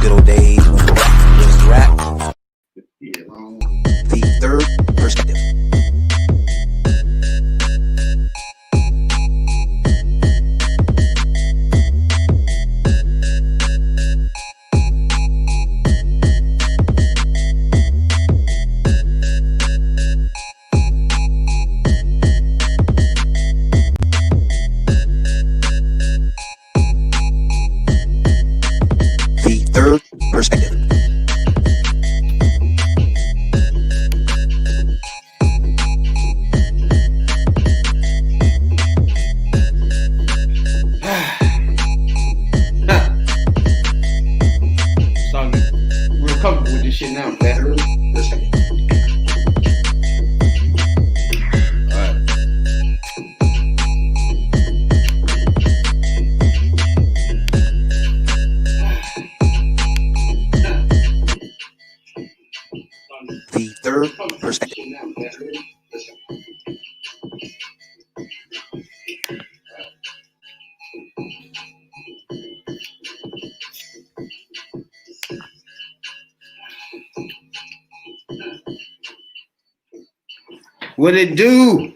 good old days when rap was rap. The third perspective. The third perspective. Starting real comfortable with this shit now, man. The third perspective. What it do?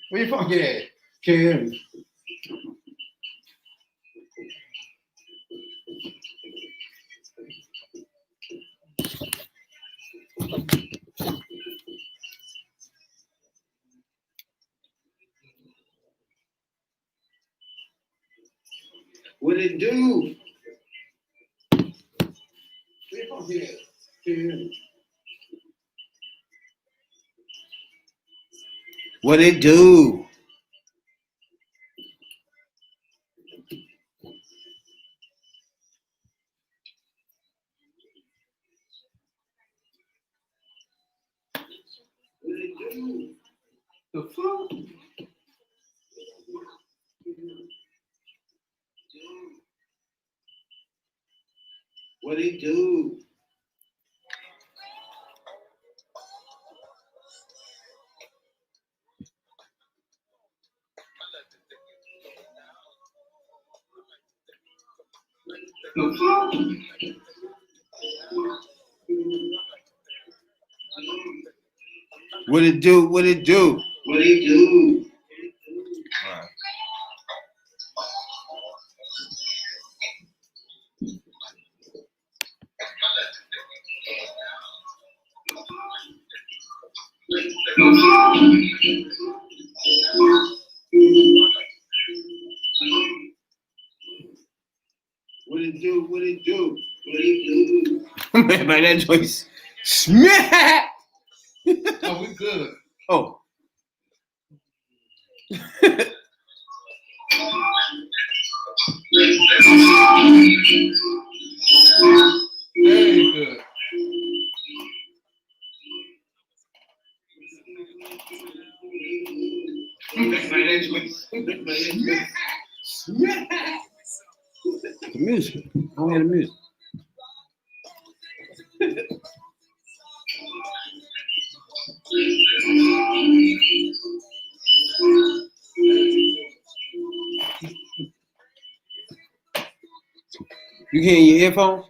Where you fucking at? Can't hear me. What it do? Where you fucking at? Can't hear me. What it do? What it do? The fuck? What it do? The fuck? What it do? What it do? What it do? All right. What it do? What it do? What it do? Man, that joint's smack. Oh, we good. Oh. Very good. The music. I don't hear the music. You hear your earphones?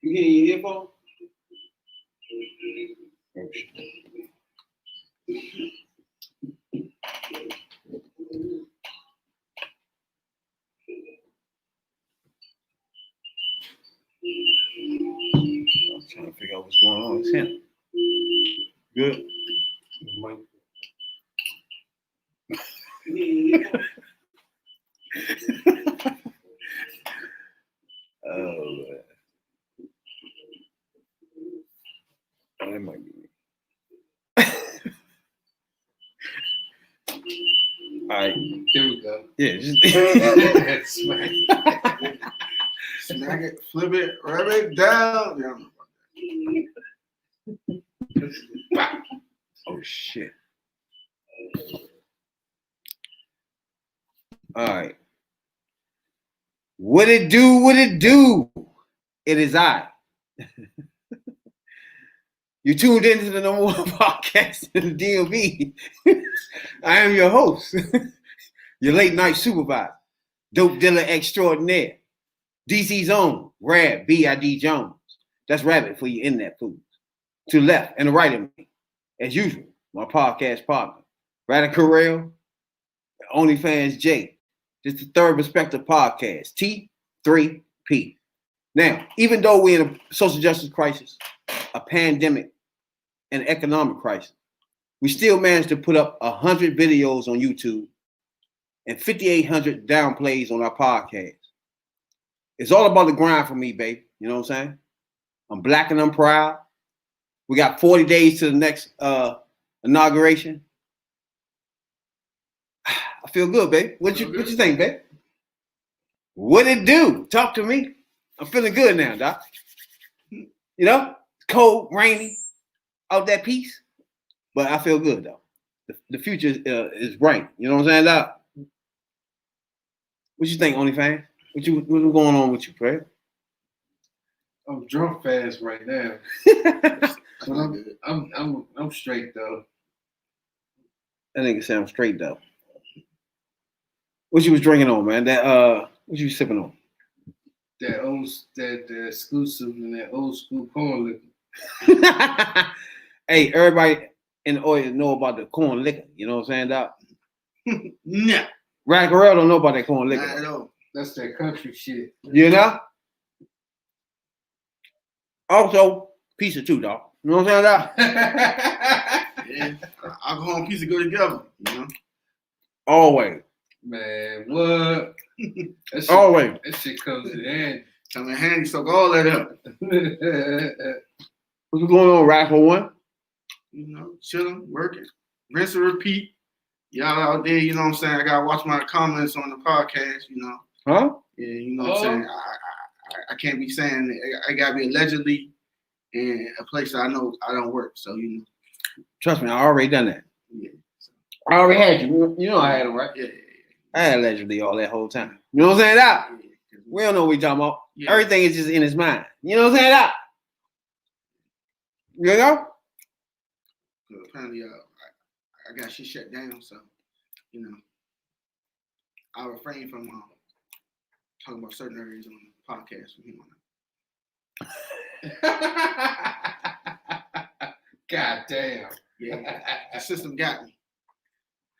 You hear your earphones? Oh, shit. I'm trying to figure out what's going on. It's him. Good. Oh, man. Oh, that might be me. All right. Here we go. Yeah, just smack it. Smack it, flip it, rub it down. Oh, shit. All right. What it do? What it do? It is I. You tuned into the number one podcast in the DMV. I am your host, your late night supervisor, dope dealer extraordinaire, DC's own, Rad B.I.D. Jones. That's Rabbit for your internet food. To the left and the right of me, as usual, my podcast partner, Radical Rail, OnlyFans J. This is the Third Perspective Podcast, T3P. Now, even though we're in a social justice crisis, a pandemic, and economic crisis, we still managed to put up 100 videos on YouTube and 5,800 downplays on our podcast. It's all about the grind for me, baby. You know what I'm saying? I'm black and I'm proud. We got 40 days to the next inauguration. I feel good, babe. What you think, babe? What it do? Talk to me. I'm feeling good now, doc. You know, it's cold, rainy, out that piece, but I feel good though. The future is bright. You know what I'm saying, doc? What you think, OnlyFans? What's going on with you, Craig? I'm drunk fast right now. But I'm straight though. That nigga say I'm straight though. What you was drinking on, man? That what you sipping on? That exclusive and that old school corn liquor. Hey, everybody in the audience know about the corn liquor. You know what I'm saying, doc? Nah. Radical Rail don't know about that corn liquor. Not at all. That's that country shit. You know? Also, pizza too, dog. You know what I'm saying, doc? Yeah. Alcohol and pizza go together, you know? Always. Man, what? That shit, Always. That shit comes in handy. Come in handy, soak all that up. What's going on, Radical One? You know, chilling, working, rinse and repeat. Y'all out there, you know what I'm saying? I gotta watch my comments on the podcast, you know. Huh? Yeah, you know what I'm saying? I can't be saying I gotta be allegedly in a place that I know I don't work. So you know. Trust me, I already done that. Yeah. So, I already had you. You know I had them, right? yeah. I had allegedly all that whole time. You know what I'm saying, doc? Yeah. We don't know what we talking about. Yeah. Everything is just in his mind. You know what I'm saying, doc? You know? Apparently, I got shit shut down, so you know, I refrain from talking about certain areas on the podcast from here on out. God damn. Yeah, the system got me.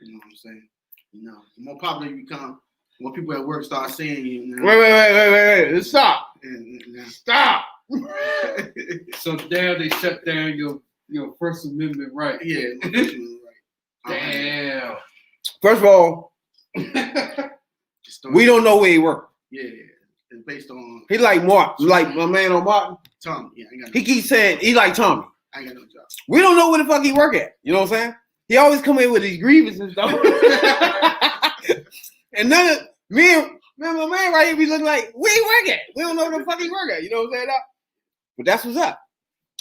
You know what I'm saying? You know, the more popular you become, the more people at work start seeing you. You know? Wait. Stop. And Stop. So now they shut down your First Amendment right. Yeah, right. Damn. First of all, we don't know where he worked. Yeah, it's based on. He like Mark, like my man on Martin. Tommy. Yeah, I ain't got no He keeps saying he like Tommy. I ain't got no job. We don't know where the fuck he work at. You know what I'm saying? He always come in with these grievances and stuff. And none of me and my man right here be looking like, where he work at? We don't know where the fuck he work at. You know what I'm saying? But that's what's up.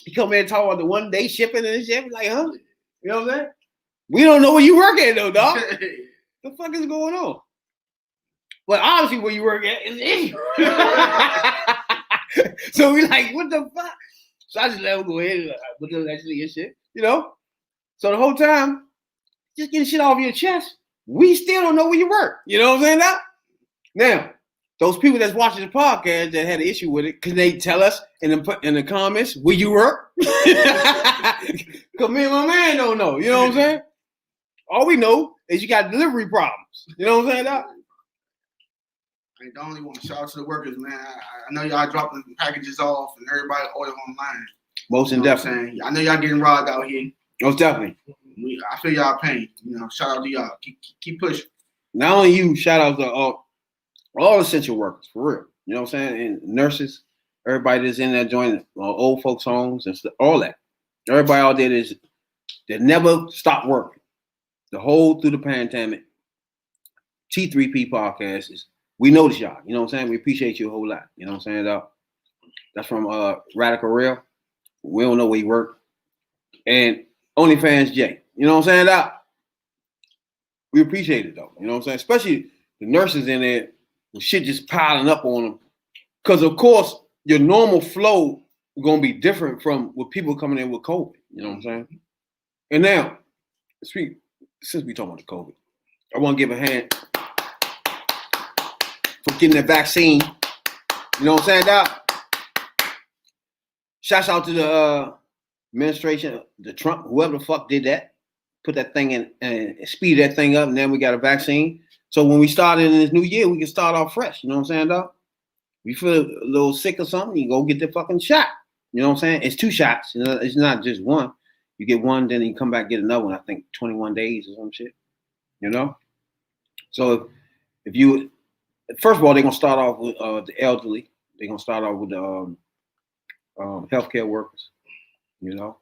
He come in and talk about the 1 day shipping and shit. Like, huh? You know what I'm saying? We don't know where you work at though, dog. The fuck is going on? But obviously where you work at is the issue. So we like, what the fuck? So I just let him go ahead and put those actually and shit, you know? So the whole time, just getting shit off your chest, we still don't know where you work. You know what I'm saying now? Now, those people that's watching the podcast that had an issue with it, can they tell us in the comments where you work? Because me and my man don't know. You know what I'm saying? All we know is you got delivery problems. You know what I'm saying, doc? I ain't the only one. Shout out to the workers, man. I know y'all dropping packages off and everybody order online. Most You know what I'm definitely. saying? I know y'all getting robbed out here. Most definitely. I feel y'all pain. You know, shout out to y'all. Keep pushing. Not only you, shout out to all essential workers, for real. You know what I'm saying? And nurses, everybody that's in there joining old folks' homes and stuff, all that. Everybody out there that never stopped working. The whole through the pandemic. T3P podcast is, we notice y'all. You know what I'm saying? We appreciate you a whole lot. You know what I'm saying, dog? That's from Radical Rail. We don't know where you work. And OnlyFans J. You know what I'm saying, dog? We appreciate it though. You know what I'm saying? Especially the nurses in there, the shit just piling up on them. Because of course, your normal flow is gonna be different from with people coming in with COVID. You know what I'm saying? And now, since we talking about the COVID, I want to give a hand for getting that vaccine. You know what I'm saying, Doc? Shouts out to the administration, the Trump, whoever the fuck did that, put that thing in and speed that thing up, and then we got a vaccine. So when we start in this new year, we can start off fresh. You know what I'm saying, Doc? If you feel a little sick or something, you go get the fucking shot. You know what I'm saying? It's 2 shots. You know, it's not just one. You get one, then you come back and get another one. I think 21 days or some shit. You know? So if you, first of all, they're gonna start off with the elderly. They're gonna start off with the healthcare workers. You know?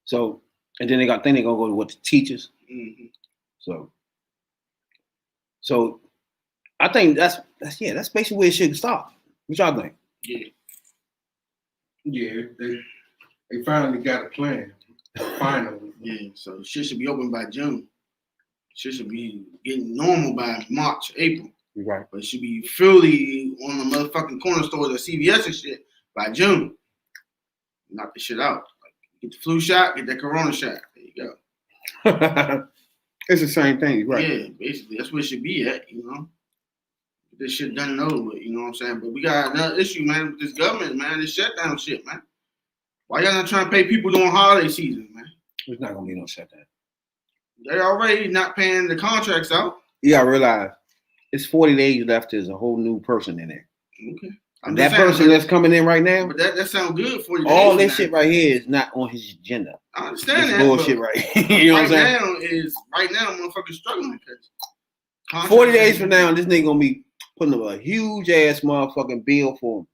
So, and then they're gonna go to what, the teachers. Mm-hmm. So I think that's basically where it should start. What y'all think? Yeah, they finally got a plan. Finally. Yeah, so shit should be open by June. Shit should be getting normal by March, April. Right. But it should be fully on the motherfucking corner stores or CVS and shit by June. Knock the shit out. Like, get the flu shot, get that corona shot. There you go. It's the same thing, right? Yeah, basically. That's where it should be at, you know. Get this shit done and over with, you know what I'm saying? But we got another issue, man, with this government, man. This shutdown shit, man. Why y'all not trying to pay people during holiday season, man? There's not gonna be no shutdown. They already not paying the contracts out. You gotta realize it's 40 days left. There's a whole new person in there. Okay. And that person that's coming in right now, but that sounds good for you. All this shit right here is not on his agenda. I understand this that. Bullshit right here. You know what I'm saying? Right now, motherfuckers struggling because 40 days from now, this nigga gonna be putting up a huge ass motherfucking bill for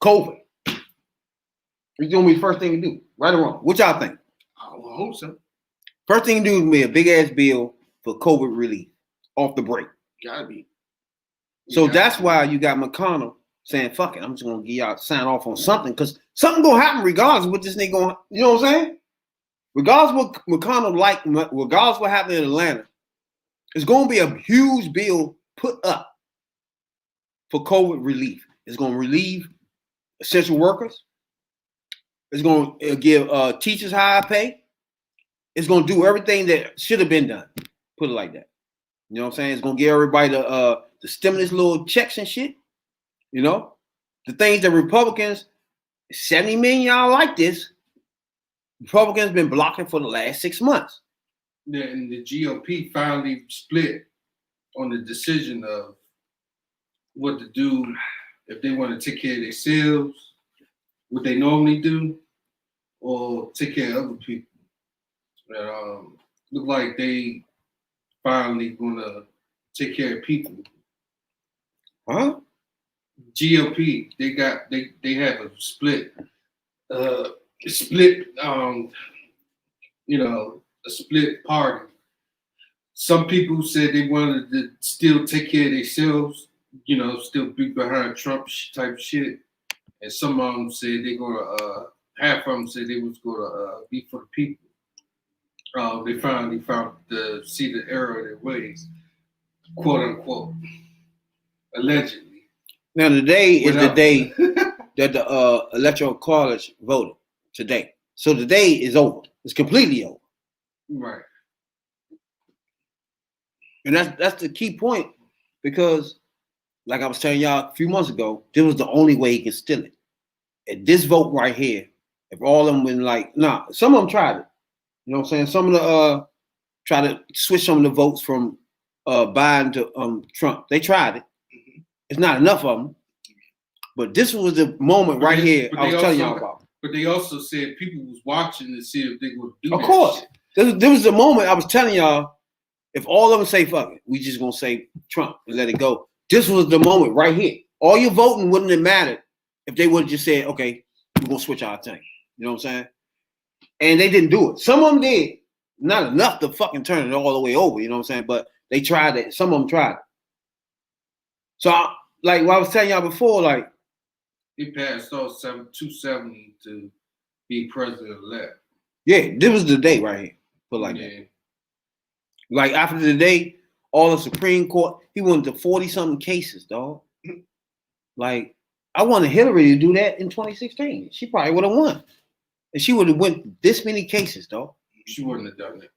COVID. It's gonna be the first thing to do, right or wrong. What y'all think? I hope so. First thing to do is be a big ass bill for COVID relief off the break. Gotta be. So that's why you got McConnell saying, fuck it, I'm just gonna give y'all sign off on something, because something gonna happen regardless of what this nigga gonna, you know what I'm saying? Regardless what McConnell regardless what happened in Atlanta, it's gonna be a huge bill put up for COVID relief. It's gonna relieve essential workers. It's gonna give teachers higher pay. It's gonna do everything that should have been done. Put it like that. You know what I'm saying? It's gonna give everybody the stimulus little checks and shit. You know, the things that Republicans, 70 million y'all like this. Republicans been blocking for the last 6 months. Yeah, and the GOP finally split on the decision of what to do if they want to take care of themselves, what they normally do, or take care of other people. Look like they finally gonna take care of people. Huh? GOP, they have a split, a split party. Some people said they wanted to still take care of themselves, you know, still be behind Trump type shit, and some of them said they're gonna. Half of them said they was gonna be for the people. They finally found see the error of their ways, quote unquote, allegedly. Now today is the day that the electoral college voted today. So today is over. It's completely over. Right. And that's the key point, because like I was telling y'all a few months ago, this was the only way he can steal it. And this vote right here, if all of them been like, nah, some of them tried it. You know what I'm saying? Some of the try to switch some of the votes from Biden to Trump. They tried it. It's not enough of them. But this was the moment right here I was telling y'all about. But they also said people was watching to see if they would do Of that course. shit. There was the moment I was telling y'all, if all of them say fuck it, we just gonna say Trump and let it go. This was the moment right here. All your voting wouldn't have mattered if they would have just said, okay, we're gonna switch our thing. You know what I'm saying? And they didn't do it. Some of them did. Not enough to fucking turn it all the way over, you know what I'm saying? But they tried it. Some of them tried it. So, like what I was telling y'all before, like, he passed off 270 to be president-elect. Yeah, this was the day right here. Put like that. Like after the day, all the Supreme Court. He went to 40-something cases, dog. Like, I wanted Hillary to do that in 2016. She probably would have won. And she would have went this many cases, dog. She wouldn't have done it.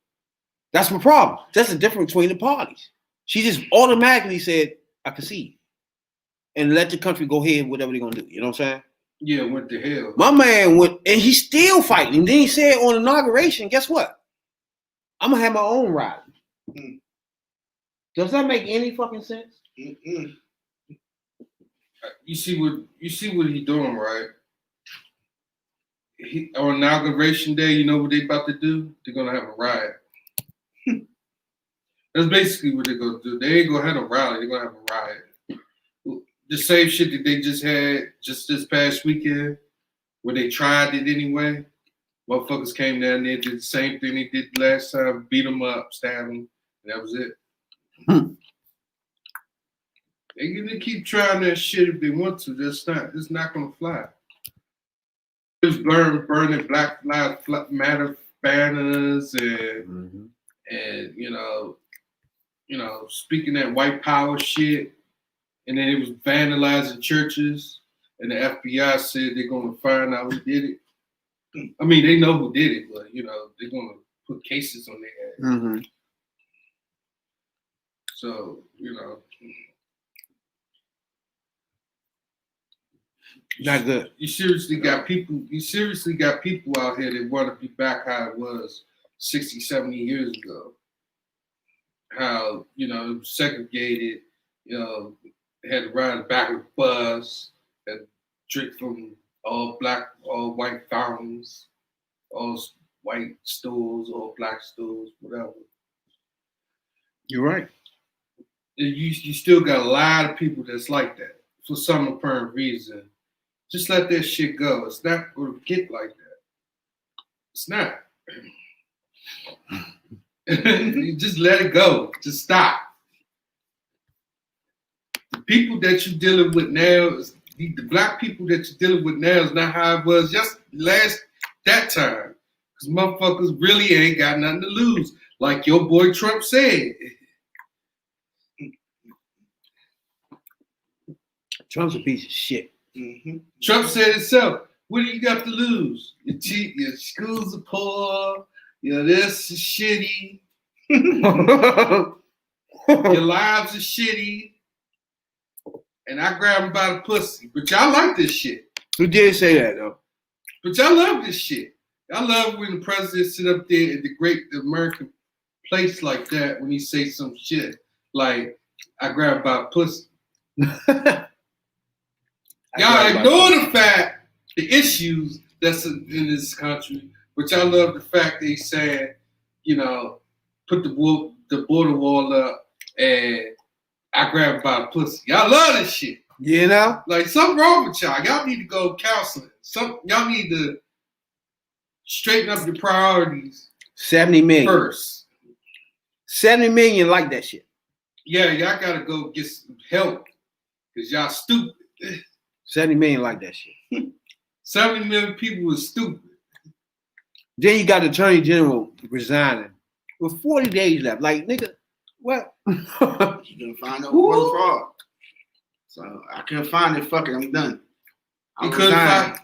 That's my problem. That's the difference between the parties. She just automatically said, I concede. And let the country go ahead with whatever they're going to do. You know what I'm saying? Yeah, what the hell? My man went, and he's still fighting. And then he said on inauguration, guess what? I'm going to have my own rally. Mm. Does that make any fucking sense? Mm-mm. You see what he doing, right? On inauguration day, you know what they about to do? They're gonna have a riot. That's basically what they're gonna do. They ain't gonna have a rally. They're gonna have a riot. The same shit that they just had just this past weekend, where they tried it anyway. Motherfuckers came down there, did the same thing they did last time, beat them up, stab them, and that was it. They gonna keep trying that shit if they want to. It's not gonna fly. Just burning Black Lives Matter banners and you know speaking that white power shit, and then it was vandalizing churches, and the FBI said they're gonna find out who did it. I mean, they know who did it, but you know they're gonna put cases on their ass. Mm-hmm. So you know. Not good. You seriously got people out here that want to be back how it was 60, 70 years ago. How, you know, it was segregated, you know, they had to ride in the back of the bus, had to drink from all white fountains, all white stools, all black stools, whatever. You're right. You still got a lot of people that's like that for some apparent reason. Just let that shit go. It's not going to get like that. It's not. You just let it go. Just stop. The people that you're dealing with now, the black people that you're dealing with now is not how it was just that time. Because motherfuckers really ain't got nothing to lose. Like your boy Trump said. Trump's a piece of shit. Mm-hmm. Trump said himself, what do you got to lose? Your schools are poor, this is shitty, your lives are shitty, and I grab him by the pussy. But y'all like this shit. Who did say that, though? But y'all love this shit. Y'all love when the president sit up there at the great American place like that when he say some shit like, I grab him by the pussy. Y'all ignore the fact, the issues that's in this country, but y'all love the fact that he said, put the border wall up and I grabbed by the pussy. Y'all love this shit. You know? Like, something wrong with y'all. Y'all need to go counseling. Y'all need to straighten up your priorities 70 million. first. 70 million like that shit. Yeah, y'all got to go get some help because y'all stupid. 70 million like that shit. 70 million people is stupid. Then you got the Attorney General resigning with 40 days left. Like, nigga, what? You can find out what was fraud. So I can't find it. Fuck it, I'm done. I'm resigning.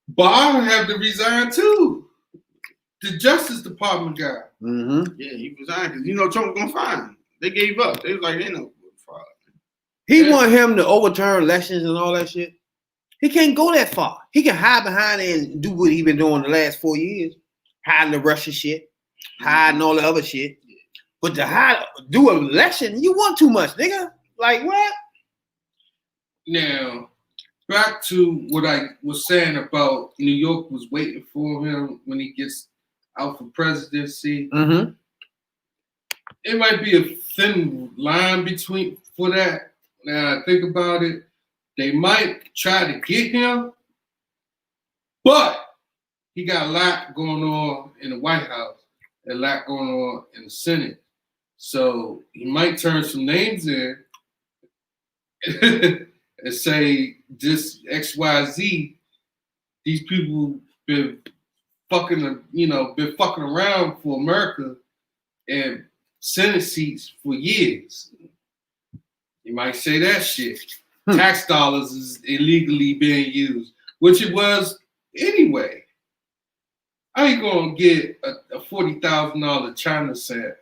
Barr had to resign too. The Justice Department guy. Mm-hmm. Yeah, he resigned because Trump was gonna find him. They gave up. They was like, they know fraud. He want him to overturn elections and all that shit. He can't go that far. He can hide behind it and do what he been doing the last 4 years. Hiding the Russia shit. Hiding all the other shit. But to do an election, you want too much, nigga. Like, what? Now, back to what I was saying about New York was waiting for him when he gets out for presidency. Mm-hmm. It might be a thin line for that. Now I think about it, they might try to get him, but he got a lot going on in the White House, a lot going on in the Senate. So he might turn some names in and say this XYZ, these people been fucking around for America, and Senate seats for years. You might say that shit. Tax dollars is illegally being used, which it was anyway. I ain't gonna get a $40,000 China set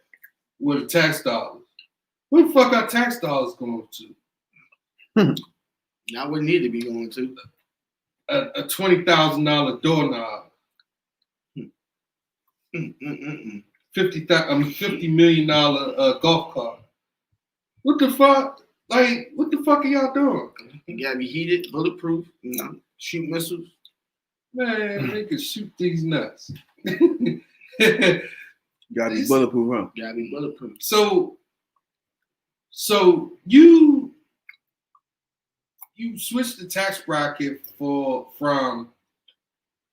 with tax dollars. Where the fuck are tax dollars going to? I wouldn't need to be going to. A $20,000 doorknob. $50 million golf cart. What the fuck? Like, what the fuck are y'all doing? You gotta be heated, bulletproof, shoot missiles. Man, they can shoot these nuts. Gotta be bulletproof, huh? Gotta be bulletproof. So you switch the tax bracket from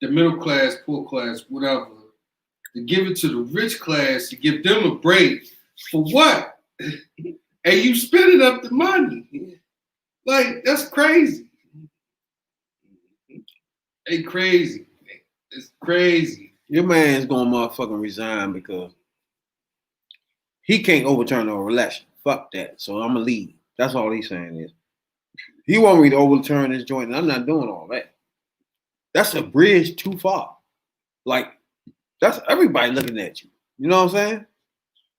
the middle class, poor class, whatever, to give it to the rich class to give them a break for what? And you spending up the money. Like, that's crazy. It's crazy. It's crazy. Your man's gonna motherfucking resign because he can't overturn no election. Fuck that. So I'm gonna leave. That's all he's saying is. He want me to overturn this joint, and I'm not doing all that. That's a bridge too far. Like, that's everybody looking at you. You know what I'm saying?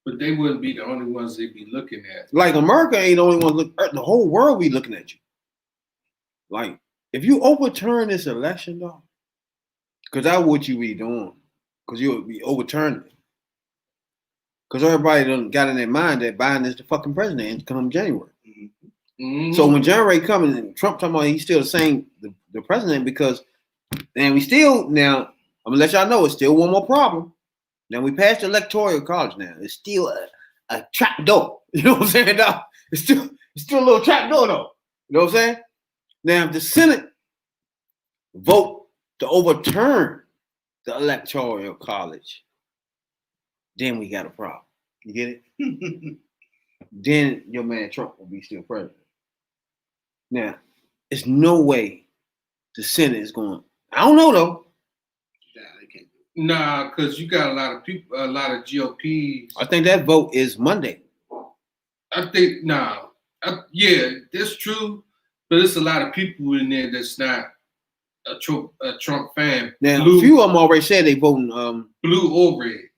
But they wouldn't be the only ones they'd be looking at. Like, America ain't the only one look. The whole world be looking at you. Like, if you overturn this election, though, because that's what you be doing, because you'll be overturning it. Because everybody done got in their mind that Biden is the fucking president come January. Mm-hmm. So when January comes and Trump talking about he's still the same the president, because and we still now I'm gonna let y'all know it's still one more problem. Now we passed the electoral college. Now it's still a trap door. You know what I'm saying? Now, it's still a little trap door though. You know what I'm saying? Now if the Senate vote to overturn the electoral college, then we got a problem. You get it? Then your man Trump will be still president. Now, it's no way the Senate is going. I don't know though. Yeah, they can't. Nah, because you got a lot of people, a lot of GOPs. I think that vote is Monday. I think yeah, that's true. But there's a lot of people in there that's not a Trump fan. Now, a few of them already said they voting blue or red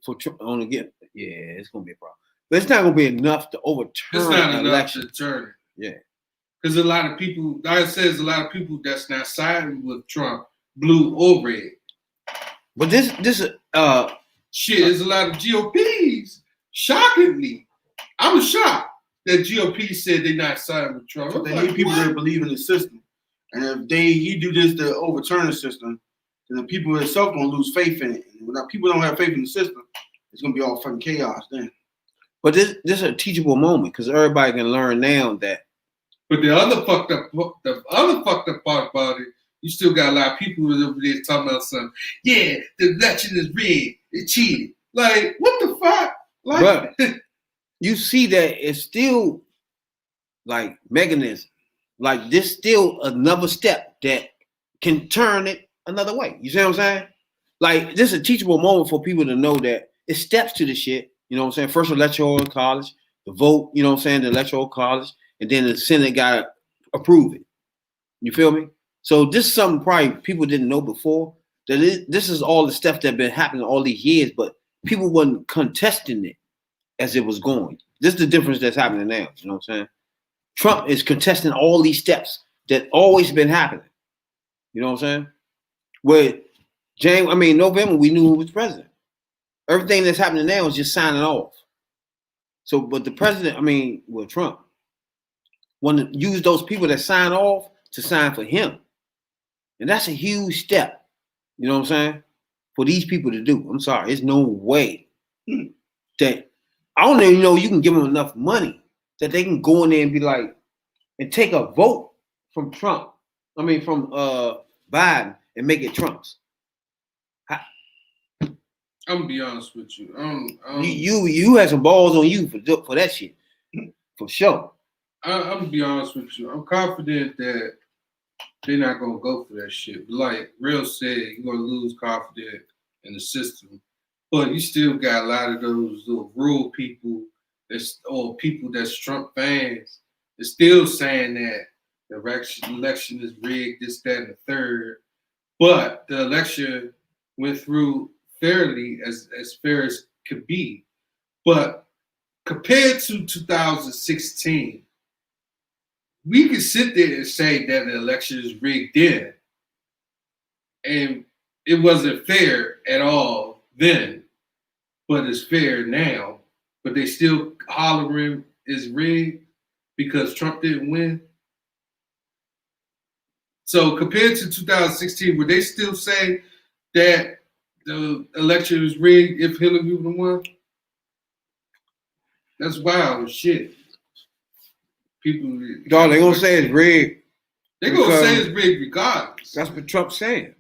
for Trump on again. Yeah, it's gonna be a problem, but it's not gonna be enough to overturn. It's not the enough election. to turn it. Yeah, because a lot of people, like I said, there's a lot of people that's not siding with Trump, blue or red. But this shit, there's a lot of GOPs. Shockingly, I was shocked that GOP said they're not siding with Trump. But they need people that believe in the system. And if he do this to overturn the system, then the people themselves gonna lose faith in it. And when people don't have faith in the system, it's gonna be all fucking chaos then. But this is a teachable moment because everybody can learn now that. But the other fucked up part about it, you still got a lot of people over there talking about something. Yeah, the election is rigged. It cheated. Like, what the fuck? Like, but you see that it's still like mechanism. Like this still another step that can turn it another way. You see what I'm saying? Like this is a teachable moment for people to know that it's steps to the shit. You know what I'm saying? First electoral college, the vote, you know what I'm saying, the electoral college, and then the Senate gotta approve it. You feel me? So this is something probably people didn't know before. This is all the stuff that been happening all these years, but people wasn't contesting it as it was going. This is the difference that's happening now. You know what I'm saying? Trump is contesting all these steps that always been happening. You know what I'm saying? November, we knew who was president. Everything that's happening now is just signing off. So, but the president, Trump, want to use those people that sign off to sign for him. And that's a huge step. You know what I'm saying? For these people to do. I'm sorry. There's no way that I don't even know you can give them enough money that they can go in there and be like, and take a vote from Trump. From Biden and make it Trump's. I'm gonna be honest with you. You had some balls on you for that shit, for sure. I'm gonna be honest with you. I'm confident that they're not gonna go for that shit. Like Real said, you're gonna lose confidence in the system. But you still got a lot of those little rural people or people that's Trump fans. They're still saying that the election is rigged, this, that, and the third. But the election went through fairly, as fair as could be. But compared to 2016, we can sit there and say that the election is rigged then. And it wasn't fair at all then, but it's fair now. But they still hollering is rigged because Trump didn't win. So compared to 2016, would they still say that the election was rigged if Hillary would have won? That's wild shit. People, Dog, they gonna say it's rigged. They're gonna say it's rigged regardless. That's what Trump's saying.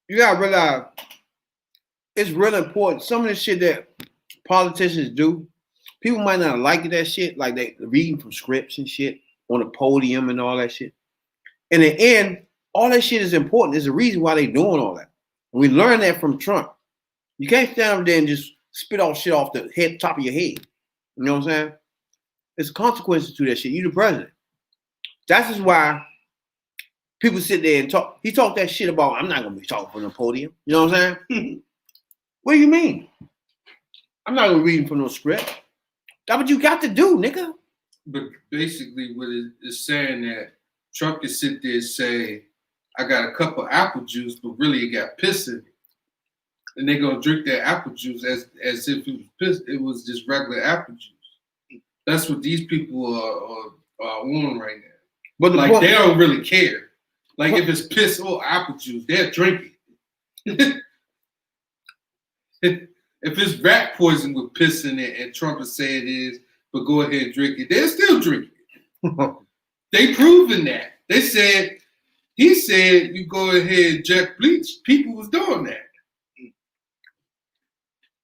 You gotta realize it's really important. Some of the shit that politicians do, people might not like that shit, like they reading from scripts and shit on the podium and all that shit. In the end, all that shit is important. There's a reason why they doing all that. And we learned that from Trump. You can't stand up there and just spit all shit off the head, top of your head. You know what I'm saying? There's consequences to that shit. You the president. That's just why people sit there and talk. He talked that shit about, I'm not gonna be talking from the podium. You know what I'm saying? What do you mean? I'm not gonna read from no script. That's what you got to do, nigga. But basically, what it is saying that Trump can sit there and say, I got a cup of apple juice, but really it got piss in it. And they're gonna drink that apple juice as if it was piss. It was just regular apple juice. That's what these people are on right now. But like they don't really care. Like if it's piss or apple juice, they'll drink it. If it's rat poison with piss in it and Trump would say it is, but go ahead and drink it, they'll still drink it. They proven that. They said, he said, you go ahead and inject bleach. People was doing that.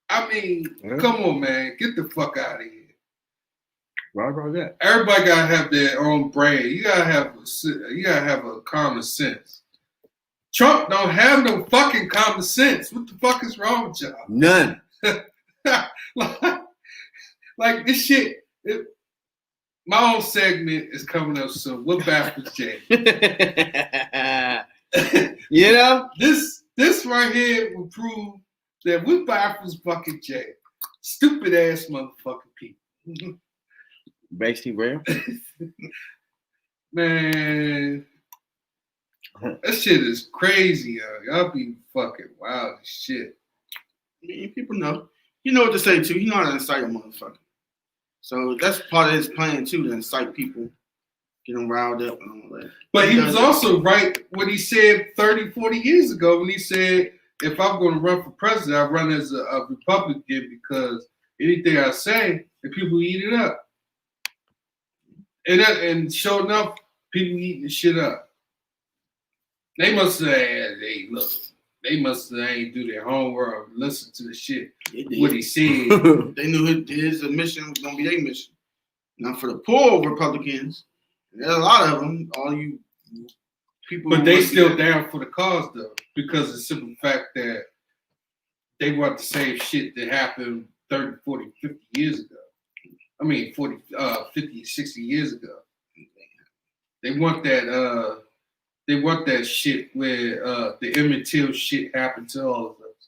I mean, come on, man. Get the fuck out of here. Right about that. Everybody gotta have their own brain. You gotta have a common sense. Trump don't have no fucking common sense. What the fuck is wrong with y'all? None. like this shit. My own segment is coming up soon. What backwards Jay? You know? This right here will prove that what backwards fucking Jay. Stupid ass motherfucking people. Basically, real. Man. That shit is crazy, yo. Y'all be fucking wild as shit. I mean, people know. You know what to say, too. You know how to incite a motherfucker. So that's part of his plan, too, to incite people, get them riled up and all that. But he was also right what he said 30, 40 years ago when he said, if I'm going to run for president, I run as a Republican because anything I say, and people eat it up. And sure enough, people eating the shit up. They must have, hey, look, they must have ain't do their homework or listen to the shit, what he said. They knew his mission was going to be their mission. Now, for the poor Republicans, there's a lot of them, all you people. But they still down for the cause, though, because of the simple fact that they want the same shit that happened 30, 40, 50 years ago. I mean, 50, 60 years ago. They want that shit where the Emmett Till shit happened to all of us.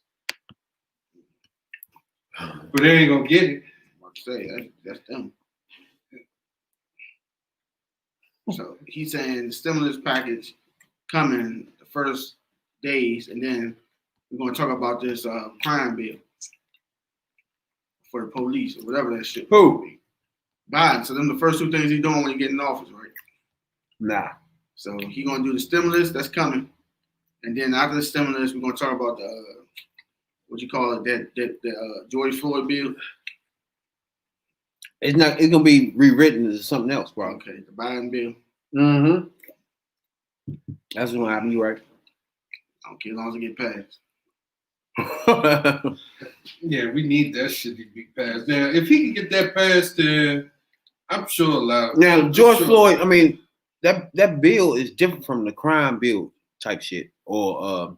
But they ain't gonna get it. I'm about to say, that's them. So he's saying the stimulus package coming the first days, and then we're gonna talk about this crime bill for the police or whatever that shit. Who? Biden. So them the first two things he's doing when he get in office, right? Nah. So he gonna do the stimulus that's coming, and then after the stimulus, we're gonna talk about the what you call it, that George Floyd bill. It's not. It's gonna be rewritten as something else, bro. Okay, the Biden bill. Mm-hmm. That's what's gonna happen. You right? I don't care as long as it get passed. Yeah, we need that shit to be passed. Now, if he can get that passed, then I'm sure a lot of now George Floyd. I mean, that bill is different from the crime bill type shit or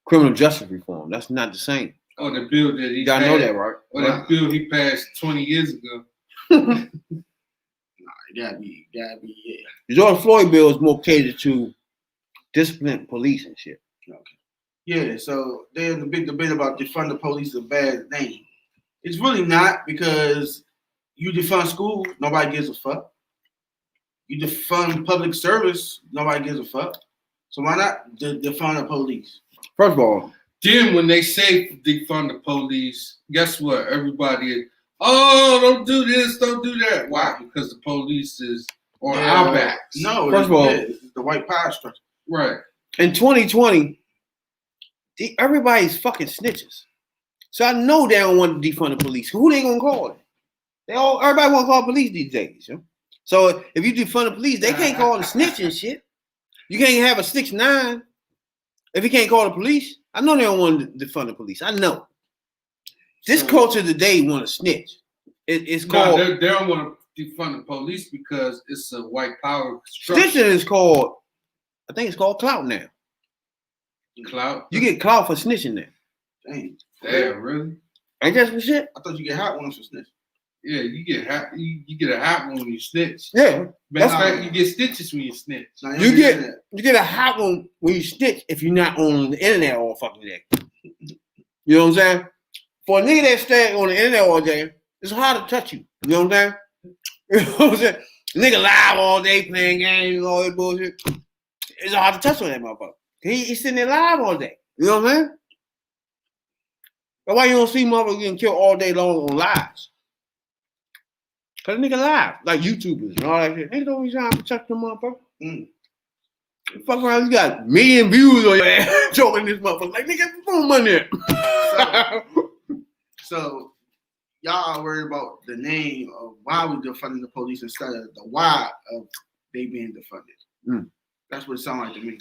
criminal justice reform. That's not the same. or the bill that he You gotta know that, right? or that bill he passed 20 years ago. It gotta be, yeah. The George Floyd bill is more catered to discipline police and shit. Okay. Yeah, so there's a big debate about defund the police is a bad thing. It's really not, because you defund schools, nobody gives a fuck. You defund public service, nobody gives a fuck. So why not defund the police? First of all, Then when they say defund the police, guess what? Everybody, oh, don't do this, don't do that. Why? Because the police is on our backs. No, First of all, it's the white power structure. Right. in 2020, everybody's fucking snitches. So I know they don't want to defund the police. Who they gonna call? Everybody want to call police these days. You know? So if you defund the police, they can't call the snitch and shit. You can't have a 6'9" if you can't call the police. I know they don't want to defund the police. I know. This culture today want to snitch. It's called. No, they don't want to defund the police because it's a white power structure. Snitching is called. I think it's called clout now. Clout. You get clout for snitching now. Dang. Damn, really? Ain't that some shit? I thought you get hot ones for snitch. Yeah, you get a hot one when you snitch. Yeah. Matter of fact, you get stitches when you snitch. Now, You get a hot one when you snitch if you're not on the internet all fucking day. You know what I'm saying? For a nigga that stay on the internet all day, it's hard to touch you. You know what I'm saying? You know what I'm saying? Nigga live all day playing games and all that bullshit. It's hard to touch on that motherfucker. He's sitting there live all day. You know what I'm saying? That's why you don't see motherfuckers getting killed all day long on lives. Cause nigga live, like YouTubers and all that shit. Ain't nobody trying to protect them motherfucker. Fuck around, you got 1 million views on your ass joking this motherfucker. Like, nigga, phone money. So y'all are worried about the name of why we defunding the police instead of the why of they being defunded. That's what it sounds like to me.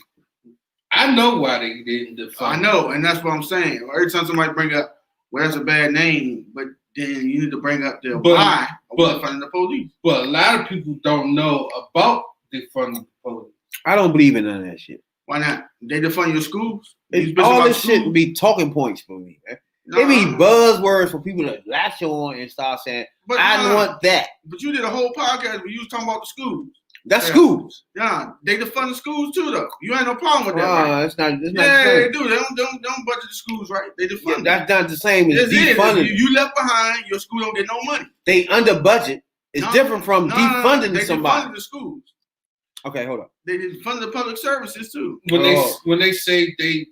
I know why they didn't defund. I know, and that's what I'm saying. Every time somebody bring up, well, that's a bad name, but then you need to bring up the why of defunding the police. But a lot of people don't know about defunding the police. I don't believe in none of that shit. Why not? They defund your schools. All this shit be talking points for me, man. They be buzzwords for people to latch on and start saying, I want that. But you did a whole podcast where you was talking about the schools. That's schools. Yeah, they defund the schools too, though. You ain't no problem with that, right? It's not the Yeah, same. they do. They don't budget the schools, right? They defund. That's not the same as Yes, defunding. You left behind, your school don't get no money. They under budget. It's different from defunding they somebody. Defunded the schools. Okay, hold up. They defund the public services too. When they say they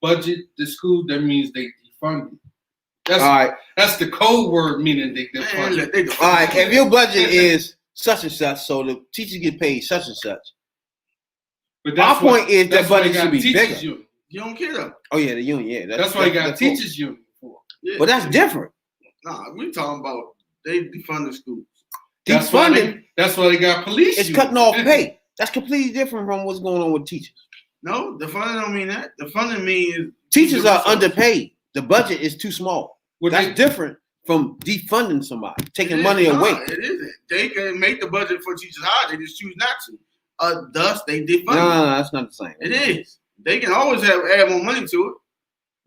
budget the school, that means they defund it. That's all right. That's the code word meaning they defund it. All right, if your budget is such and such, so the teachers get paid such and such. But my point is that budget should be bigger. Union. You don't care though. Oh yeah, the union. Yeah, that's why you got teachers union for. Yeah. But that's different. Nah, we talking about they defund the schools. That's why they got police. It's cutting off pay. That's completely different from what's going on with teachers. No, the funding don't mean that. The funding means teachers are underpaid. The budget is too small. That's different from defunding somebody, taking money away. It isn't. They can make the budget for teachers high. They just choose not to. Thus, they defund. No, that's not the same. It is. They can always add more money to it.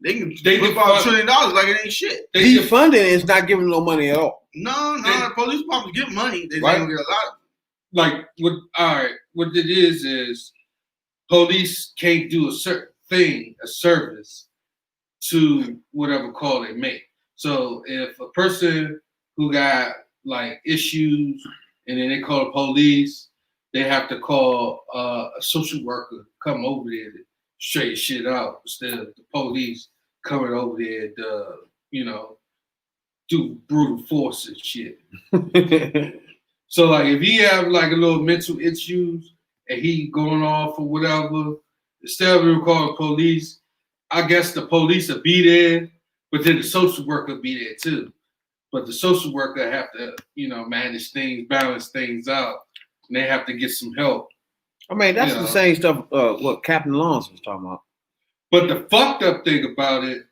They can flip out $1 trillion like it ain't shit. Defunding is not giving no money at all. No, the police departments get money. They don't get a lot of it. Like what it is police can't do a certain thing, a service, to whatever call they make. So if a person who got like issues and then they call the police, they have to call a social worker come over there to straighten shit out instead of the police coming over there to, do brutal force and shit. So like if he have like a little mental issues and he going off or whatever, instead of him calling the police, I guess the police will be there, but then the social worker will be there too. But the social worker have to, manage things, balance things out, and they have to get some help. I mean, that's the same stuff what Captain Lawrence was talking about. But the fucked up thing about it,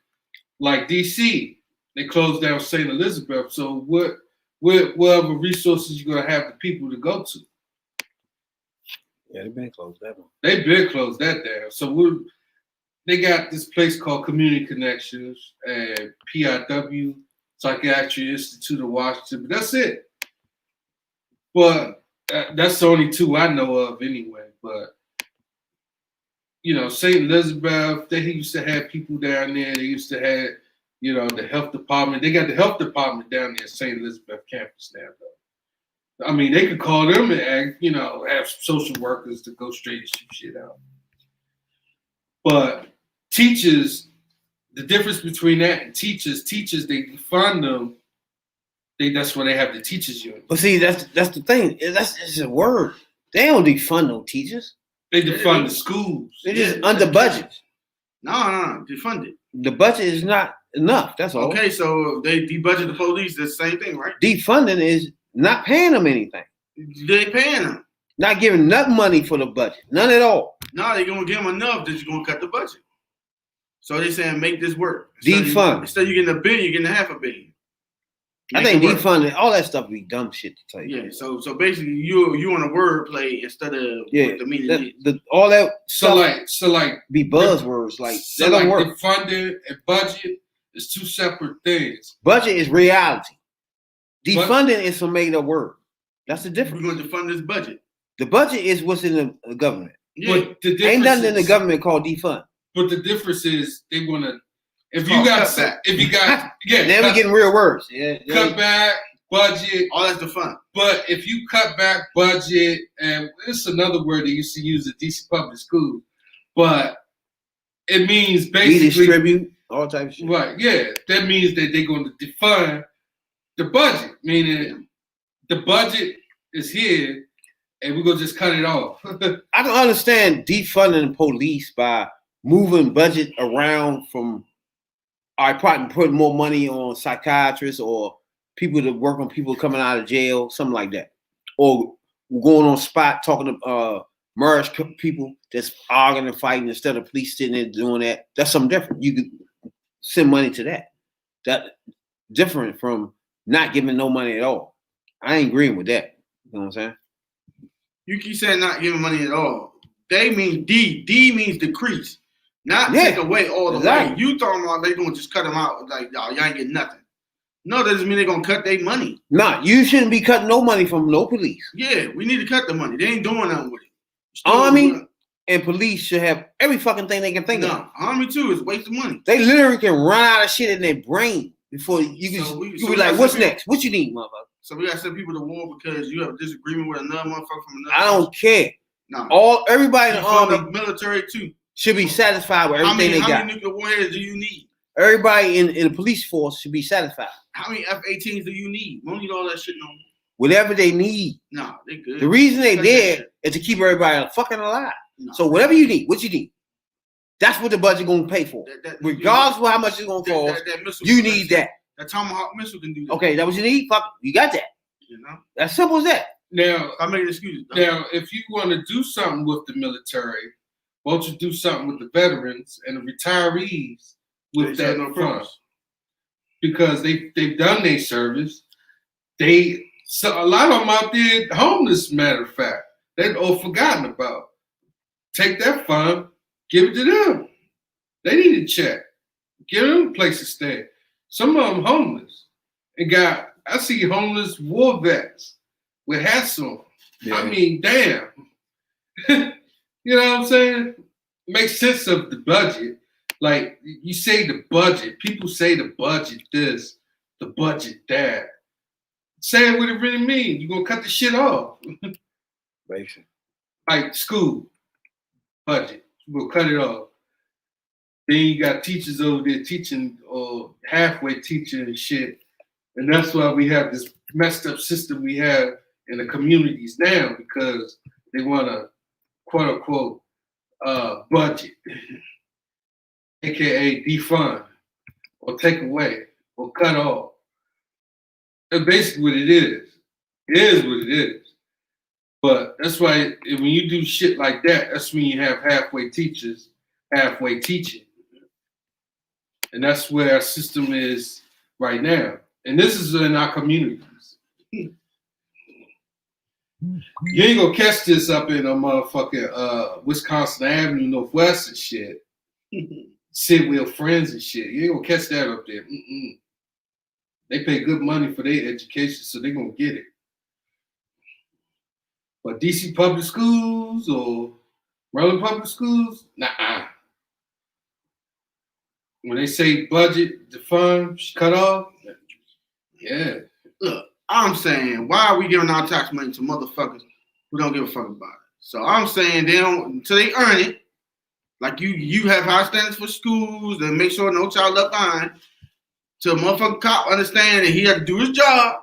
like DC, they closed down St. Elizabeth. So whatever resources you're gonna have the people to go to? Yeah, they've been closed that one. They've been closed that down. So they got this place called Community Connections and PIW, Psychiatry Institute of Washington, but that's it. But that's the only two I know of anyway. But, St. Elizabeth, they used to have people down there. They used to have, the health department. They got the health department down there at St. Elizabeth campus now, though. I mean, they could call them and, have social workers to go straight and shoot shit out. But teachers, the difference between that and teachers, they defund them. That's where they have the teachers union. But see, that's the thing. That's just a word. They don't defund no teachers. They defund the schools. They're just under budget. No, defund it. The budget is not enough. That's all. Okay, so they debudget the police. That's the same thing, right? Defunding is not paying them anything. They paying them. Not giving enough money for the budget. None at all. No, they're gonna give them enough that you're gonna cut the budget. So they're saying make this work. Defund. Instead of you getting $1 billion, you're getting $500 million. I think defunding, all that stuff be dumb shit to tell you. Yeah, so basically you on a word play instead of what the meaning is. All that So stuff like be buzzwords. Like so that don't like work. the funding and budget is two separate things. Budget is reality. Defunding is for making a word. That's the difference. We're going to fund this budget. The budget is what's in the government. Yeah. But the difference Ain't nothing in the government called defund. But the difference is they want to. If called you got, cutback. Now we getting real words. Yeah, cut back budget. All that's the fun. But if you cut back budget, and it's another word they used to use at DC public schools, but it means basically redistribute all types of shit. Right? Yeah, that means that they're going to defund the budget, meaning the budget is here, and we're gonna just cut it off. I can understand defunding police by moving budget around from. I probably putting more money on psychiatrists or people that work on people coming out of jail, something like that, or going on spot talking to marriage people that's arguing and fighting instead of police sitting there doing that. That's something different. You could send money to that. That different from not giving no money at all. I ain't agreeing with that. You know what I'm saying? You keep saying not giving money at all. They mean D. D means decrease. Not take away all the way. You talking about they gonna just cut them out like y'all ain't getting nothing. No, that doesn't mean they're gonna cut their money. Nah, you shouldn't be cutting no money from no police. Yeah, we need to cut the money. They ain't doing nothing with it. Army and police should have every fucking thing they can think of. No, Army too is waste of money. They literally can run out of shit in their brain before you can. You be like, "What's next? What you need, motherfucker?" So we gotta send people to war because you have a disagreement with another motherfucker from another. I don't care. No, Everybody in the army, military too, should be satisfied with everything they got. How many nuclear warheads do you need? Everybody in the police force should be satisfied. How many F-18s do you need? We don't need all that shit no more. Whatever they need. No, they good. The reason they there is to keep everybody fucking alive. No. So whatever you need, what you need, that's what the budget gonna pay for. Regardless of how much it's gonna cost, you need that. That Tomahawk missile can do that. Okay, that what you need? Fuck, you got that. You know, as simple as that. Now, I make excuses. Now, if you want to do something with the military, won't you do something with the veterans and the retirees with that fund? Because they've done their service. So a lot of them out there homeless. Matter of fact, they're all forgotten about. Take that fund, give it to them. They need a check. Give them a place to stay. Some of them homeless. I see homeless war vets with hats on. Yeah. I mean, damn. You know what I'm saying? Make sense of the budget. Like, you say the budget. People say the budget this, the budget that. Say what it really means. You're going to cut the shit off. Basically. Like school budget. You're going to cut it off. Then you got teachers over there teaching or halfway teaching and shit. And that's why we have this messed up system we have in the communities now, because they want to, quote unquote, budget, aka defund, or take away, or cut off. That's basically what it is. It is what it is. But that's why when you do shit like that, that's when you have halfway teachers, halfway teaching. And that's where our system is right now. And this is in our communities. You ain't gonna catch this up in a motherfucking Wisconsin Avenue Northwest and shit. sit with friends and shit. You ain't gonna catch that up there. Mm-mm. They pay good money for their education, so they gonna get it. But DC public schools or Maryland public schools, nah. When they say budget, the funds cut off, yeah. Look, I'm saying, why are we giving our tax money to motherfuckers who don't give a fuck about it? So I'm saying they don't until they earn it. Like you have high standards for schools and make sure no child left behind. Till a motherfucking cop understand that he had to do his job.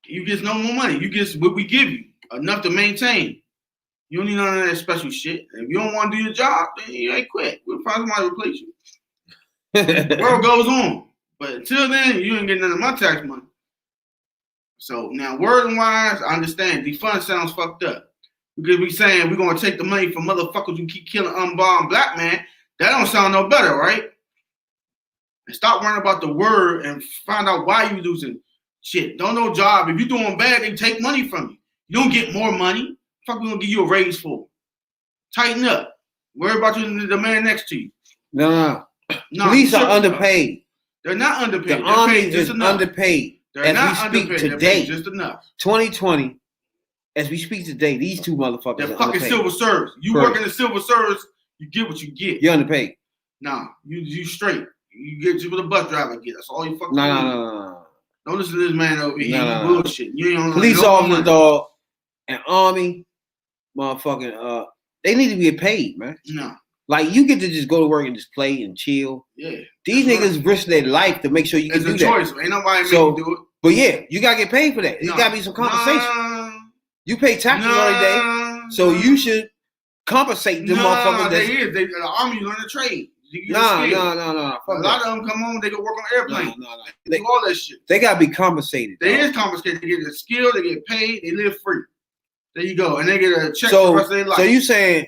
You get no more money. You get what we give you, enough to maintain. You don't need none of that special shit. If you don't want to do your job, then you ain't quit. We'll find somebody to replace you. The world goes on. But until then, you ain't getting none of my tax money. So now, word wise, I understand. Defund sounds fucked up. Because we saying we're going to take the money from motherfuckers who keep killing unborn black man. That don't sound no better, right? And stop worrying about the word and find out why you losing shit. Don't know job. If you're doing bad, they take money from you. You don't get more money. Fuck, we're going to give you a raise for. Tighten up. Worry about the man next to you. No. Police are underpaid. They're not underpaid. The Army is underpaid. They're as not we speak underpaid. They're today, paid just enough. 2020, as we speak today, these two motherfuckers They're are fucking underpaid. civil service. You Correct. work in the civil service, you get what you get. You're underpaid. Nah, you straight. You get what a bus driver get. That's all you fucking do. No. Don't listen to this man over here. No. You bullshit. You ain't Police no officers, money. dog, and Army, motherfucking, they need to get paid, man. No. Like, you get to just go to work and just play and chill. Yeah. These That's niggas risk their life to make sure you can It's do a that. choice. Ain't nobody make So, you do it. But yeah, you gotta get paid for that. There gotta be some compensation. You pay taxes every day, so you should compensate them motherfuckers. The Army learn to trade. No. A lot of them come home, they go work on airplanes. No. They do all that shit. They gotta be compensated. They dog. is compensated. They get the skill, they get paid, they live free. There you go. And they get a check for the rest of their life. So you saying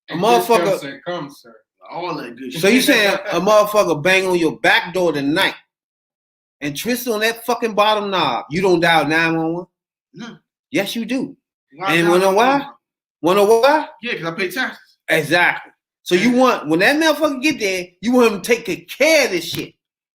a And motherfucker? commissary. All that good shit. So you saying a motherfucker bang on your back door tonight and twist on that fucking bottom knob? You don't dial 911? No. Yes, you do. Why And not? wanna know why? Wanna know why? Yeah, because I pay taxes. Exactly. So you want, when that motherfucker get there, you want him to take care of this shit,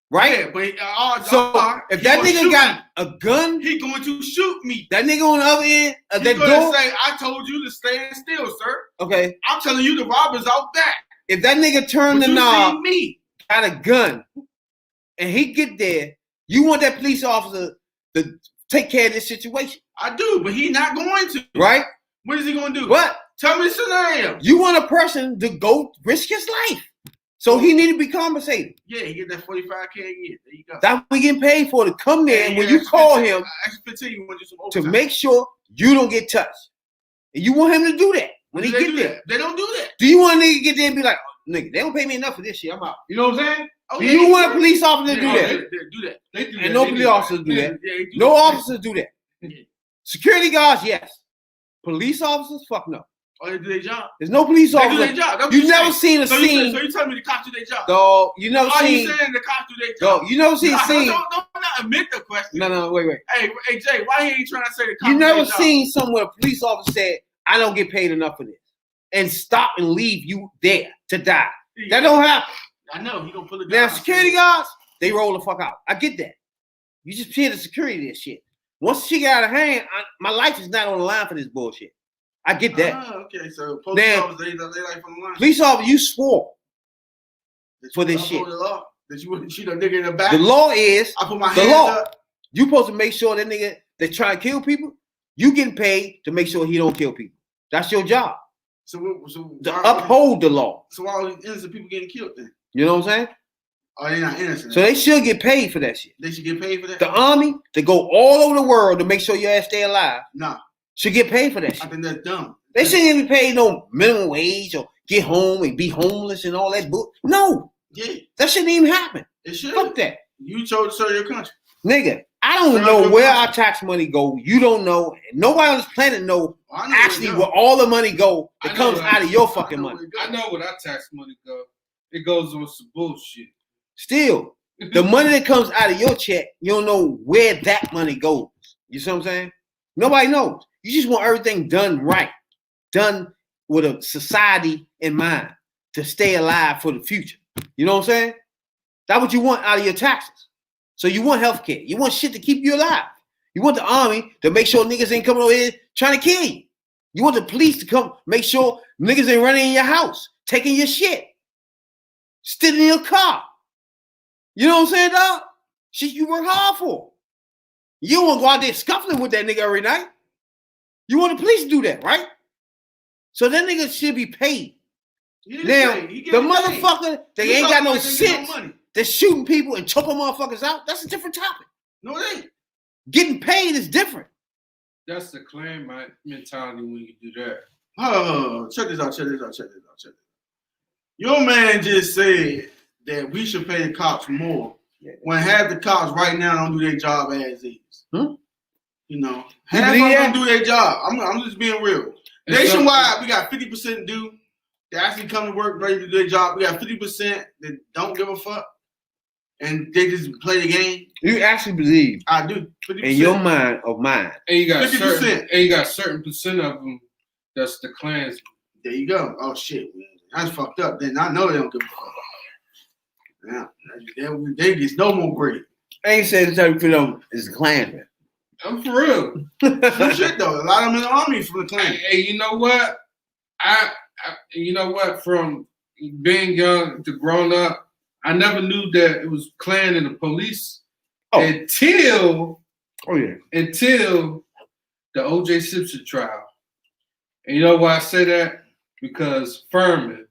right? Yeah, but So if that nigga got a gun, he going to shoot me. that nigga on the other end of He's that going to door, say, I told you to stand still, sir. okay. I'm telling you the robber's out back. If that nigga turn But the you knob, see me. got a gun, and he get there, you want that police officer to take care of this situation, I do, but he not going to. right? What is he going to do? But Tell me the scenario. you want a person to go risk his life, so he need to be compensated. Yeah, he get that 45K a year. There you go. That's what we getting paid for, to come there and when you extra call 15, him extra 15, you want to do some to overtime. make sure you don't get touched. And you want him to do that when he They get do there. that. They don't do that. Do you want a nigga to get there and be like, oh, nigga, they don't pay me enough for this shit, I'm out. You know what I'm saying? Oh, Do yeah, you they want a police officer to do Yeah, that? They do that. They do And that. no They police officers do that. Yeah, they do No that. officers do that. Yeah. Security guards, yes. Police officers, fuck no. Oh, they do their job. There's no police They do officer. their job. That's what You you're never saying. seen a So scene, you telling me the cops do their job? dog. You never Are seen, you saying the cops do their job? dog. You never seen a scene. Don't not admit the question. No, wait. Hey, Jay, why he ain't trying to say the cops You do never their job? seen somewhere a police officer said, I don't get paid enough for this, and stop and leave you there to die. That don't happen. I know he gonna pull it Now, down. security guards, they roll the fuck out. I get that. You just hear the security of this shit. Once she got out of hand, my life is not on the line for this bullshit. I get that. Okay, so police Now, officers, they life on the line. Police officer, you swore That for you this uphold shit. the law, that you wouldn't shoot a nigga in the back. The law is I put my the hands law. up. You supposed to make sure that nigga that try to kill people, you getting paid to make sure he don't kill people. That's your job. So To uphold the law. So why all these innocent people getting killed then? You know what I'm saying? Oh, they're not innocent. So they should get paid for that shit. They should get paid for that? The army, to go all over the world to make sure your ass stay alive, Nah, should get paid for that I shit. think that's dumb. They shouldn't even be paid no minimum wage or get home and be homeless and all that bull. No, Yeah, that shouldn't even happen. it should. Fuck that. You chose to serve your country. Nigga, I don't know where our tax money go. You don't know. Nobody on this planet know I know actually where it where goes. all the money go that I know comes where- out of your I fucking know money. where it goes. I know where our tax money go. It goes on some bullshit. Still, the money that comes out of your check, you don't know where that money goes. You see what I'm saying? Nobody knows. You just want everything done right, done with a society in mind. to stay alive for the future. You know what I'm saying? That's what you want out of your taxes. So you want health care. You want shit to keep you alive. You want the army to make sure niggas ain't coming over here trying to kill you. You want the police to come make sure niggas ain't running in your house, taking your shit, stealing your car. You know what I'm saying, dog? Shit you work hard for. You don't want to go out there scuffling with that nigga every night. You want the police to do that, right? So that nigga should be paid. Now, the motherfucker that ain't got no sense, that's shooting people and choking motherfuckers out, that's a different topic. No, it ain't. Getting paid is different. That's the Klan mentality when you do that. Oh, check this out. Your man just said that we should pay the cops more when half the cops right now don't do their job as is. You know, half of them do their job. I'm just being real. Nationwide, we got 50% do. They actually come to work ready to do their job. We got 50% that don't give a fuck. And they just play the game. You actually believe? I do. 50%. In your mind of mine. And you got 50%. certain percent of them that's the Klans. There you go. Oh shit, man. That's fucked up. Then I know they don't give a fuck. Yeah, they get no more bread. I ain't saying the 30% is the Klansman. I'm for real. Some shit though. A lot of them in the army from the Klan. Hey, you know what? You know what? From being young to grown up, I never knew that it was Klan and the police until the O.J. Simpson trial. And you know why I say that? Because Furman,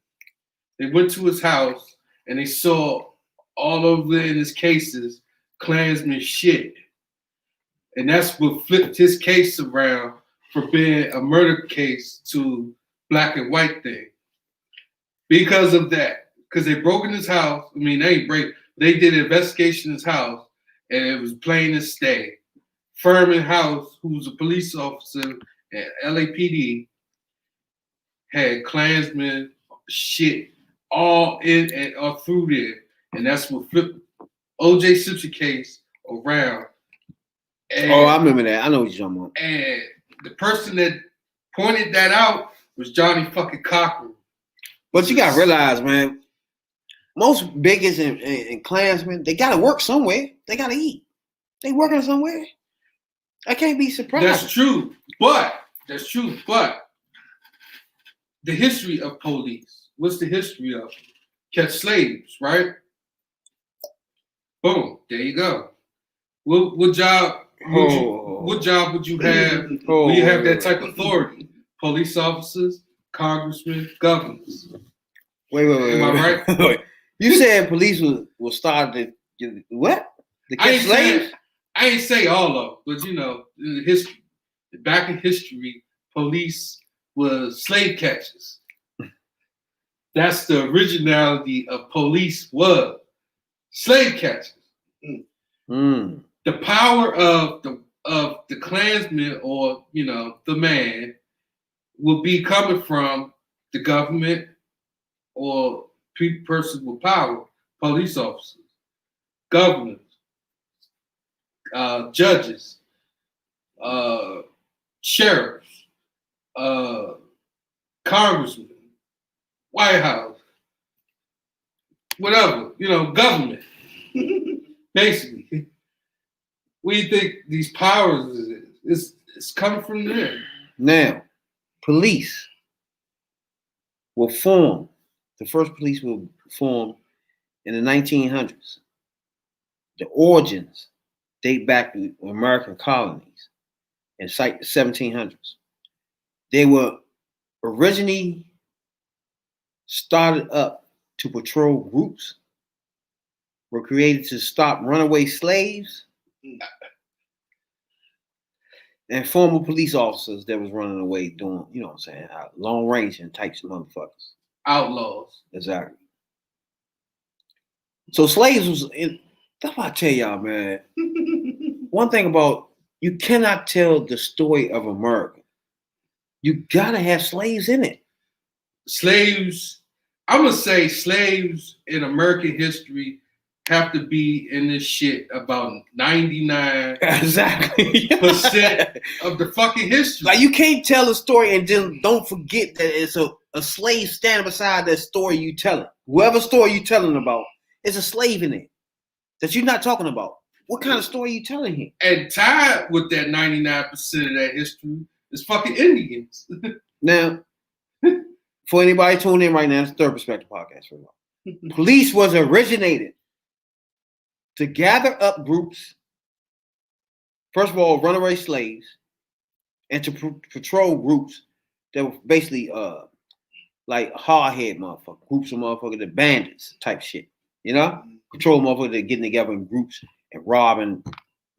they went to his house and they saw all over in his cases Klansman shit. And that's what flipped his case around for being a murder case to black and white thing. Because of that. Because they broke in his house. I mean, they did an investigation in his house, and it was plain as day. Furman House, who's a police officer at LAPD, had Klansman shit all in and all through there. And that's what flipped O.J. Simpson case around. And, I remember that. I know what you're talking about. And the person that pointed that out was Johnny fucking Cochran. But you gotta realize, man, most bigots and Klansmen, they gotta work somewhere. They gotta eat. They working somewhere. I can't be surprised. That's true. But the history of police. What's the history of? Catch slaves, right? Boom. There you go. What job would you have when you have that type of authority? Police officers, congressmen, governors. Wait. Am I right? You said police will start to what? To catch slaves? I ain't say all of them, but you know, back in history, police was slave catchers. That's the originality of police was slave catchers. The power of the Klansman or the man will be coming from the government or person with power, police officers, governors, judges, sheriffs, congressmen, White House, whatever, government. Basically, what do you think these powers is? It's coming from there. Now, police will form. The first police will form in the 1900s. The origins date back to American colonies and cite the 1700s. They were originally started up to patrol groups, were created to stop runaway slaves and former police officers that was running away doing, long range and types of motherfuckers. Outlaws. Exactly. So slaves was that's what I tell y'all, man. One thing about you cannot tell the story of America. You gotta have slaves in it. Slaves, I'm gonna say slaves in American history have to be in this shit about 99% Exactly of the fucking history. Like you can't tell a story and then don't forget that it's a a slave standing beside that story you telling. Whoever story you telling about, is a slave in it that you're not talking about. What kind of story you telling here? And tied with that 99% of that history is fucking Indians. Now, for anybody tuning in right now, it's Third Perspective Podcast. Police was originated to gather up groups, first of all, runaway slaves, and to patrol groups that were basically like hardhead motherfuckers, groups of motherfuckers, the bandits type shit. You know? Patrol motherfuckers that getting together in groups and robbing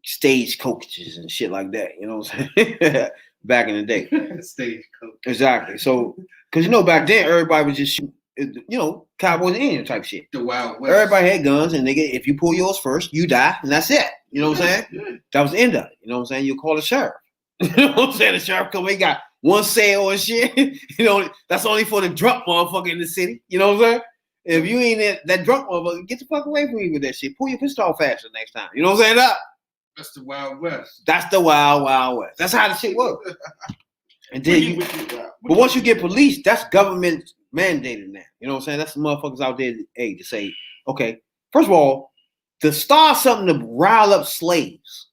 stage coaches and shit like that. You know what I'm saying? Back in the day. Stage coach. Exactly. So, because you know, back then everybody was just shooting, you know, cowboys and Indian type shit. The Wild West. Everybody had guns, and nigga, if you pull yours first, you die, and that's it. You know what I'm saying? Yeah. That was the end of it. You know what I'm saying? You call the sheriff. You know what I'm saying? The sheriff come, he got one sale and shit. You know, that's only for the drunk motherfucker in the city. You know what I'm saying? If you ain't that drunk motherfucker, get the fuck away from me with that shit. Pull your pistol off faster next time. You know what I'm saying? That's the Wild West. That's the wild, wild west. That's how the shit works. And then but once you get police, that's government mandated now. You know what I'm saying? That's the motherfuckers out there to say, okay, first of all, to start something to rile up slaves.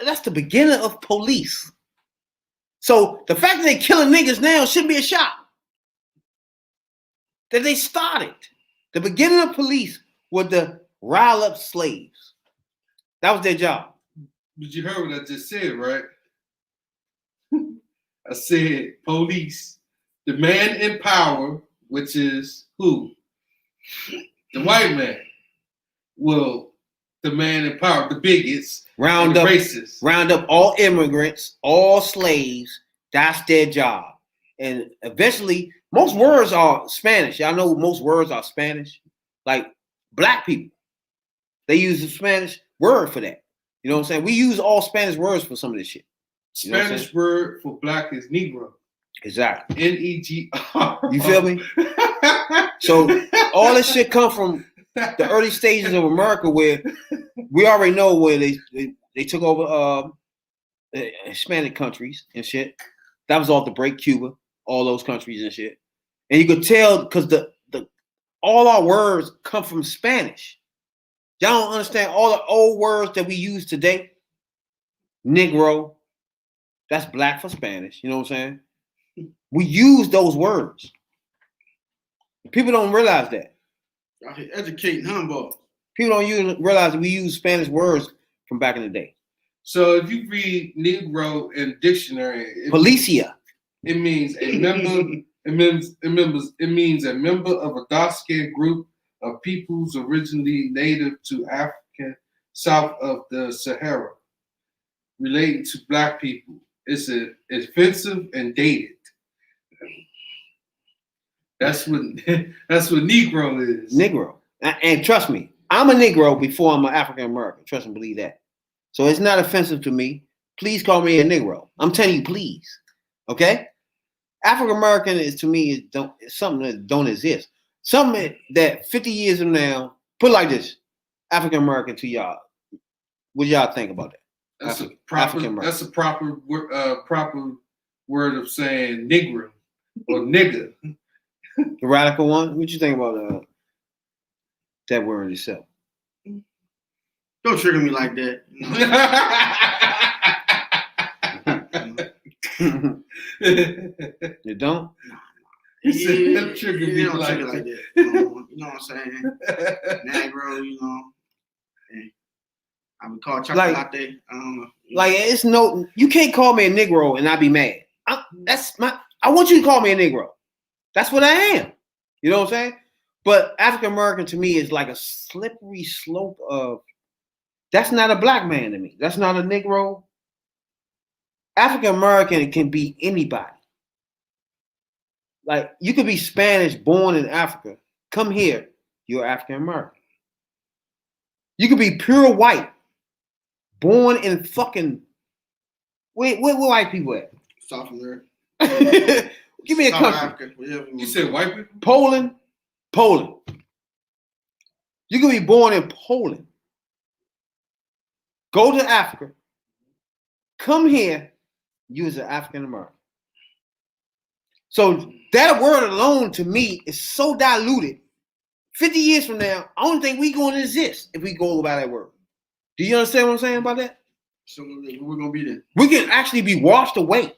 That's the beginning of police. So the fact that they killing niggas now shouldn't be a shock. That they started. The beginning of police was to rile up slaves. That was their job. But you heard what I just said, right? I said police, the man in power, which is who? The white man. Well, the man in power, the bigots, Round the up racists. Round up all immigrants, all slaves. That's their job. And eventually, most words are Spanish. Y'all know most words are Spanish. Like black people, they use the Spanish word for that. You know what I'm saying? We use all Spanish words for some of this shit. You know what I'm Spanish word for black is Negro. Exactly. Negro. You feel me? So all this shit come from the early stages of America, where we already know where they took over Hispanic countries and shit. That was off the break, Cuba, all those countries and shit. And you could tell because the all our words come from Spanish. Y'all don't understand all the old words that we use today. Negro, that's black for Spanish. You know what I'm saying? We use those words. People don't realize that. Y'all here educating humbugs. People don't realize that we use Spanish words from back in the day. So if you read Negro in dictionary, Policia. it means a member. It means a member of a dark-skinned group of peoples originally native to Africa south of the Sahara, relating to black people. It's offensive and dated. That's what Negro is. Negro. And trust me, I'm a Negro before I'm an African American. Trust and believe that. So it's not offensive to me. Please call me a Negro. I'm telling you, please. Okay? African American is to me is something that don't exist. Something that 50 years from now, put it like this, African American to y'all. What do y'all think about that? That's a proper word of saying Negro or nigga. The radical one? What you think about that word itself? Don't trigger me like that. You don't? He said, "Don't trigger me don't like trigger that." You know what I'm saying? Negro, you know. I would call chocolate latte. I don't know. Like it's no, you can't call me a Negro and I be mad. I want you to call me a Negro. That's what I am. You know what I'm saying? But African American to me is like a slippery slope of. That's not a black man to me. That's not a Negro. African American can be anybody. Like you could be Spanish, born in Africa. Come here, you're African American. You could be pure white, born in fucking. Where white people at? South America. Give me a South country. Africa. You said white people? Poland. You could be born in Poland. Go to Africa. Come here. You as an African American. So that word alone to me is so diluted. 50 years from now, I don't think we going to exist if we go by that word. Do you understand what I'm saying about that? So we're gonna be there. We can actually be washed away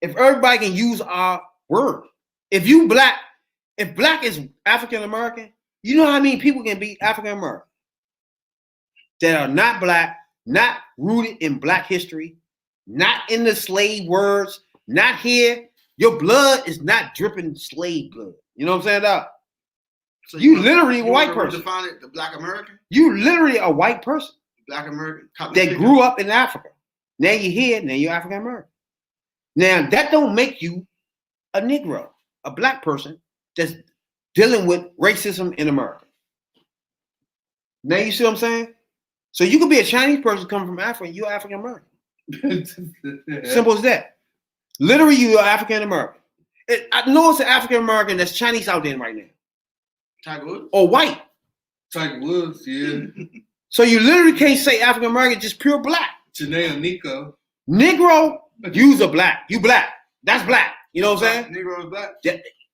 if everybody can use our word. If black is African American, you know how many people can be African American that are not black, not rooted in black history, not in the slave words, not here. Your blood is not dripping slave blood. You know what I'm saying, dog? So You literally a white person. Define it, the Black American. You literally a white person Black American that grew up in Africa. Now you're here. Now you're African American. Now that don't make you a Negro, a black person that's dealing with racism in America. Now you see what I'm saying? So you could be a Chinese person coming from Africa and you're African American. Simple as that. Literally, you are African American. I know it's an African American that's Chinese out there right now. Tiger Woods? Or white. Tiger Woods, yeah. So you literally can't say African American, just pure black. Janae Nico. Negro, you's a black. You black. That's black. You know what I'm saying? Negro is black.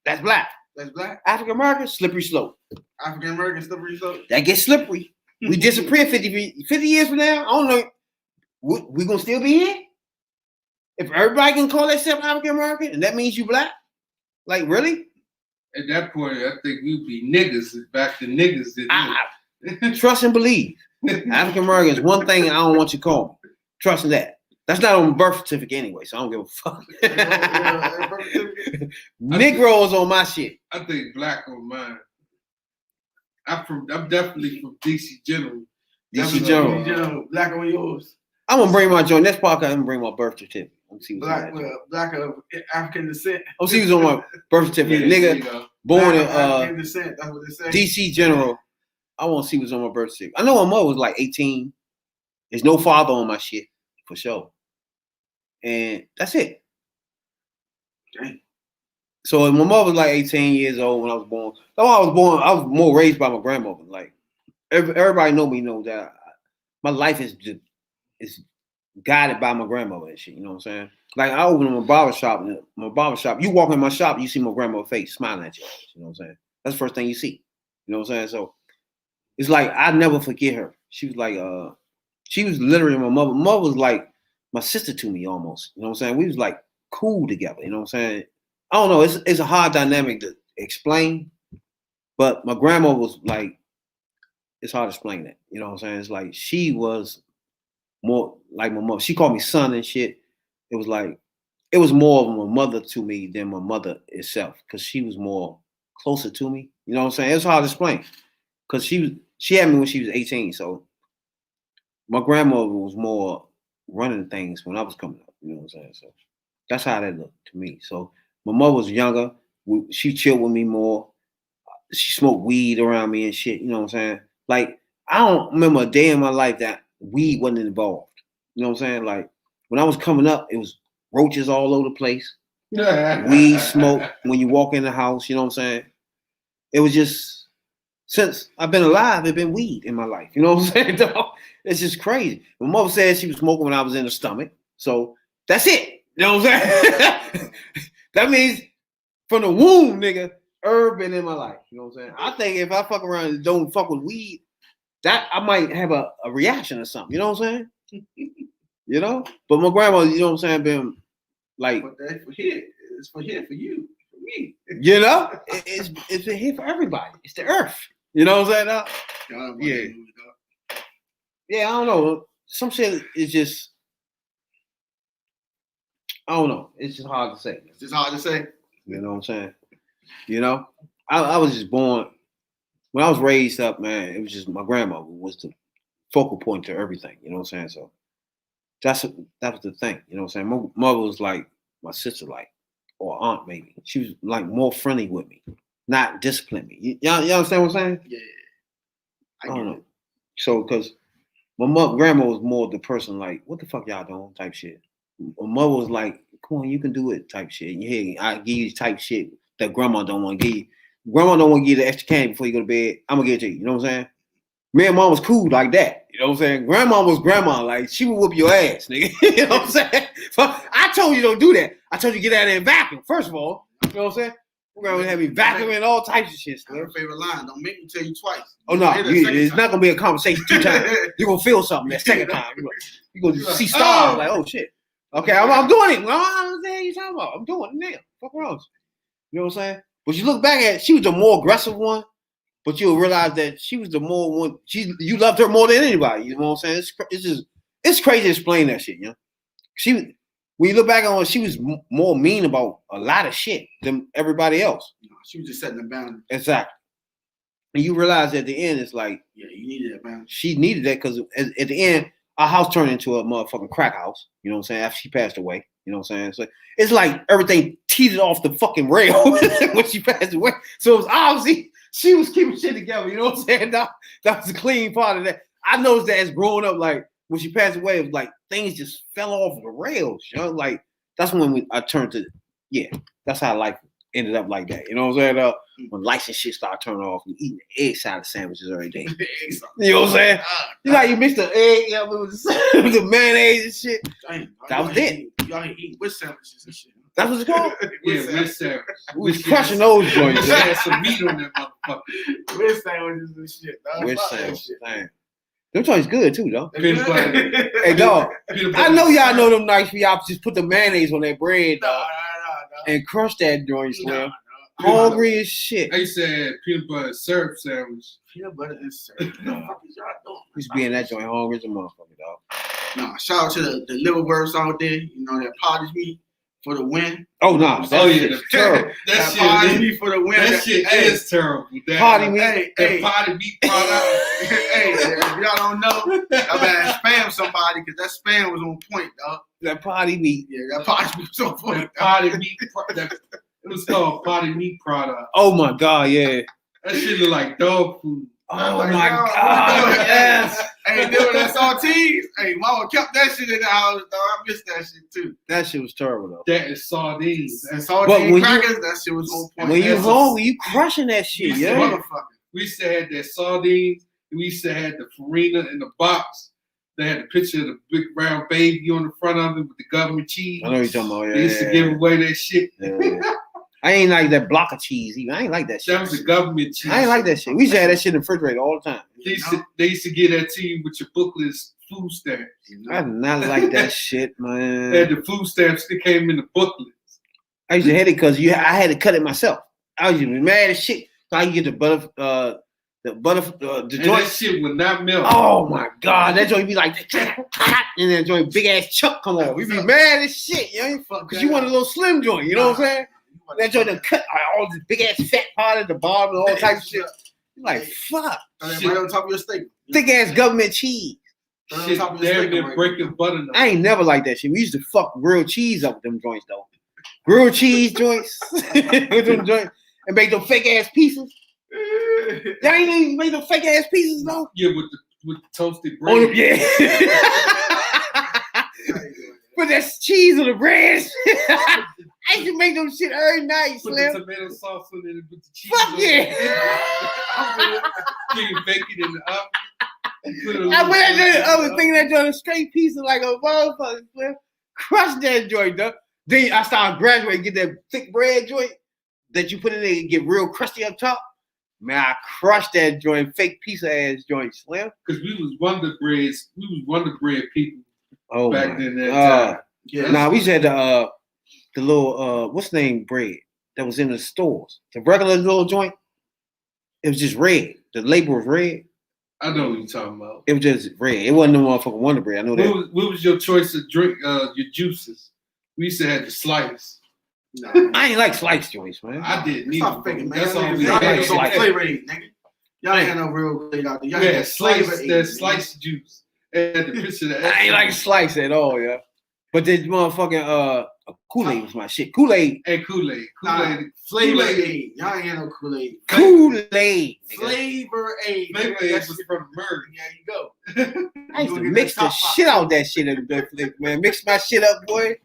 That's black. That's black. African American, slippery slope. African American, slippery slope. That gets slippery. We disappear 50 years from now. I don't know. We gonna still be here? If everybody can call themselves African American and that means you black? Like really? At that point, I think we'd be niggas. Back to niggas. Trust and believe. African American is one thing I don't want you to call me. Trust in that. That's not on the birth certificate anyway, so I don't give a fuck. Negroes on my shit. I think black on mine. I'm definitely from DC General. DC General. Black on yours. I'm gonna bring my joint. Next podcast, I'm gonna bring my birth certificate. I'm see what's black of African descent. I'm see what's on my birth certificate. Nigga born in African descent. That's what they say. DC General. I want to see what's on my birth certificate. I know my mother was like 18. There's no father on my shit for sure, and that's it. Dang. So my mother was like 18 years old when I was born. Though I was more raised by my grandmother. Like everybody know that my life is guided by my grandmother and shit. You know what I'm saying? Like I opened my barber shop. You walk in my shop, you see my grandmother's face smiling at you. You know what I'm saying? That's the first thing you see. You know what I'm saying? So it's like I never forget her. She was like, she was literally my mother. Mother was like my sister to me almost. You know what I'm saying? We was like cool together. You know what I'm saying? I don't know. It's a hard dynamic to explain, but my grandma was like, it's hard to explain that. You know what I'm saying? It's like she was more like my mother. She called me son and shit. It was more of my mother to me than my mother itself, because she was more closer to me. You know what I'm saying? It's hard to explain, because she had me when she was 18. So my grandmother was more running things when I was coming up. You know what I'm saying? So that's how that looked to me. So my mother was younger. She chilled with me more. She smoked weed around me and shit. You know what I'm saying? Like, I don't remember a day in my life that weed wasn't involved. You know what I'm saying? Like, when I was coming up, it was roaches all over the place. Weed, smoke, when you walk in the house, you know what I'm saying? It was just, since I've been alive, it's been weed in my life. You know what I'm saying, dog? It's just crazy. My mother said she was smoking when I was in the stomach. So that's it. You know what I'm saying? That means from the womb, nigga, herb been in my life. You know what I'm saying? I think if I fuck around and don't fuck with weed, that I might have a reaction or something. You know what I'm saying? You know? But my grandma, you know what I'm saying, been like, but that's for here. It's for here for you, for me. You know? It's here for everybody. It's the earth. You know what I'm saying? Yeah. Yeah, I don't know. Some shit is just, I don't know. It's just hard to say. It's just hard to say. You know what I'm saying? You know? I was just born, when I was raised up, man, it was just my grandmother was the focal point to everything. You know what I'm saying? So that was the thing. You know what I'm saying? My mother was like my sister, like, or aunt maybe. She was like more friendly with me, not discipline me. Y'all understand what I'm saying? Yeah. I don't know. So, because my grandma was more the person like, what the fuck y'all doing type shit. My mother was like, come on, you can do it type shit. Yeah, I give you type shit that grandma don't want to give you. Grandma don't want to give you the extra candy before you go to bed. I'm going to give it to you. You know what I'm saying? Me and mom was cool like that. You know what I'm saying? Grandma was grandma. Like, she would whoop your ass, nigga. You know what I'm saying? So I told you don't do that. I told you get out there and vacuum, first of all. know what I'm saying? We're gonna have me vacuuming all types of shit, Slim. Her favorite line. Don't make me tell you twice. Oh no, Hit her second it's time. not gonna be a conversation 2 times. You're gonna feel something that second time. You're gonna see stars like, oh shit. Okay, I'm doing it. No, what the hell you talking about? I'm doing it now. Fuck around. You know what I'm saying? But you look back at it, she was the more aggressive one, but you'll realize that she was the more one. You loved her more than anybody. You know what I'm saying? It's crazy to explain that shit, you know. When you look back on it, she was more mean about a lot of shit than everybody else. No, she was just setting the boundary. Exactly. And you realize at the end, it's like, Yeah, you needed that boundary. she needed that because at the end, our house turned into a motherfucking crack house. You know what I'm saying? After she passed away. You know what I'm saying? So it's like everything teetered off the fucking rail when she passed away. So it was obviously she was keeping shit together. You know what I'm saying? That was the clean part of that. I noticed that as growing up, like when she passed away, it was like things just fell off the rails. You know, like that's when I turned to, yeah, that's how life ended up like that. You know what I'm saying? When lights and shit started turning off, and eating the egg salad sandwiches every day. You know what I'm saying? You know how you mix the egg up with the mayonnaise and shit. Dang, That was it. Y'all ain't eating with sandwiches and shit. That's what it's called. Yeah, with sandwich. We was crushing those joints. Wish had some meat on that motherfucker. With sandwiches and shit. Dog. With Fuck that sandwiches, shit. damn. Them joints good too, though. Peanut butter. Hey, dog. Peanut I butter know y'all syrup. know them nice for y'all just put the mayonnaise on that bread, Nah, dog, and crush that joint, Slim. nah. Hungry as shit. I used to have peanut butter syrup sandwich. Peanut butter and syrup. What the fuck is y'all doing? Used to be in that joint hungry as a motherfucker, dog. Nah, shout out to the liver out there. You know, that pottage meat for the win. Oh no, that Oh, yeah, shit's the- terrible. That pottage shit, meat for the win. that shit Hey, is terrible. That, Potty meat. Hey, that hey, potty meat product. hey, if y'all don't know, I better spam somebody because that spam was on point, dog. That potty meat. Yeah, that pottage meat was on point. That potty meat product. It was called potty meat product. Oh my god, yeah. That shit look like dog food. Oh Like, my yo, god, yes. Hey, doing that saltines. Hey, mama kept that shit in the house, dog. I missed that shit too. That shit was terrible though. That is sardines. And But when saltine you- crackers, that shit was on point. When you That's hungry, you crushing that shit, Yeah. yeah. Motherfucker. We used to have that sardines. We used to have the farina in the box. They had the picture of the big round baby on the front of it with the government cheese. I know what you're talking about, yeah. They used to give away that shit. Yeah. I ain't like that block of cheese either. I ain't like that shit. That was the government cheese. I ain't like that shit. We used to have that shit in the refrigerator all the time. They used to give that to you with your booklets, food stamps. I did not like that shit, man. They had the food stamps that came in the booklets. I used to hate it because I had to cut it myself. I was just mad as shit. So I could get the And joint. that shit would not melt. Oh my god, that joint be like, and that joint big ass chuck come on. We be mad as shit, you know, because you want a little slim joint. You know what I'm saying? That joint done cut all this big ass fat part at the bottom and all types of shit. You like fuck, Right on top of your steak. thick ass government cheese. Shit, damn near breaking butter. I ain't never like that shit. We used to fuck grilled cheese up with them joints though. Grilled cheese joints with them joints and make them fake ass pieces. Y'all ain't even make them fake ass pieces though. Yeah, with the toasted On bread. the, yeah. Put that cheese on the bread. I used to make them shit every night, Put Slim. the tomato sauce on it and put the cheese Fuck on yeah. it. You can bake it in the oven. And put it I on went in the other thing that joint a straight piece of like a motherfucker, Slim. Crush that joint, though. Then I started graduating, get that thick bread joint that you put in there and get real crusty up top. Man, I crushed that joint, fake piece of ass joint, Slim. Because we was Wonder Bread people Oh back my then that God. time. Yeah, Nah, we just had the little what's the name bread that was in the stores. The regular little joint. It was just red. The label was red. I know what you're talking about. It was just red. It wasn't no motherfucking Wonder Bread. I know that. What was your choice of drink? Your juices. We used to have the slice. Nah, I ain't like slice joints, man. I didn't stop either. faking, man. That's all we Y'all had. ain't Like no flavor aid, nigga. Y'all ain't had no real good out there. Y'all Yeah, had flavor aid, that nigga. slice juice. It had the picture of that. I ain't like slice at all, yeah. But this motherfucking Kool-Aid was my shit. Kool-Aid. And Kool-Aid. Nah, Kool-Aid. flavor Kool-Aid. aid. Y'all ain't had no Kool-Aid. Kool-Aid. nigga. Flavor aid. Flavor nigga. Aid That was shit- from America. There you go. I used You to gonna mix get the that top shit box. out that shit, man. Mix my shit up, boy.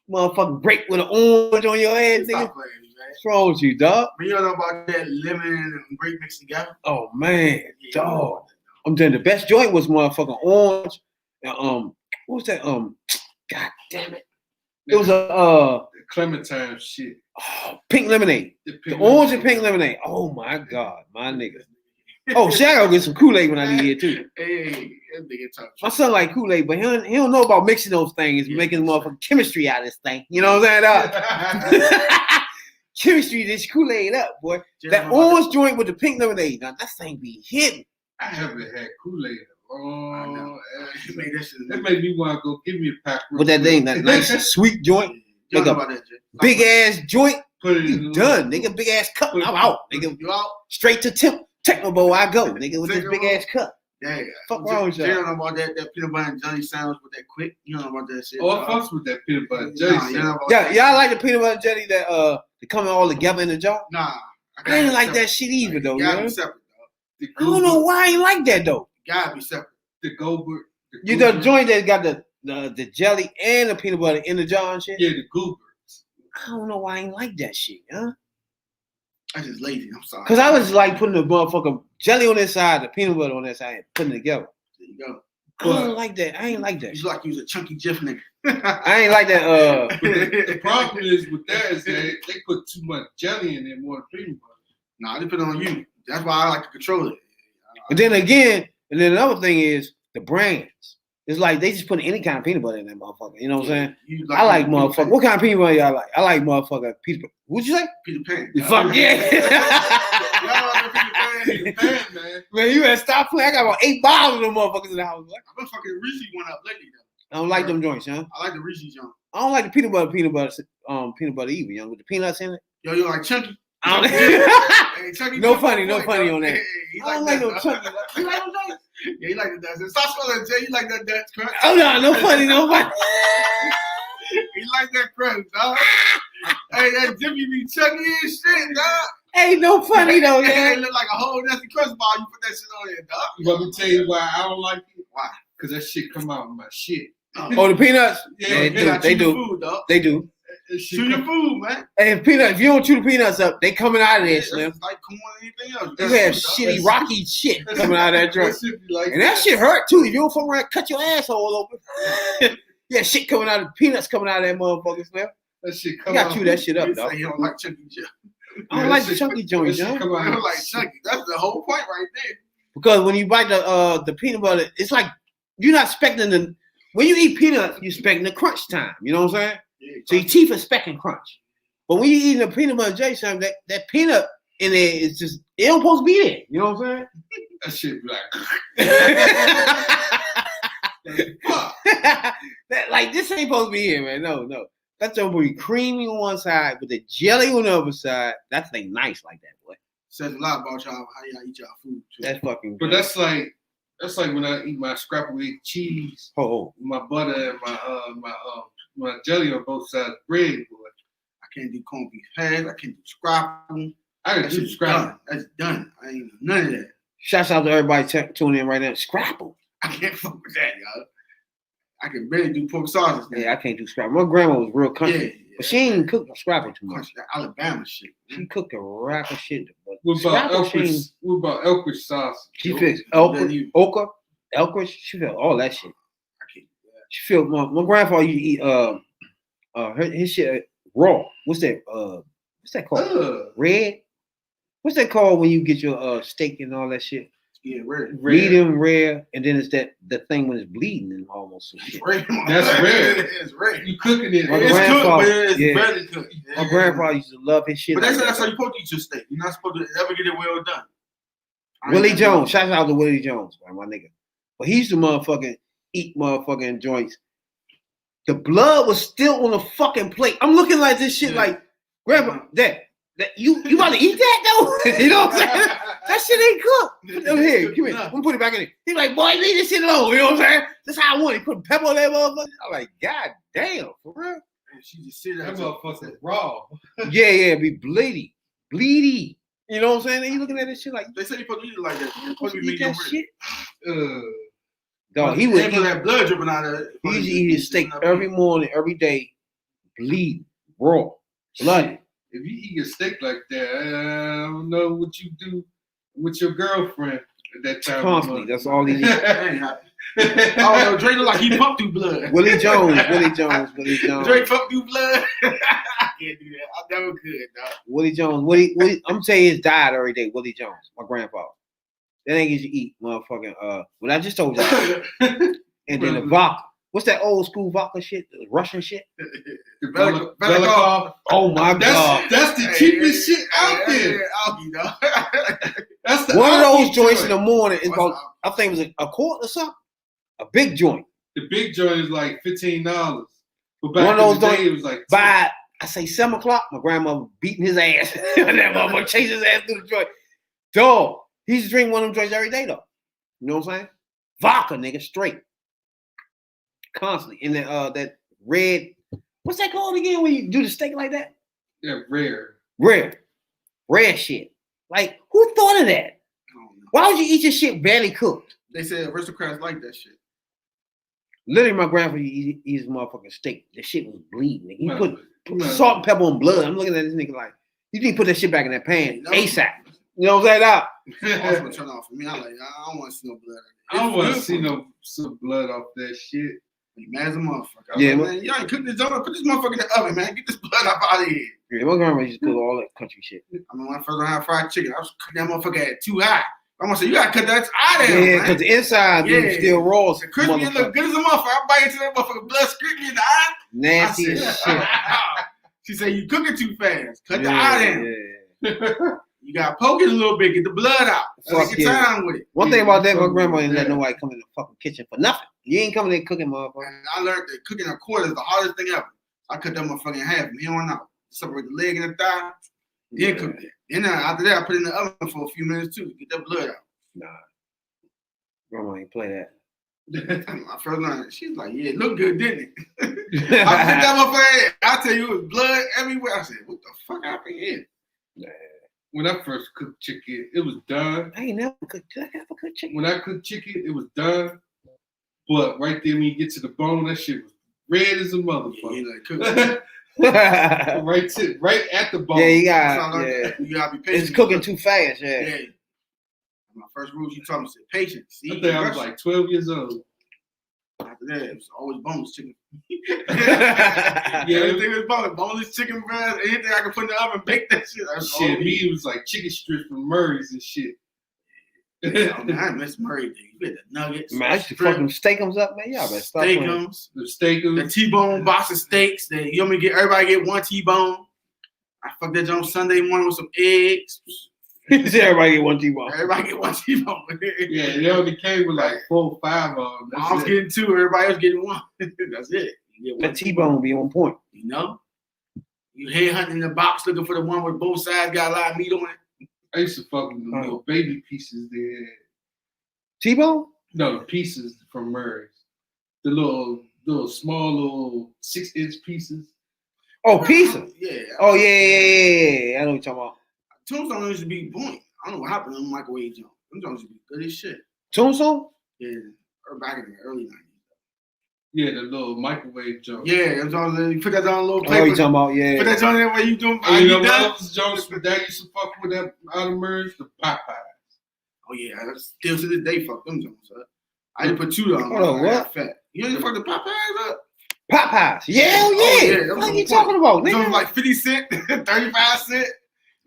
Motherfucking break with an orange on your head, nigga. Stop playing, man. What's wrong with you, dog? But you don't know about that lemon and grape mixed together? Oh man, Yeah, dog. I'm telling you, the best joint was motherfucking orange. And, what was that? God damn it. It was a Clementine shit. Oh, pink lemonade. The The orange and pink lemonade. Oh my God, my nigga. Oh, shit, I gotta get some Kool-Aid when I leave here too. Hey, that nigga talk. My son like Kool-Aid, but he don't know about mixing those things, making motherfucking chemistry out of this thing. You know what I'm saying? Chemistry, this Kool-Aid up, boy. That orange joint with the pink lemonade. Now that thing be hitting. I haven't had Kool-Aid in a long ass. That made me want to go give me a pack. With that thing, that nice sweet joint. You Like know a about that, Jay. big ass joint. Put it You done, nigga. Big ass cup. I'm out, nigga. You out? Straight to Techno Bowl I go, nigga, with this big ass cup. Damn. Fuck wrong with You y'all? don't know about that peanut butter and jelly sandwich with that quick? You don't know about that shit? Oh, I fucks with that peanut butter jelly. Nah, you know about Yeah, that? y'all like the peanut butter jelly that they come all together in the jar? Nah. I ain't like that shit either though, Gotta man. be separate, dog. I don't know why I ain't like that though. Gotta be separate. The Goobers. You the joint that got the jelly and the peanut butter in the jar and shit? Yeah, the Goobers. I don't know why I ain't like that shit, huh? I just lazy. I'm sorry. Cause I was like putting the motherfucking jelly on this side, the peanut butter on that side, and putting it together. There you go. I don't like that. I ain't like that. You Shit. like you was a chunky Jeff nigga. I ain't like that. But the problem is with that is that they put too much jelly in there more than peanut butter. Nah, it depends on you. That's why I like to control it. But then again, and then another thing is the brands. It's like they just put any kind of peanut butter in that motherfucker. You know what I'm saying? You I like Peter motherfucker. Pan. What kind of peanut butter y'all like? I like motherfucker Peter. What'd you say? Peter Pan. Fuck yeah. Y'all like Peter Pan. Peter Pan, man. Man, you better stop playing. I got about 8 bottles of them motherfuckers in the house. I've been fucking Reese's one up lately though. I don't like them joints, huh? I like the Reese's joint. I don't like the peanut butter either, young, with the peanuts in it. Yo, you like chunky? I don't, Hey, chunky No chunky funny, no boy, funny dog. on that. Hey, he I don't like like that, no dog. chunky. You like them joints? Yeah, he like the Dutch. Stop spelling Jay. You like that Dutch crunch? Oh no funny, no funny. He like that crunch, dog. Hey, that Jimmy be chunky as shit, dog. Ain't no funny though, It man. look like a whole nasty crunch bar. You put that shit on there, dog. You want me to tell you why I don't like it? Why? Because that shit come out of my shit. Oh, the peanuts? Yeah, They do. Food, dog. They do. That shit Chew your come- food, man. Hey, if you don't chew the peanuts up, they coming out of there, It's Slim. like corn or anything else. You That's have food, dog. shitty, rocky shit coming out of that joint. shit be like And that shit hurt too. If you don't fuck around, cut your asshole open. Yeah, shit coming out of peanuts coming out of that motherfucker, Slim. That shit You come gotta out. chew that shit up, You dog. say you don't like chunky Jeff. I don't like the chunky joints, That shit yo. come out I of don't my like shit. chunky. That's the whole point right there. Because when you bite the peanut butter, it's like you're not expecting the when you eat peanuts, you're expecting the crunch time. You know what I'm saying? Yeah, So your teeth are expecting crunch. But when you eating a peanut butter jelly something, that peanut in there is just it don't supposed to be there. You know what I'm That shit be saying? like, That, like this ain't supposed to be here, man. No. That's gonna be creamy on one side, but the jelly on the other side, that thing nice like that, boy. Says a lot about y'all, how y'all eat y'all food. Too. That's fucking but good. that's like when I eat my scrapple egg cheese, Oh. my butter and my jelly on both sides of bread, boy. I can't do corned beef hash. I can't do scrapple. I can That do shit's scrapple. done. That's done. I ain't do none of that. Shouts out to everybody tuning in right now. Scrapple. I can't fuck with that, y'all. I can barely do pork sausages now. Yeah, I can't do scrapple. My grandma was real country. Yeah. But she ain't even cook scrapple too much. Country, that Alabama shit. She cooked a rack of shit. But What about scrapple, she Elkridge? What about Elkridge sauce? She fixed Then okra, elkridge. She fixed all that shit. I can't do that. She filled my grandfather used to eat his shit raw. What's that called? Ugh. Red? What's that called when you get your steak and all that shit? Yeah, rare. Medium rare, and then it's the thing when it's bleeding and almost some shit. Rare. That's rare. It's rare. You cooking it? My It's cooked, grandfather, but it's yeah. barely cooked. My Yeah. grandpa used to love his shit. But like that's that. how you're supposed to eat your steak. You're not supposed to ever get it well done. I ain't Willie gonna Jones. do it. Shout out to Willie Jones, man, my nigga. But he used to motherfucking eat motherfucking joints. The blood was still on the fucking plate. I'm looking like this shit Yeah. like, Grandpa, that you about to eat that though? You know what I'm saying? That shit ain't cooked. Put them here. Come here. I'm gonna put it back in there. He's like, boy, leave this shit alone. You know what I'm saying? That's how I want it. Put pepper on that motherfucker. I'm like, God damn, for real? And she just sit there. That motherfucker raw. Yeah, be bleedy. You know what I'm saying? And you looking at this shit like, They say you're supposed to eat it like that. You're supposed to be eat medium that rare. shit? Ugh. Dog, he would And for that blood dripping out of it. He used to eat his steak every morning, every day, bleed, raw, bloody. If you eat a steak like that, I don't know what you do with your girlfriend at that time. Constantly, that's all he needs. Oh no, Dre look like he pumped through blood. Willie Jones. Dre pumped through blood. can't do that. I never could, dog. Willie Jones. Willie, I'm saying his diet every day. Willie Jones, my grandfather. That ain't get you eat, motherfucking. What I just told you. And then the vodka. What's that old school vodka shit? The Russian shit? Velikov. Oh my god. That's the cheapest shit out there. Alky, dog. That's the One of those Alky joints in joint. the morning is What's about, up? I think it was a quart or something. A big joint. The big joint is like $15. But One back of those in the day, joints it was like By, I say 7 o'clock, my grandmother beating his ass. And that motherfucker chasing his ass through the joint. Dog, he used to drink one of them joints every day, though. You know what I'm saying? Vodka, nigga, straight. Constantly. And then that red, what's that called again when you do the steak like that? Yeah, rare. Red shit. Like, who thought of that? I don't know. Why would you eat your shit barely cooked? They said aristocrats like that shit. Literally, my grandfather eats his motherfucking steak. The shit was bleeding. Nigga. He No, put no. salt and pepper on blood. I'm looking at this nigga like, you need to put that shit back in that pan No. ASAP. You know what I'm saying? Out. Also gonna turn off for me. I'm like, I don't want to see no blood. I don't want to It's see good. no some blood off that shit. You mad as a motherfucker. I was Yeah, like, man, y'all ain't cooking this joint. Put this motherfucker in the oven, man. Get this blood up out of here. Yeah, my grandma used to cook all that country shit. I mean, when I first learned how to fry chicken, I was cooking that motherfucker at too high. I'm gonna say, you gotta cut that out of Yeah, there, because man. the inside Yeah. is still raw. as The crispy and motherfucker. look good as a motherfucker. I bite into that motherfucker, blood screaming in the eye. Nasty I as said, shit. she said, you cooking too fast. Cut the Yeah, eye down. yeah. You gotta poke it a little bit, get the blood out. Fuck Take your yeah. time with it. One thing about that, my Yeah. grandma didn't let nobody come in the fucking kitchen for nothing. You ain't coming in cooking, motherfucker. And I learned that cooking a quarter is the hardest thing ever. I cut that motherfucker in half, from here on out. Separate the leg and the thigh, then cook it. Then after that, I put it in the oven for a few minutes too, to get that blood out. Nah. Grandma ain't play that. I first learned, she's like, yeah, it looked good, didn't it? I put that motherfucker in, I tell you, it was blood everywhere. I said, what the fuck happened here? When I first cooked chicken, it was done. I ain't never cooked. Did I ever cook chicken? When I cooked chicken, it was done. But right there, when you get to the bone, that shit was red as a Yeah, motherfucker. like, cook. Yeah, right at the bone. you That's got. how I learned Yeah, that. You gotta be patient. it's cooking too fast. Yeah. Yeah. My first rule, she taught me, said, patience. See, I think I was like 12 years old. after that, it was always boneless chicken. Yeah. Everything was boneless. Boneless chicken breast, anything I could put in the oven, bake that shit. That's all Shit, we me, eat. it was like chicken strips from Murray's and shit. Oh, man, I miss Murray Day. You get the nuggets, Man, I used to shrimp, fucking steakums up, man. Y'all better stop playing. steakums, The steak the was T-bone box of steaks. That you want me to get everybody get one T-bone. I fucked that joint Sunday morning with some eggs. Everybody get one T-bone. Everybody get one T-bone. yeah, they only came with like 4 or 5 of them. I was getting 2, everybody else getting 1. That's it. You get one That T-bone be on point. You know? You head hunting in the box looking for the one with both sides got a lot of meat on it. I used to fuck with the little baby pieces there. T-bone? No, the pieces from Murray's. The little small little 6-inch pieces. Oh, pizza. Yeah. Oh, yeah. I know what you're talking about. Tombstone used to be point. I don't know what happened to the microwave jump. Them joints used to be good as shit. Tombstone? Yeah. Or back in the early 90s. Yeah, the little microwave joint. Yeah, them joints, you put that on a little I know what you're paper. talking about, yeah. Put that joint in where you doing. And you know you what done? else Jones that used to fuck with that out of Murray's? The Popeyes. Oh yeah, that's still to this day fuck them joints up. I didn't put 2 on. Hold on, I what? got fat. You didn't fuck the Popeyes up? Popeyes. Yeah, Oh, yeah, that was What are on you point. talking about, Them nigga? like 50 cent, 35 cent.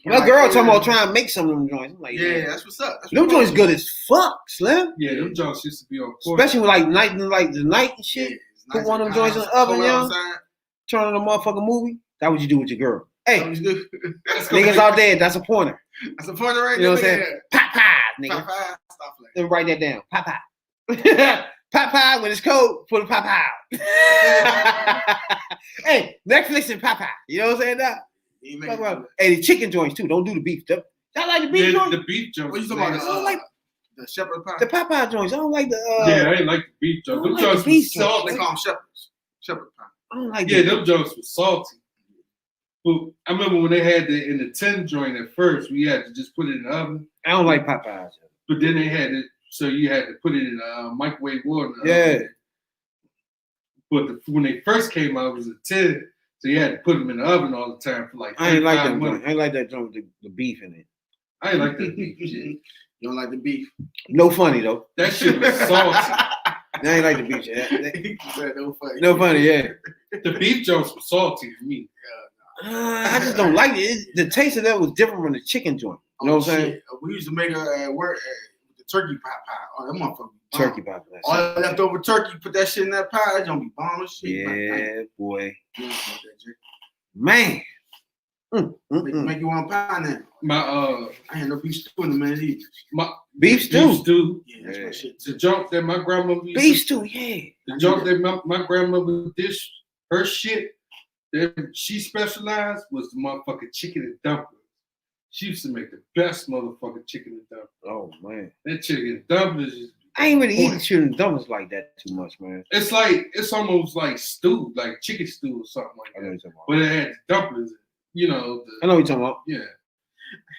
My Like, girl yeah. talking about trying to make some of them joints. I'm like, Yeah, that's what's up. That's them what's joints up. good as fuck, Slim. Yeah, them joints used to be on court. Especially with like the night and shit. Yeah, it's Put nice one of and them joints in the cold oven, yo. outside. Turn on a motherfucking movie. That's what you do with your girl. Hey, That was good. niggas out there, that's a pointer. That's a pointer right You know what I'm there. saying? Popeyes, nigga. Top 5, stop like Then write that down. Popeye. Popeye when it's cold, put a Popeye out. Hey, Netflix and Popeye. You know what I'm saying? Now? You Talk make about- it. Hey, the chicken joints too. Don't do the beef. Y'all like the beef Yeah, joints? the beef joints. What you talking about? I don't like The shepherd pie. the Popeye joints. I don't like the. Yeah, I ain't like the beef I joints. don't Them like joints the beef was joints. salty. They call them shepherds. Shepherd pie. I don't like. Yeah, the them joints was salty. But I remember when they had the in the tin joint at first, we had to just put it in the oven. I don't like Popeyes. But then they had it, so you had to put it in microwave water. In the Yeah. oven. But when they first came out, it was a tin, so you had to put them in the oven all the time for like. I ain't like 35 them minutes. joints. I ain't like that joint with the beef in it. I ain't like that beef shit. You don't like the beef. No funny though. That shit was salty. I ain't like the beef shit. He said no funny. No funny, yeah. The beef joints was salty to me. I just don't like it. The taste of that was different from the chicken joint. You know what I'm saying? Shit. We used to make her at work with the turkey pot pie. Oh, that motherfucker. Turkey pie. All that leftover turkey, put that shit in that pie. That don't be bomb and shit. Yeah, boy. Man. Man. Make you want pie now. I ain't no beef stew in a minute either. Beef stew. Yeah, that's my shit. The junk that my grandmother used Beef stew, yeah. The junk that my grandmother dish, her shit that she specialized was the motherfucking chicken and dumplings. She used to make the best motherfucking chicken and dumplings. Oh man. That chicken and dumplings is I ain't really eating chicken and dumplings like that too much, man. it's almost like stew, like chicken stew or something like I know that. you're talking about. But it had dumplings, you know. I know what you're talking about. Yeah.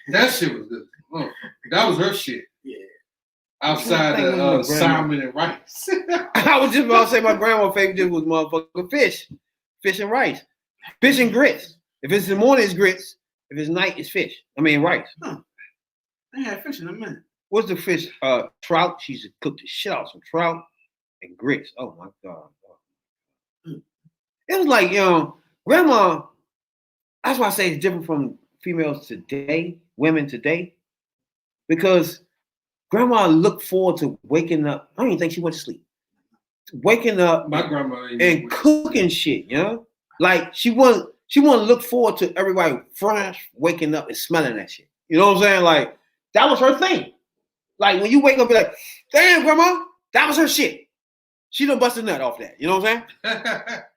That shit was good. Oh, that was her shit. Yeah. Outside of salmon and rice. I was just about to say my grandma's favorite dish was motherfucking fish. Fish and rice. Fish and grits. If it's in the morning, it's grits. If it's night, it's fish. I mean rice. Huh. I ain't had fish in a minute. What's the fish? Trout. She used to cook the shit out of some trout and grits. Oh my God. It was like, grandma, that's why I say it's different from females today, women today. Because grandma looked forward to waking up. I don't even think she went to sleep. Waking up My grandma and cooking shit, you know? Like she wouldn't look forward to everybody fresh waking up and smelling that shit. You know what I'm saying? Like that was her thing. Like when you wake up, be like, damn, grandma, that was her shit. She done bust a nut off that. You know what I'm saying?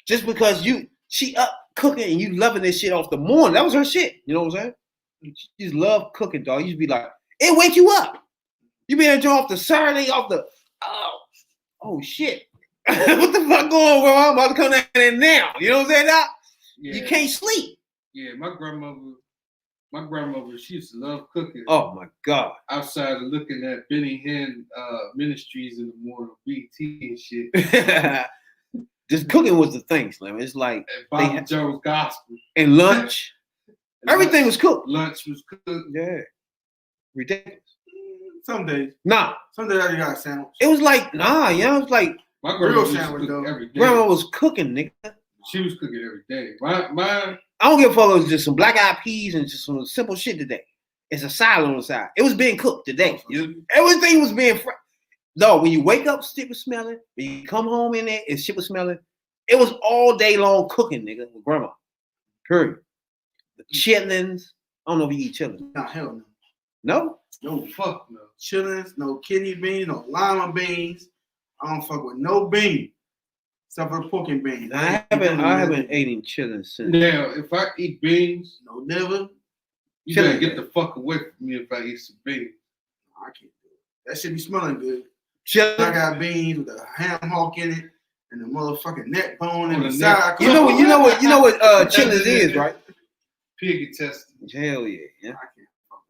Just because she up cooking and you loving this shit off the morning. That was her shit. You know what I'm saying? She just loved cooking, dog. You just be like, it wake you up. You be enjoying off the Saturday, off the oh shit. What the fuck going on, bro? I'm about to come down there now. You know what I'm saying? Now, Yeah. you can't sleep. Yeah, my grandmother, she used to love cooking. Oh my God. Outside of looking at Benny Hinn Ministries in the morning, BT and shit. Just cooking was the thing, Slim. It's like And Bobby Jones Gospel. and lunch. Everything was cooked. Lunch was cooked. Yeah. Ridiculous. Some days. Nah. Some days I got a sandwich. It was like, nah, you know, it was like My grandma used to sandwich, cook though. every day. grandma was cooking, nigga. She was cooking every day. My I don't give a fuck. It was just some black eyed peas and just some simple shit today. It's a salad on the side. It was being cooked today. Everything was being fresh. No, when you wake up, shit was smelling. When you come home in there, and shit was smelling. It was all day long cooking, nigga, with grandma. Period. The chitlins. I don't know if you eat chitlins. Nah, hell no. No? No fuck no. chillins, no kidney beans, no lima beans. I don't fuck with no bean. Except for pork and beans. I haven't eaten chitlins since. Now, if I eat beans, No liver. you gotta Chillin'. get the fuck away from me if I eat some beans. I can't do it. That shit be smelling good. I Chitlins. got beans with a ham hock in it and the motherfucking neck bone in On the the side. You know what chitlins is, right? Pig intestine. Hell yeah. I can't.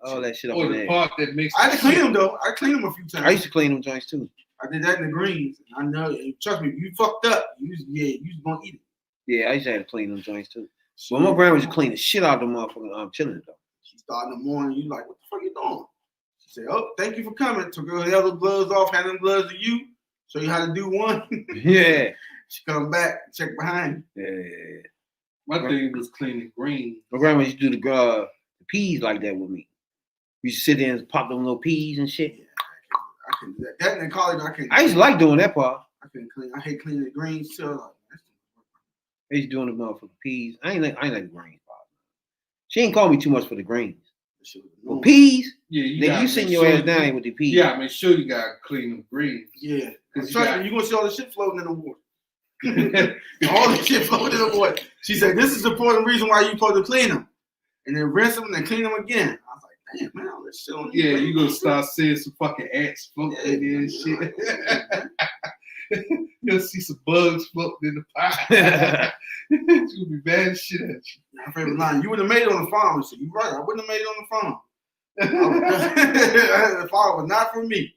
All that shit up Or in the there. part that makes I had to clean shit. them though. I cleaned them a few times. I used to clean them joints too. I did that in the greens. I know. Trust me, if you fucked up, you was gonna eat it. Yeah, I used to have to clean them joints too. Well, my grandma used to clean the shit out of them motherfucking chitlins though. She started in the morning. You like, what the fuck you doing? She said, "Oh, thank you for coming." Took her the other gloves off, had them gloves to you. Show you how to do one. Yeah. She come back, check behind. Yeah. My thing was cleaning greens. My grandma used to do the peas like that with me. We used to sit there and pop them little peas and shit. I couldn't do that. That in college, I couldn't. I used to like doing that part. I couldn't clean. I hate cleaning the greens too. Like, I used to doing the motherfucking peas. I ain't like the greens part. She ain't call me too much for the greens. that shit was But annoying. peas, Yeah, nigga, gotta you sitting make your sure ass down with the peas. Yeah, make sure you gotta clean them greens. Yeah, 'Cause you trust got- me, you gonna see all the shit floating in the water. All the shit floating in the water. She said, "This is the important reason why you supposed to clean them, and then rinse them and then clean them again." I was like, "Damn, man, all this shit on these Yeah, greens." you gonna start seeing some fucking ants floating in there and shit. You'll see some bugs floating in the pot. It's gonna be bad as shit at you. My favorite line: "You would have made it on the farm." I said, "You're right. I wouldn't have made it on the farm. The farm was not for me."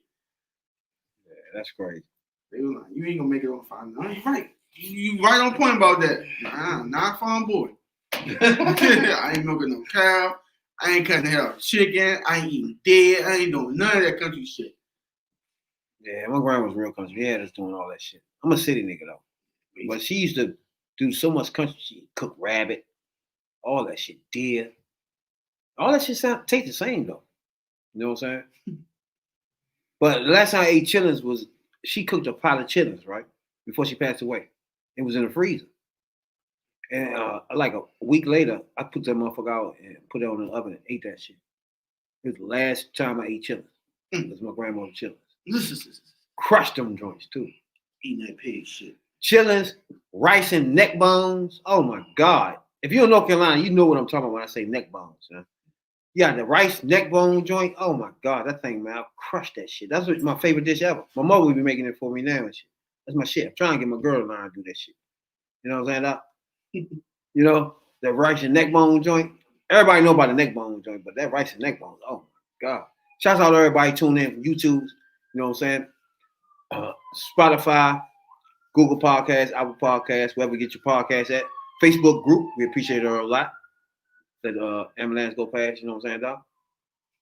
Yeah, that's crazy. They were like, "You ain't gonna make it on the farm." No, you're right. You right on point about that. Nah, not a farm boy. I ain't milking no cow. I ain't cutting the hell out of chicken. I ain't eating dead. I ain't doing none of that country shit. Yeah, my grandma was real country. Yeah, just doing all that shit. I'm a city nigga though. But she used to do so much country. She cook rabbit, all that shit, deer. All that shit tastes the same though. You know what I'm saying? But the last time I ate chitlins was she cooked a pot of chitlins, right? Before she passed away. It was in the freezer. And like a week later, I put that motherfucker out and put it on the oven and ate that shit. It was the last time I ate chitlins. It was my grandmother's chitlins. Crushed them joints too. Eating that pig shit. Chitlins, rice and neck bones. Oh my God. If you're in North Carolina, you know what I'm talking about when I say neck bones. Huh? Yeah, the rice neck bone joint. Oh my God, that thing, man, I crushed that shit. That's my favorite dish ever. My mother would be making it for me now and shit. That's my shit. I'm trying to get my girl to learn how to do that shit. You know what I'm saying? You know, the rice and neck bone joint. Everybody know about the neck bone joint, but that rice and neck bones, oh my God. Shouts out to everybody tuning in from YouTube. You know what I'm saying? Spotify, Google Podcasts, Apple Podcasts, wherever you get your podcasts at. Facebook group, we appreciate it a lot. That ambulance go past, you know what I'm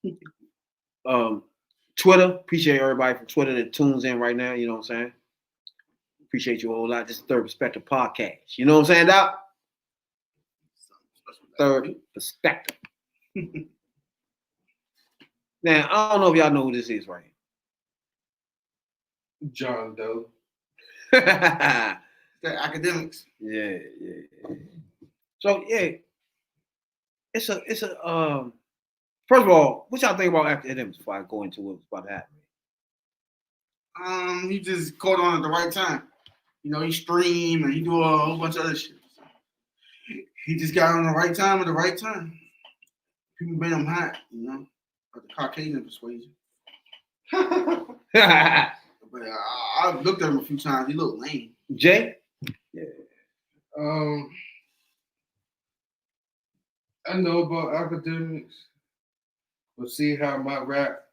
saying, dog? Twitter, appreciate everybody from Twitter that tunes in right now, you know what I'm saying? Appreciate you a whole lot. This is Third Perspective Podcast. You know what I'm saying, dog? Third Perspective. Now, I don't know if y'all know who this is, right? John Doe. Yeah. The academics. So yeah, it's a first of all, what y'all think about academics before I go into what's about to happen? He just caught on at the right time. You know, he stream and he do a whole bunch of other shit. He just got on the right time at the right time. People made him hot, you know, like the Caucasian persuasion. But I looked at him a few times. He looked lame. Jay? Yeah. I know about academics, but see how my rap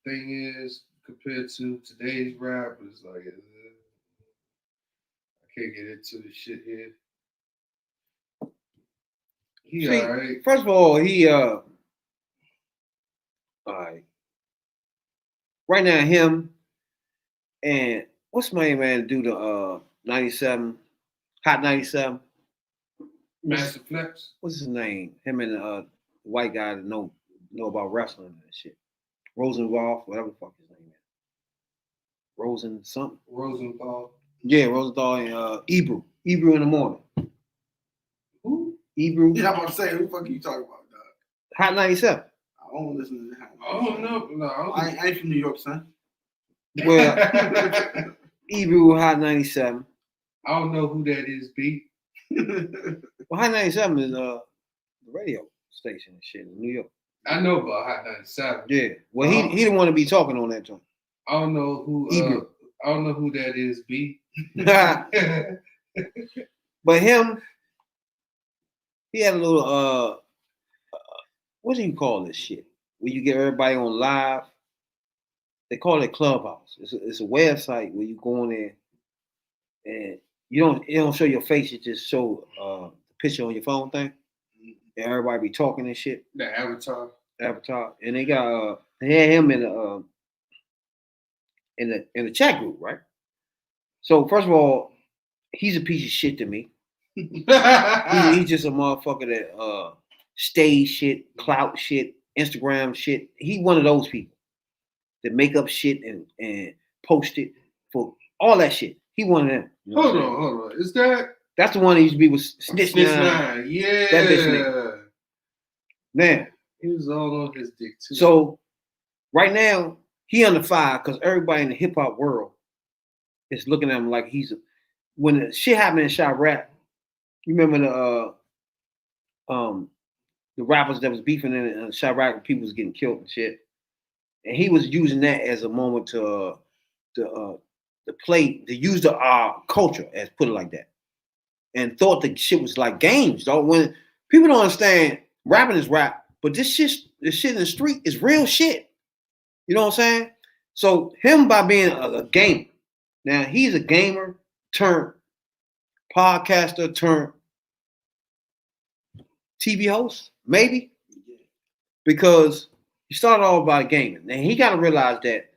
thing is compared to today's rap is like I can't get into the shit here. He See, alright. First of all, he all right. Right now, him and what's my man do the 97 Hot 97? Master Flex. What's his name? Him and the white guy that know about wrestling and shit. Rosenwolf, whatever the fuck his name is. Rosen something. Rosenthal. Yeah, Rosenthal and Ebru. Ebru in the morning. Who? Ebru. Yeah, I'm about to say, who the fuck are you talking about, dog? Hot 97. I don't listen to that. Oh no. I ain't from New York, son. Well, Ebru Hot 97. I don't know who that is, B. Well, Hot 97 is the radio station and shit in New York. I know about Hot 97. Yeah. Well, he didn't want to be talking on that joint. I don't know who. Ebru. I don't know who that is, B. But him, he had a little what do you call this shit? Where you get everybody on live. They call it Clubhouse. It's a website where you go on there and it don't show your face, it just show the picture on your phone thing. And everybody be talking and shit. The Avatar. And they got they had him in the chat group, right? So first of all, he's a piece of shit to me. He's just a motherfucker that stage shit, clout shit, Instagram shit. He one of those people that make up shit and post it for all that shit. He one of them. You know Hold on. Is that's the one that used to be with Snitch Snitch 9. Nine? Yeah. That bitch nigga. Now, he was all on his dick too. so right now he under fire because everybody in the hip hop world is looking at him like when the shit happened in Chirac. You remember the rappers that was beefing in Chirac and people was getting killed and shit. And he was using that as a moment to use the culture, as put it like that. And thought the shit was like games, dog. When people don't understand, rapping is rap, but this shit in the street is real shit. You know what I'm saying? So him by being a gamer, now he's a gamer turned podcaster turned TV host, maybe, because he started off by gaming. And he got to realize that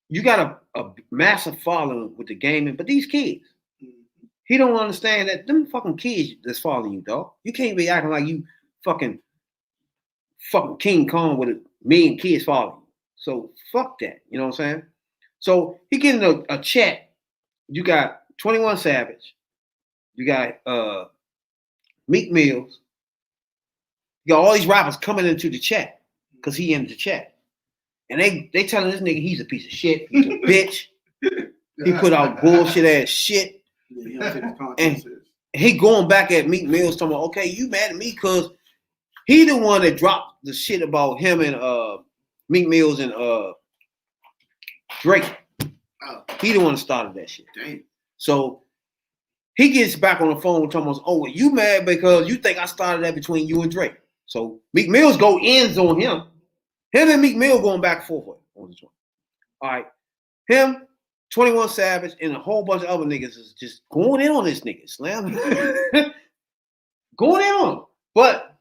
you got a massive following with the gaming, but these kids, He don't understand that them fucking kids that's following you, dog. You can't be acting like you fucking King Kong with a million kids following you. So fuck that. You know what I'm saying? So he getting a chat. You got 21 Savage. You got Meek Mills. You got all these rappers coming into the chat because he in the chat. And they telling this nigga he's a piece of shit. He's a bitch. He put out bullshit ass shit. And he going back at Meek Mills talking about, okay, you mad at me because he the one that dropped the shit about him and Meek Mills and Drake. He the one that started that shit. Damn. So he gets back on the phone talking about, oh, well, you mad because you think I started that between you and Drake. So Meek Mills go ends on him. Him and Meek Mill going back and forth on this one. All right. Him, 21 Savage, and a whole bunch of other niggas is just going in on this nigga, Slam. Going in on him. But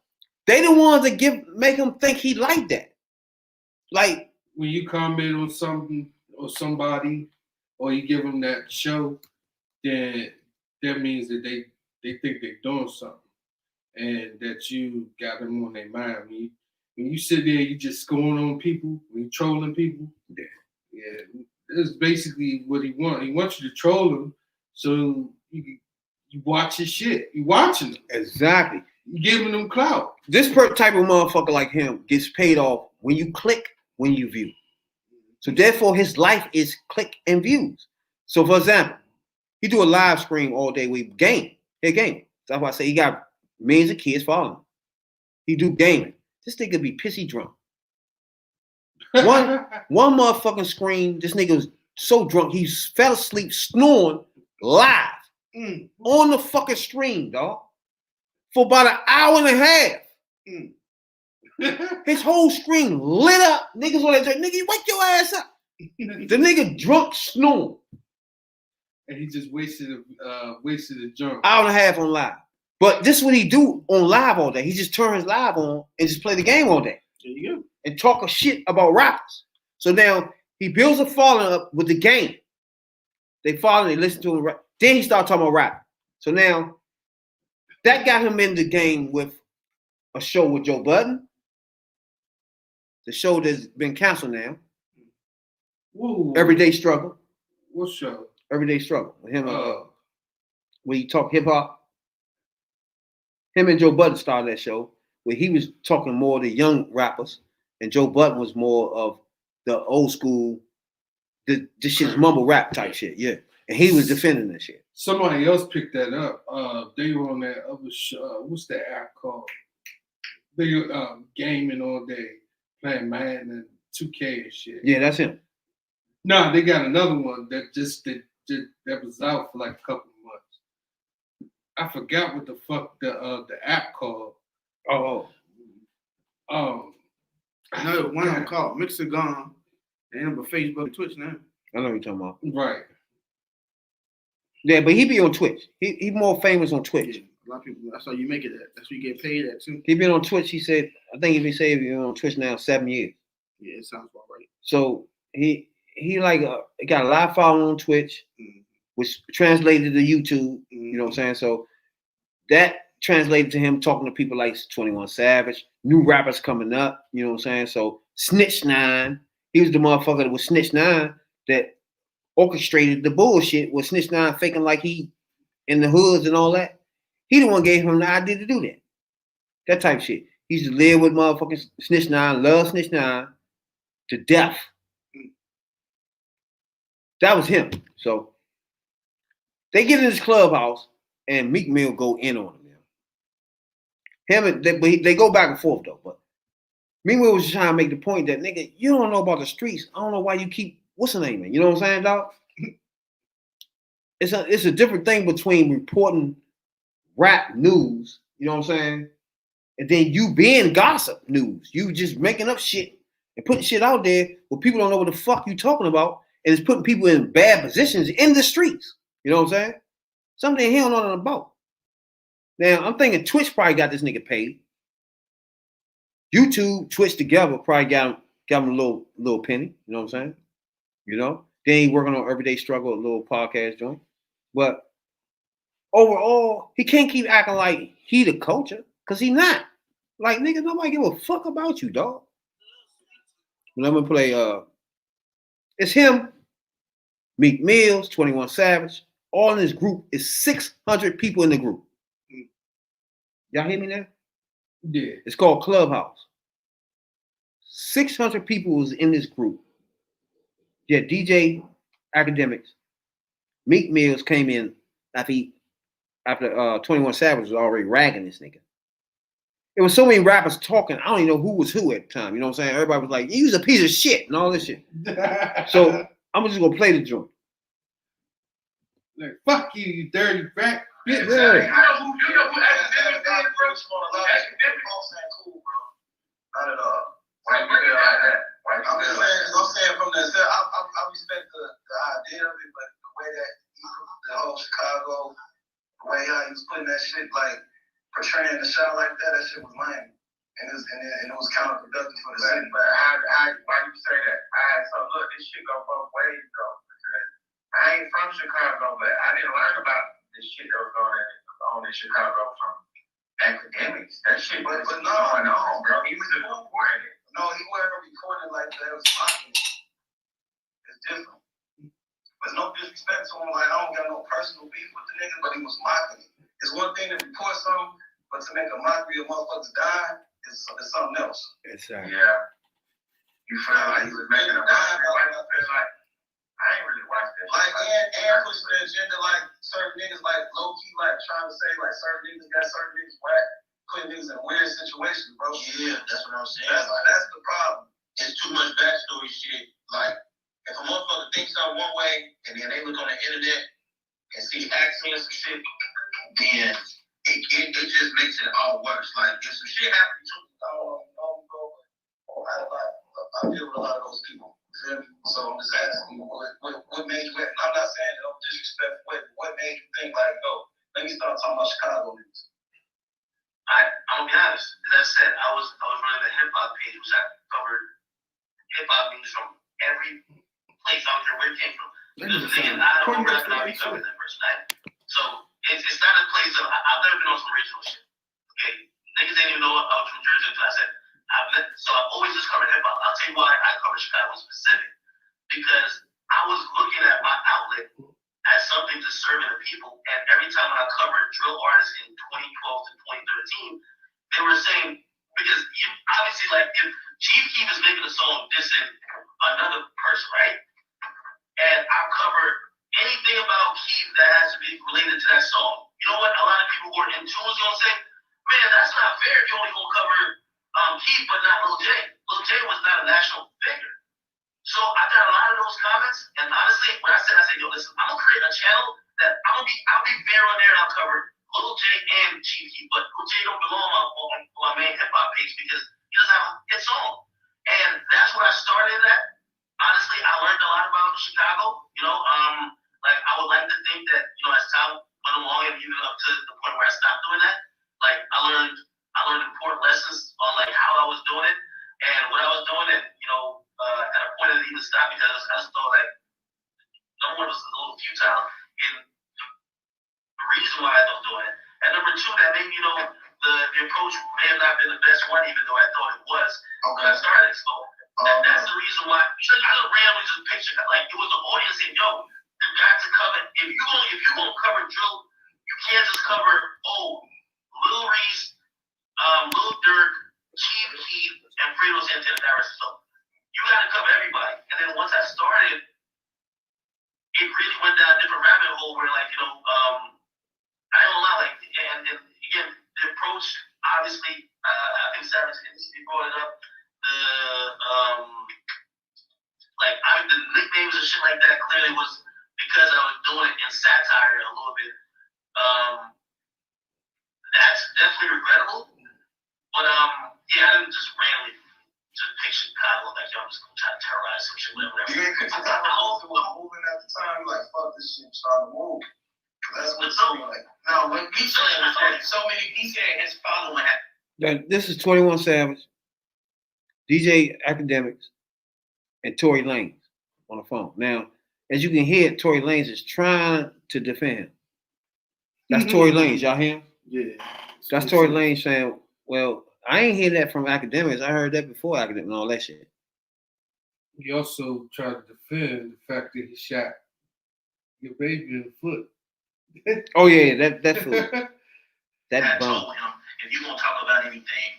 they the ones that make him think he like that. Like, when you comment on something or somebody, or you give them that show, then that means that they think they're doing something, and that you got them on their mind. When you sit there, you just going on people, when you trolling people. Yeah, that's basically what he wants. He wants you to troll him, so you watch his shit. You watching him. Exactly. You giving them clout. This type of motherfucker like him gets paid off when you click, when you view. So therefore, his life is click and views. So for example, he do a live stream all day with game. Hey, game. That's why I say he got millions of kids following him. He do gaming. This nigga be pissy drunk. One motherfucking screen, this nigga was so drunk, he fell asleep snoring live on the fucking stream, dog. For about an hour and a half. His whole screen lit up. Niggas on that joint. Nigga, wake your ass up. The nigga drunk snoring. And he just wasted a jump. Hour and a half on live. But this is what he do on live all day. He just turn his live on and just play the game all day. There you go. And talk a shit about rappers. So now he builds a following up with the game. They follow, they listen to him rap. Then he started talking about rap. So now that got him in the game with a show with Joe Budden. The show that's been canceled now. Ooh. Everyday Struggle. What show? Everyday Struggle. With him, where he talk hip hop. Him and Joe Budden started that show where he was talking more to young rappers, and Joe Budden was more of the old school, this shit's mumble rap type shit. Yeah, and he was defending that shit. Somebody else picked that up. They were on that other show. What's that app called? They gaming all day, playing Madden and 2K and shit. Yeah, that's him. No, they got another one that that was out for like a couple of months. I forgot what the fuck the app called. I know one of them called Mixagon. They have a Facebook and Twitch now. I know what you're talking about. Right. Yeah, but he be on Twitch. He more famous on Twitch. Yeah, a lot of people. That's how you make it at. That's what you get paid at too. He been on Twitch. He said, I think he said he's on Twitch now 7 years. Yeah, it sounds about right. So he like got a lot of following on Twitch, which translated to YouTube. You know what I'm saying? So that translated to him talking to people like 21 Savage, new rappers coming up. You know what I'm saying? So Snitch 9, he was the motherfucker that was Snitch 9 that orchestrated the bullshit with Snitch 9 faking like he in the hoods and all that. He the one gave him the idea to do that. That type of shit. He used to live with motherfucking Snitch 9, love Snitch 9 to death. That was him. So they get in this clubhouse and Meek Mill go in on him. They go back and forth though. But Meek Mill was trying to make the point that, nigga, you don't know about the streets. I don't know why you keep, what's the name, man? You know what I'm saying, dog? It's a different thing between reporting rap news, you know what I'm saying, and then you being gossip news. You just making up shit and putting shit out there where people don't know what the fuck you talking about, and it's putting people in bad positions in the streets. You know what I'm saying? Something he don't know nothing about. Now, I'm thinking Twitch probably got this nigga paid. YouTube, Twitch together probably got him a little penny. You know what I'm saying? You know? Then he working on Everyday Struggle, a little podcast joint. But overall, he can't keep acting like he the culture, because he not. Like, nigga, nobody give a fuck about you, dog. But I'm gonna play, it's him, Meek Mills, 21 Savage. All in this group is 600 people in the group. Y'all hear me now? Yeah. It's called Clubhouse. 600 people was in this group. Yeah, DJ Academics. Meek Mills came in after 21 Savage was already ragging this nigga. There was so many rappers talking, I don't even know who was who at the time. You know what I'm saying? Everybody was like, "You's a piece of shit" and all this shit. So I'm just gonna play the joint. Like, fuck you, you dirty fat bitch. Yeah. You know who academics is, bro? Academics ain't cool, bro. Not at all. I'm saying from the start, I respect the idea of it, but the way that the whole Chicago, the way how he was putting that shit, like portraying the shot like that shit was lame. And it was counterproductive for the city. But why you say that? So look, this shit go both ways though. I ain't from Chicago, but I didn't learn about this shit that was going on in Chicago from academics. That shit was going on, bro. He was reporting it. No, he wasn't reporting like that. It was mocking. It's different. There's no disrespect to him. Like, I don't got no personal beef with the nigga, but he was mocking it. It's one thing to report something, but to make a mockery of motherfuckers dying is something else. Exactly. Yeah. You feel like he was making a mockery. Like, I ain't really watched that. Like, and push the agenda, like, certain niggas, like, low-key, like, trying to say, like, certain niggas got certain niggas whack, putting niggas in weird situations, bro. Yeah, that's what I'm saying. That's the problem. It's too much backstory shit. Like, if a motherfucker thinks something one way, and then they look on the internet and see accents and shit, then it just makes it all worse. Like, if some shit happens to me, I deal with a lot of those people. So I'm just asking, what made you? I'm not saying that I'm disrespectful. What made you think like, no, let me start talking about Chicago news? I'm gonna be honest. As I said, I was running a hip hop page, which I covered hip hop news from every place. I don't care where it came from. There's a nigga I don't rap and I be covering that person. So it's not a place of I've never been on some original shit. Okay, niggas didn't even know I was from Jersey until I said. So I've always just covered hip hop. I'll tell you why I cover Chicago specific. Because I was looking at my outlet as something to serve the people. And every time when I covered drill artists in 2012 to 2013, they were saying, because you obviously, like, if Chief Keef is making a song dissing another person, right? And I cover anything about Keef that has to be related to that song. You know what? A lot of people who are in tune is going to say, man, that's not fair if you only going to cover Keith, but not Lil J. Lil J was not a national figure. So I got a lot of those comments, and honestly, when I said, yo, listen, I'm gonna create a channel that I'll be fair on there, and I'll cover Lil J and Chief Keef, but Lil J don't belong on my main hip hop page because he doesn't have a hit song. And that's where I started at. Honestly, I learned a lot about Chicago. You know, like I would like to think that, you know, as time went along and even up to the point where I stopped doing that, like I learned important lessons on like how I was doing it and what I was doing, and you know, at a point I didn't even stop because I just thought like number one was a little futile in the reason why I was doing it, and number two that maybe you know the approach may have not been the best one even though I thought it was when I started. So that's the reason why. Because I just randomly just picture like it was the audience saying, "Yo, you got to cover if you gonna cover drill, you can't just cover Lil Reese." Lil Durk, Chief Keef, and Fredo Santana Darius. So you got to cover everybody. And then once I started, it really went down a different rabbit hole where, like, you know, I don't know, like, and again, the approach, obviously, I think Savage brought it up. The nicknames and shit like that clearly was because I was doing it in satire a little bit. That's definitely regrettable. But yeah, I didn't just randomly just pick Chicago like y'all just gonna try to terrorize some shit, whatever. You ain't pick Chicago was moving at the time, like fuck this shit, starting to move. That's what it's like. No, when he said so many, he said his following had. This is 21 Savage, DJ Academics, and Tory Lanez on the phone. Now, as you can hear, Tory Lanez is trying to defend him. That's Tory Lanez. Y'all hear him? Yeah. That's Tory Lanez saying, well, I ain't hear that from academics. I heard that before academics and all that shit. He also tried to defend the fact that he shot your baby in the foot. Oh yeah, that fool. That I bum. told him, if you're gonna talk about anything,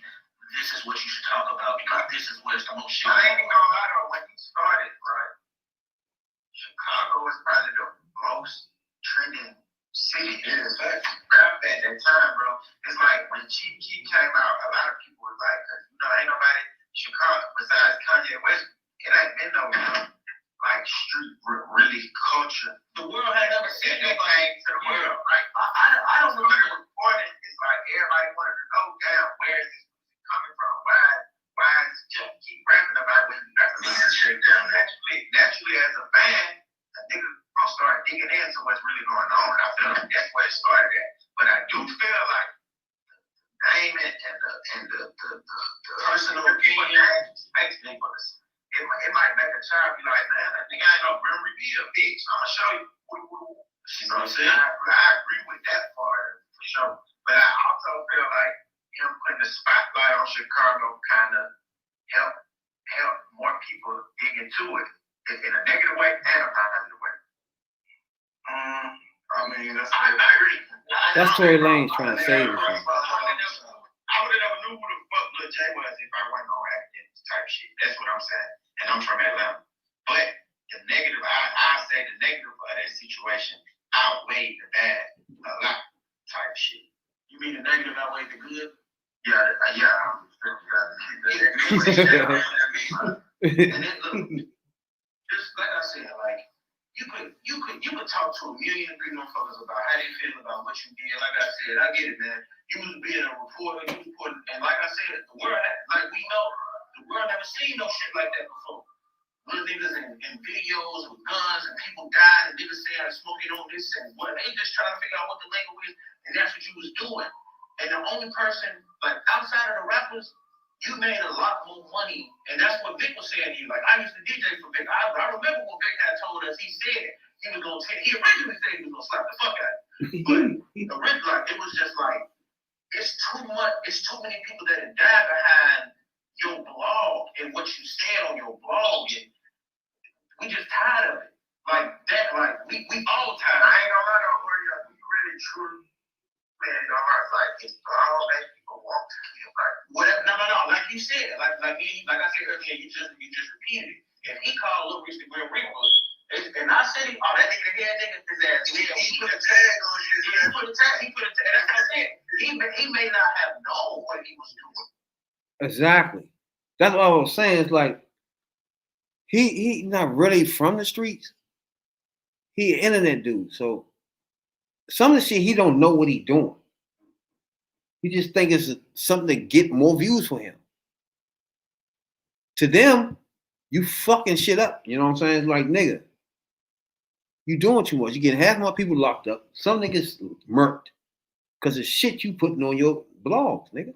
this is what you should talk about because this is where it's the most shit. I ain't even gonna lie though, when he started, right? Chicago was probably the most trending city in the rap at that time, bro. It's like when Chief Keef came out, a lot of people was like, cause you know, ain't nobody Chicago besides Kanye West. It ain't been no like street really culture. The world had never said anything to the world, right? I don't remember reporting. It's like everybody wanted to know, damn, where is this music coming from? Why is Jeff keep rapping about what he's rapping about? Shake down naturally as a fan, a nigga gonna start digging into what's really going on. I feel like that's where it started at. But I do feel like name it and the personal opinion makes me bust. It might make a child be like, man, I think I ain't no Grim Reveal, bitch. I'm gonna show you. You know what I'm saying? I agree with that part for sure. But I also feel like him putting the spotlight on Chicago kind of help more people dig into it in a negative way and a positive way. I mean, I agree. That's Tory Lanez trying to save it. I would have never knew who the fuck Lil J was if I wasn't on academics type shit. That's what I'm saying. And I'm from Atlanta. But the negative, I say the negative of that situation outweighed the bad a lot type shit. You mean the negative outweighed the good? Yeah. I'm and then look, just like I said, like you could talk to a million motherfuckers about how they feel about what you did. Like I said, I get it, man. You was being a reporter, you was putting, and like I said, the world, like we know, the world never seen no shit like that before. Little niggas in videos with guns and people dying and niggas saying smoking on this and what they just trying to figure out what the label is, and that's what you was doing. And the only person, like outside of the rappers, you made a lot more money. And that's what Vic was saying to you. Like I used to DJ for Vic. I remember when Vic had told us, he said he was gonna take, he originally said he was gonna slap the fuck out of you. But the rip, like it was just like it's too much, it's too many people that have died behind your blog and what you said on your blog, and we just tired of it. Like that, like we all tired. I ain't gonna lie though, we really truly man your heart, like it's all that people want to feel like whatever. No. Like you said, like I said earlier, you just repeated it. If he called Lil Rich the Grim Reaper, and I said, oh, that nigga, the head nigga, his ass. He put a tag on his ass. He put a tag. That's what I said. He may not have known what he was doing. Exactly. That's what I was saying. It's like he not really from the streets. He an internet dude. So some of the shit he don't know what he doing. He just think it's something to get more views for him. To them, you fucking shit up. You know what I'm saying? It's like, nigga, you doing too much. You getting half my people locked up. Some niggas murked because of shit you putting on your blogs, nigga.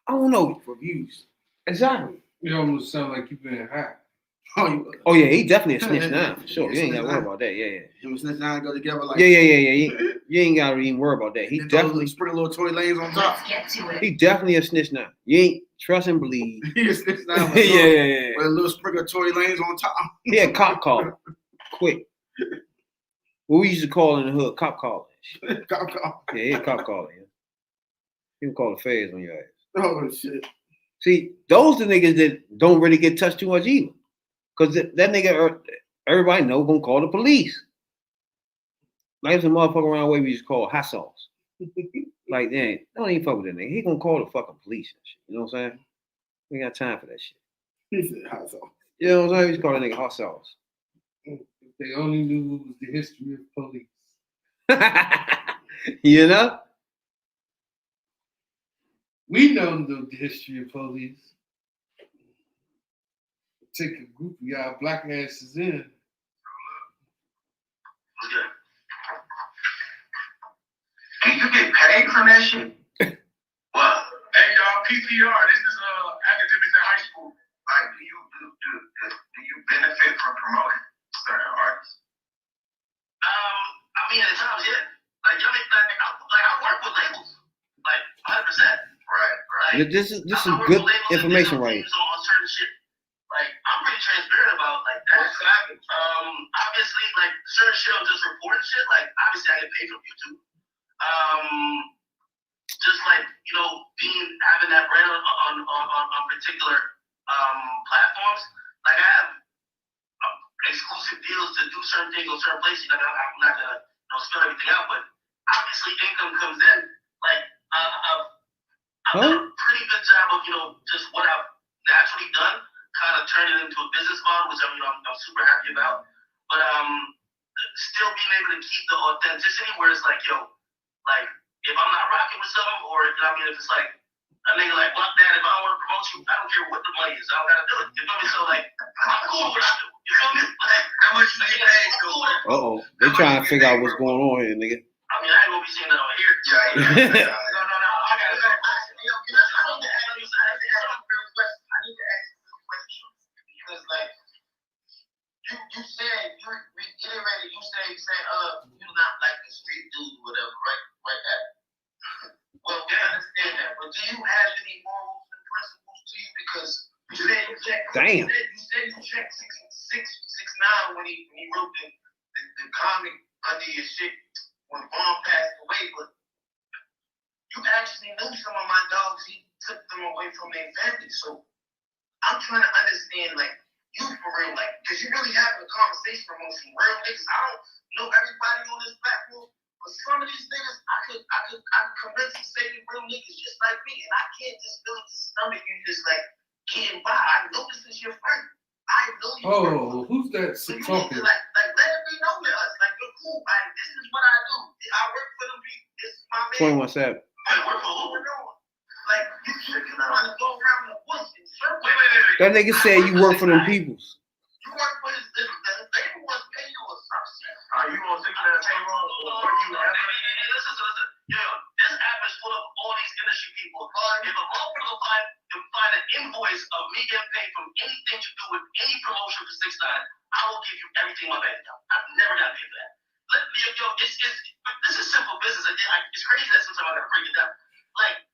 I don't know. For views. Exactly. You almost sound like you've been hot. Oh yeah, he definitely a snitch now, for sure. You ain't gotta worry about that. Yeah. Him and Snitch Nine go together like Yeah. You ain't gotta even worry about that. He definitely sprinkle little Tory Lanez on top. he definitely a snitch now. You ain't trust and believe. He a Snitch Nine. Yeah. With a little sprinkle of Tory Lanez on top. Yeah, cop call. Quick. What we used to call in the hood, cop calling. Cop call. Yeah, cop calling. Yeah. He would call the feds on your ass. Oh shit. See, those the niggas that don't really get touched too much either. Because that nigga, everybody know, gonna call the police. Like there's a motherfucker around where we used to call hot sauce. Like, damn, don't even fuck with that nigga. He gonna call the fucking police and shit. You know what I'm saying? We ain't got time for that shit. He said hot sauce. You know what I'm saying? We just call that nigga hot sauce. If they only knew what was the history of police. You know? We know the history of police. Take a group of y'all black asses in. Do you get paid from that shit? Well, hey y'all, PPR. This is academics in high school. Like, do you benefit from promoting certain artists? with labels, like 100%. Right. Like, This is I work good with labels and information digital right here. teams on certain shit. Like, I'm pretty transparent about like that. Obviously, like certain shit I'm just reporting shit. Like, obviously, I get paid from YouTube. Just like having that brand on particular platforms. Like, I have exclusive deals to do certain things on certain places. Like, I'm not gonna spill everything out, but obviously, income comes in. Like, I've done a pretty good job of just what I've naturally done, kind of turn it into a business model, which I'm super happy about. But still being able to keep the authenticity where it's like, like if I'm not rocking with something, or if it's like a nigga like fuck that, if I don't want to promote you, I don't care what the money is, I don't gotta do it. You feel me? So like I'm cool with what I do. You feel me? Like how much you get paid? They trying to figure out what's going on here, nigga. I mean, I ain't gonna be saying that over here. Yeah. No. I got another question. I need to ask you a question because like. You said you reiterated. You said you're not like a street dude, or whatever, right? Well, we understand that, but do you have any morals and principles to you? Because you said you checked. Damn. You said you checked 6ix9ine when he wrote the comic under your shit when Vaughn passed away, but you actually knew some of my dogs. He took them away from their family, so I'm trying to understand like. You for real, like, because you really having a conversation among some real niggas. I don't know everybody on this platform, but some of these niggas, I could convince and say they real niggas just like me, and I can't just feel it to stomach you just like getting by. I know this is your friend. I know you. Oh, who's that so you talking? need to, like let it be known to us. Like, you're cool. Like, this is what I do. I work for them people. This is my man. 21/7. I work for who we're doing. Like, you know how to go around the bush in circles. That nigga said you work for them peoples. You work for this label was pay you or some shit. Are you gonna take that payroll or you ever? Hey, listen. This app is full of all these industry people. If a motherfucker find an invoice of me getting paid from anything to do with any promotion for 6ix9ine, I will give you everything in my bank account. I've never got paid for that. This is simple business. It's crazy that sometimes I gotta break it down. Like,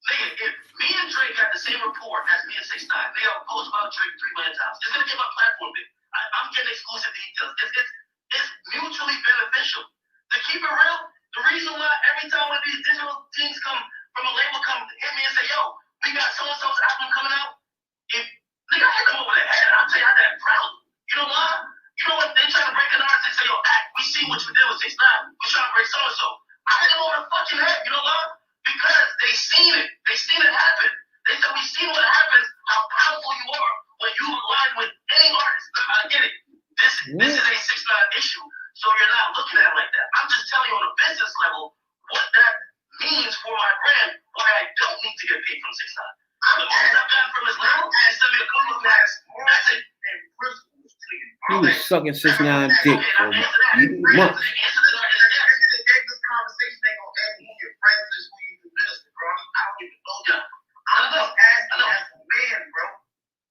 if me and Drake got the same report as me and 6ix9ine, they all post about Drake 3 million times. It's gonna get my platform big. I'm getting exclusive details. It's mutually beneficial. To keep it real, the reason why every time when these digital things come from a label hit me and say, yo, we got so-and-so's album coming out. If nigga, I come over the head, I'll tell you that proud. You know why? You know what? They try to break an artist and say, yo, we see what you did with 6ix9ine. We trying to break so-and-so. I hit them over the fucking head. You know why? Because they seen it. They seen it happen. They said, we seen what happens, how powerful you are when you align with any artist. I get it. This is a 6ix9ine issue, so you're not looking at it like that. I'm just telling you on a business level what that means for my brand, why I don't need to get paid from 6ix9ine. The most I've gotten from his label is send me a couple of facts. That's it. And principles to you. He was sucking 6ix9ine dick for months. This conversation ain't gonna end who your friends is, who you can minister, bro. I don't even know y'all. I'm just asking as a man, bro.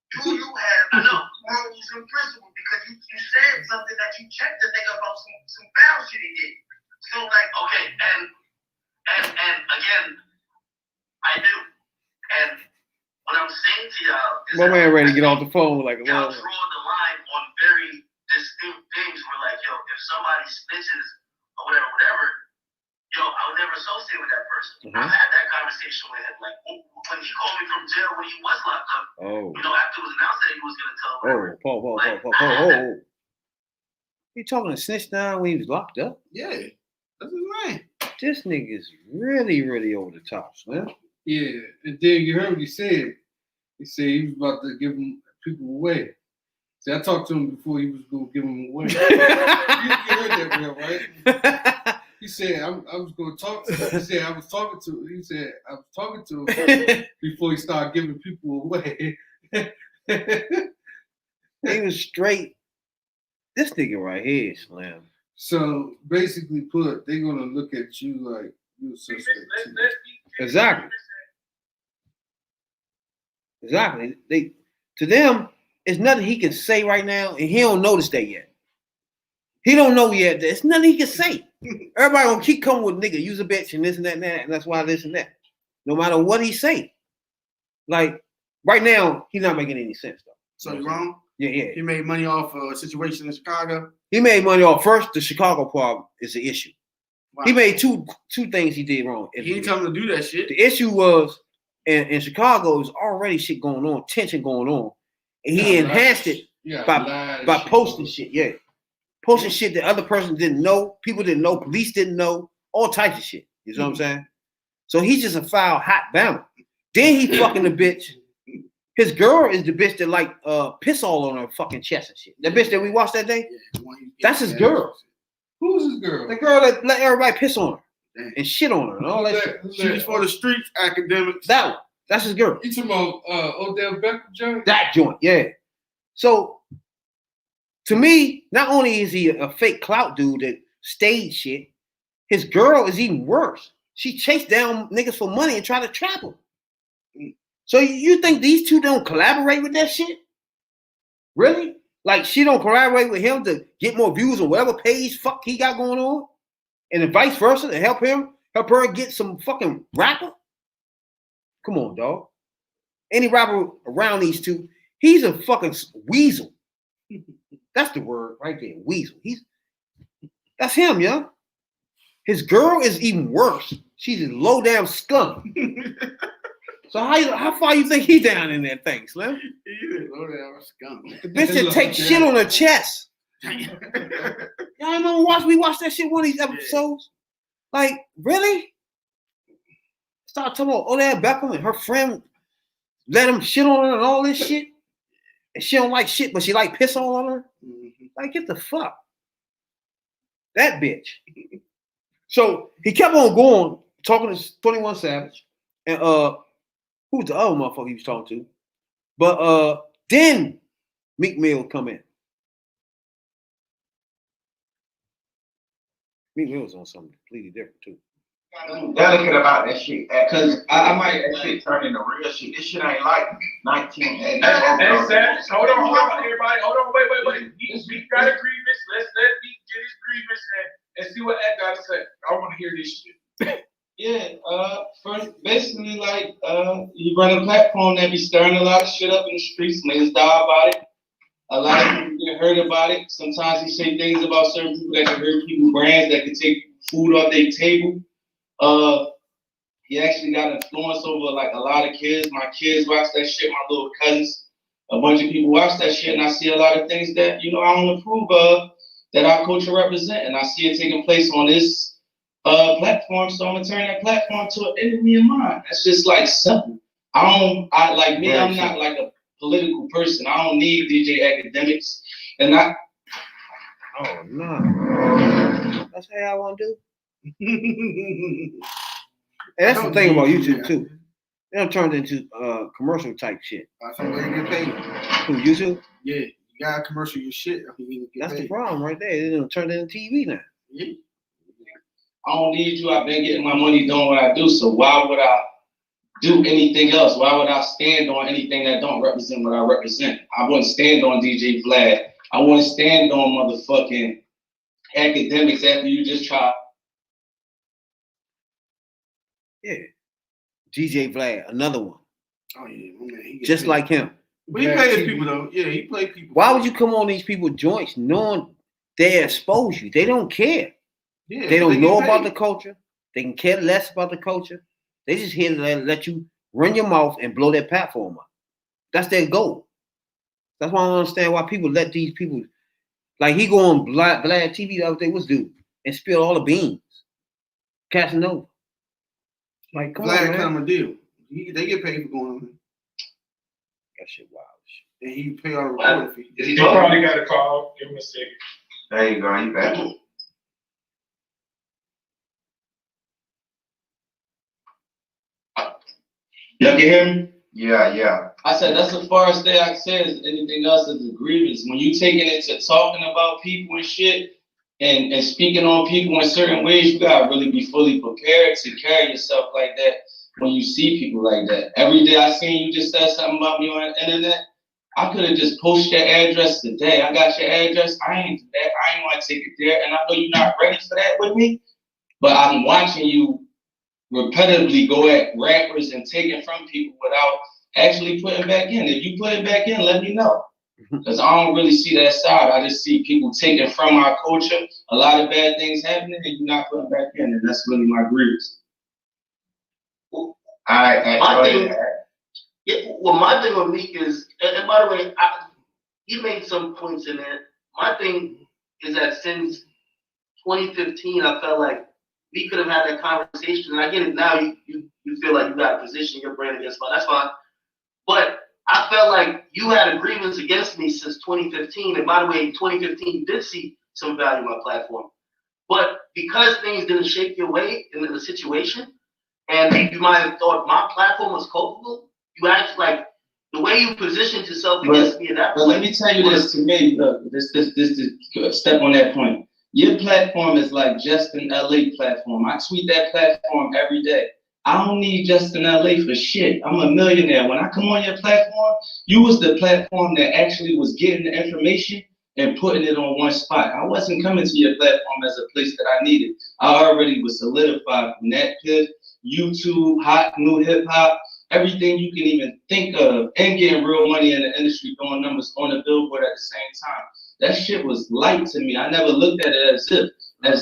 Do you have morals and principles? Because you said something that you checked the nigga about some foul shit he did. So like, okay, and again, I do. And what I'm saying to y'all is My man ready to get off the phone like a y'all little. draw the line on very distinct things where like, yo, if somebody snitches or whatever, yo, I would never associate with that person. I've had that conversation with him. Like, when he called me from jail when he was locked up, after it was announced that he was going to tell Paul. You talking to 6ix9ine when he was locked up? Yeah, that's his name. This nigga's really, really over the top, man. Yeah, and then you heard what he said. He said he was about to give people away. See, I talked to him before he was going to give them away. you heard that, real, right? He said I was going to talk to him. He said I was talking to him before he started giving people away. He was straight. This nigga right here, Slam. So basically, they're gonna look at you like you're a suspect. Exactly. To them, it's nothing he can say right now, and he don't notice that yet. He don't know yet. There's nothing he can say. Everybody gonna keep coming with nigga, use a bitch and this and that and that, and that's why this and that. No matter what he say. Like, right now, he's not making any sense, though. So you wrong? Yeah. He made money off a situation in Chicago. He made money off first. The Chicago problem is the issue. Wow. He made two things he did wrong. He didn't tell him to do that shit. The issue was in Chicago is already shit going on, tension going on, and he enhanced it by posting shit. Yeah, posting shit that other person didn't know, people didn't know, police didn't know, all types of shit. You know what I'm saying? So he's just a foul hot bama. Then he fucking the bitch. His girl is the bitch that like piss all on her fucking chest and shit. That bitch that we watched that day, that's his girl. Who's his girl? The girl that let everybody piss on her and shit on her and all that shit. She was for the streets, academics. That one. That's his girl. You talking about Odell Beckham joint? That joint, yeah. So, to me, not only is he a fake clout dude that staged shit, his girl is even worse. She chased down niggas for money and tried to trap them. So you think these two don't collaborate with that shit? Really? Like she don't collaborate with him to get more views on whatever page fuck he got going on? And then vice versa to help her get some fucking rapper? Come on, dog. Any rapper around these two, he's a fucking weasel. That's the word right there, weasel. That's him, yeah. His girl is even worse. She's a low down skunk. So how far you think he down in that thing, Slim? He's a low down skunk. The bitch that takes shit on her chest. Y'all remember we watched that shit one of these episodes? Like, really? Start talking about Odell Beckham and her friend let him shit on her and all this shit. And she don't like shit, but she like piss all on her. Like, get the fuck. That bitch. So he kept on going, talking to 21 Savage. And who's the other motherfucker he was talking to? But then Meek Mill come in. Meek Mill was on something completely different too. Delicate about that shit, cause I might that shit turn into real shit. This shit ain't like 1980. Hold on, everybody. Hold on, wait. He got a grievance. Let's let Meek get his grievance and see what Ed got to say. I want to hear this shit. Yeah, first, basically, like, you run a platform that be stirring a lot of shit up in the streets. Niggas die about it. A lot of people get hurt about it. Sometimes he say things about certain people that can hurt people's brands, that can take food off their table. He actually got influence over like a lot of kids. My kids watch that shit. My little cousins, a bunch of people watch that shit, and I see a lot of things that I don't approve of that our culture represent, and I see it taking place on this platform. So I'm gonna turn that platform to an enemy of mine. That's just like simple. I'm not like a political person. I don't need DJ Academics, and I. Oh no, that's how I want to do. And that's the thing about YouTube too. They done turned into commercial type shit. That's how they get paid. Who, YouTube? Yeah, you got to commercial your shit. That's the problem right there. They done turned it into TV now. Yeah. I don't need you. I've been getting my money doing what I do. So why would I do anything else? Why would I stand on anything that don't represent what I represent? I wouldn't stand on DJ Vlad. I wouldn't stand on motherfucking Academics after you just try. Yeah. DJ Vlad, another one. Oh yeah, man. Just paid. Like him. But he played his people though. Yeah, he played people. Why would you come on these people's joints knowing they expose you? They don't care. Yeah, they don't know about the culture. They can care less about the culture. They just here to let you run your mouth and blow their platform up. That's their goal. That's why I don't understand why people let these people, like he go on Vlad TV the other day, what's dude, and spill all the beans. Casanova. Like, come on, man. Kind of a deal. They get paid for going on. That shit wild. And he pay all the recording fee. He probably got a call. Give him a second. There you go. You back. Y'all can hear me? Yeah. I said that's the farthest thing I can say is anything else is a grievance. When you taking it to talking about people and shit and speaking on people in certain ways, you gotta really be fully prepared to carry yourself like that when you see people like that. Every day I seen you just said something about me on the internet, I could have just posted your address today. I got your address. I ain't do that. I ain't want to take it there. And I know you're not ready for that with me, but I'm watching you repetitively go at rappers and take it from people without actually putting back in. If you put it back in, let me know. Because I don't really see that side. I just see people taking from our culture, a lot of bad things happening, and you're not putting back in. And that's really my grievance. My thing with Meek is, and by the way, you made some points in there. My thing is that since 2015, I felt like we could have had that conversation. And I get it now. You feel like you got to position your brand against mine. That's fine. But I felt like you had a grievance against me since 2015. And by the way, 2015, you did see some value in my platform. But because things didn't shake your way in the situation, and you might have thought my platform was culpable, you actually, like, the way you positioned yourself against me at that point. But let me tell you this, to me, look, this step on that point. Your platform is like Justin LA platform. I tweet that platform every day. I don't need Justin LA for shit. I'm a millionaire. When I come on your platform, you was the platform that actually was getting the information and putting it on one spot. I wasn't coming to your platform as a place that I needed. I already was solidified from that pit, YouTube, hot new hip hop, everything you can even think of, and getting real money in the industry, throwing numbers on the billboard at the same time. That shit was light to me. I never looked at it as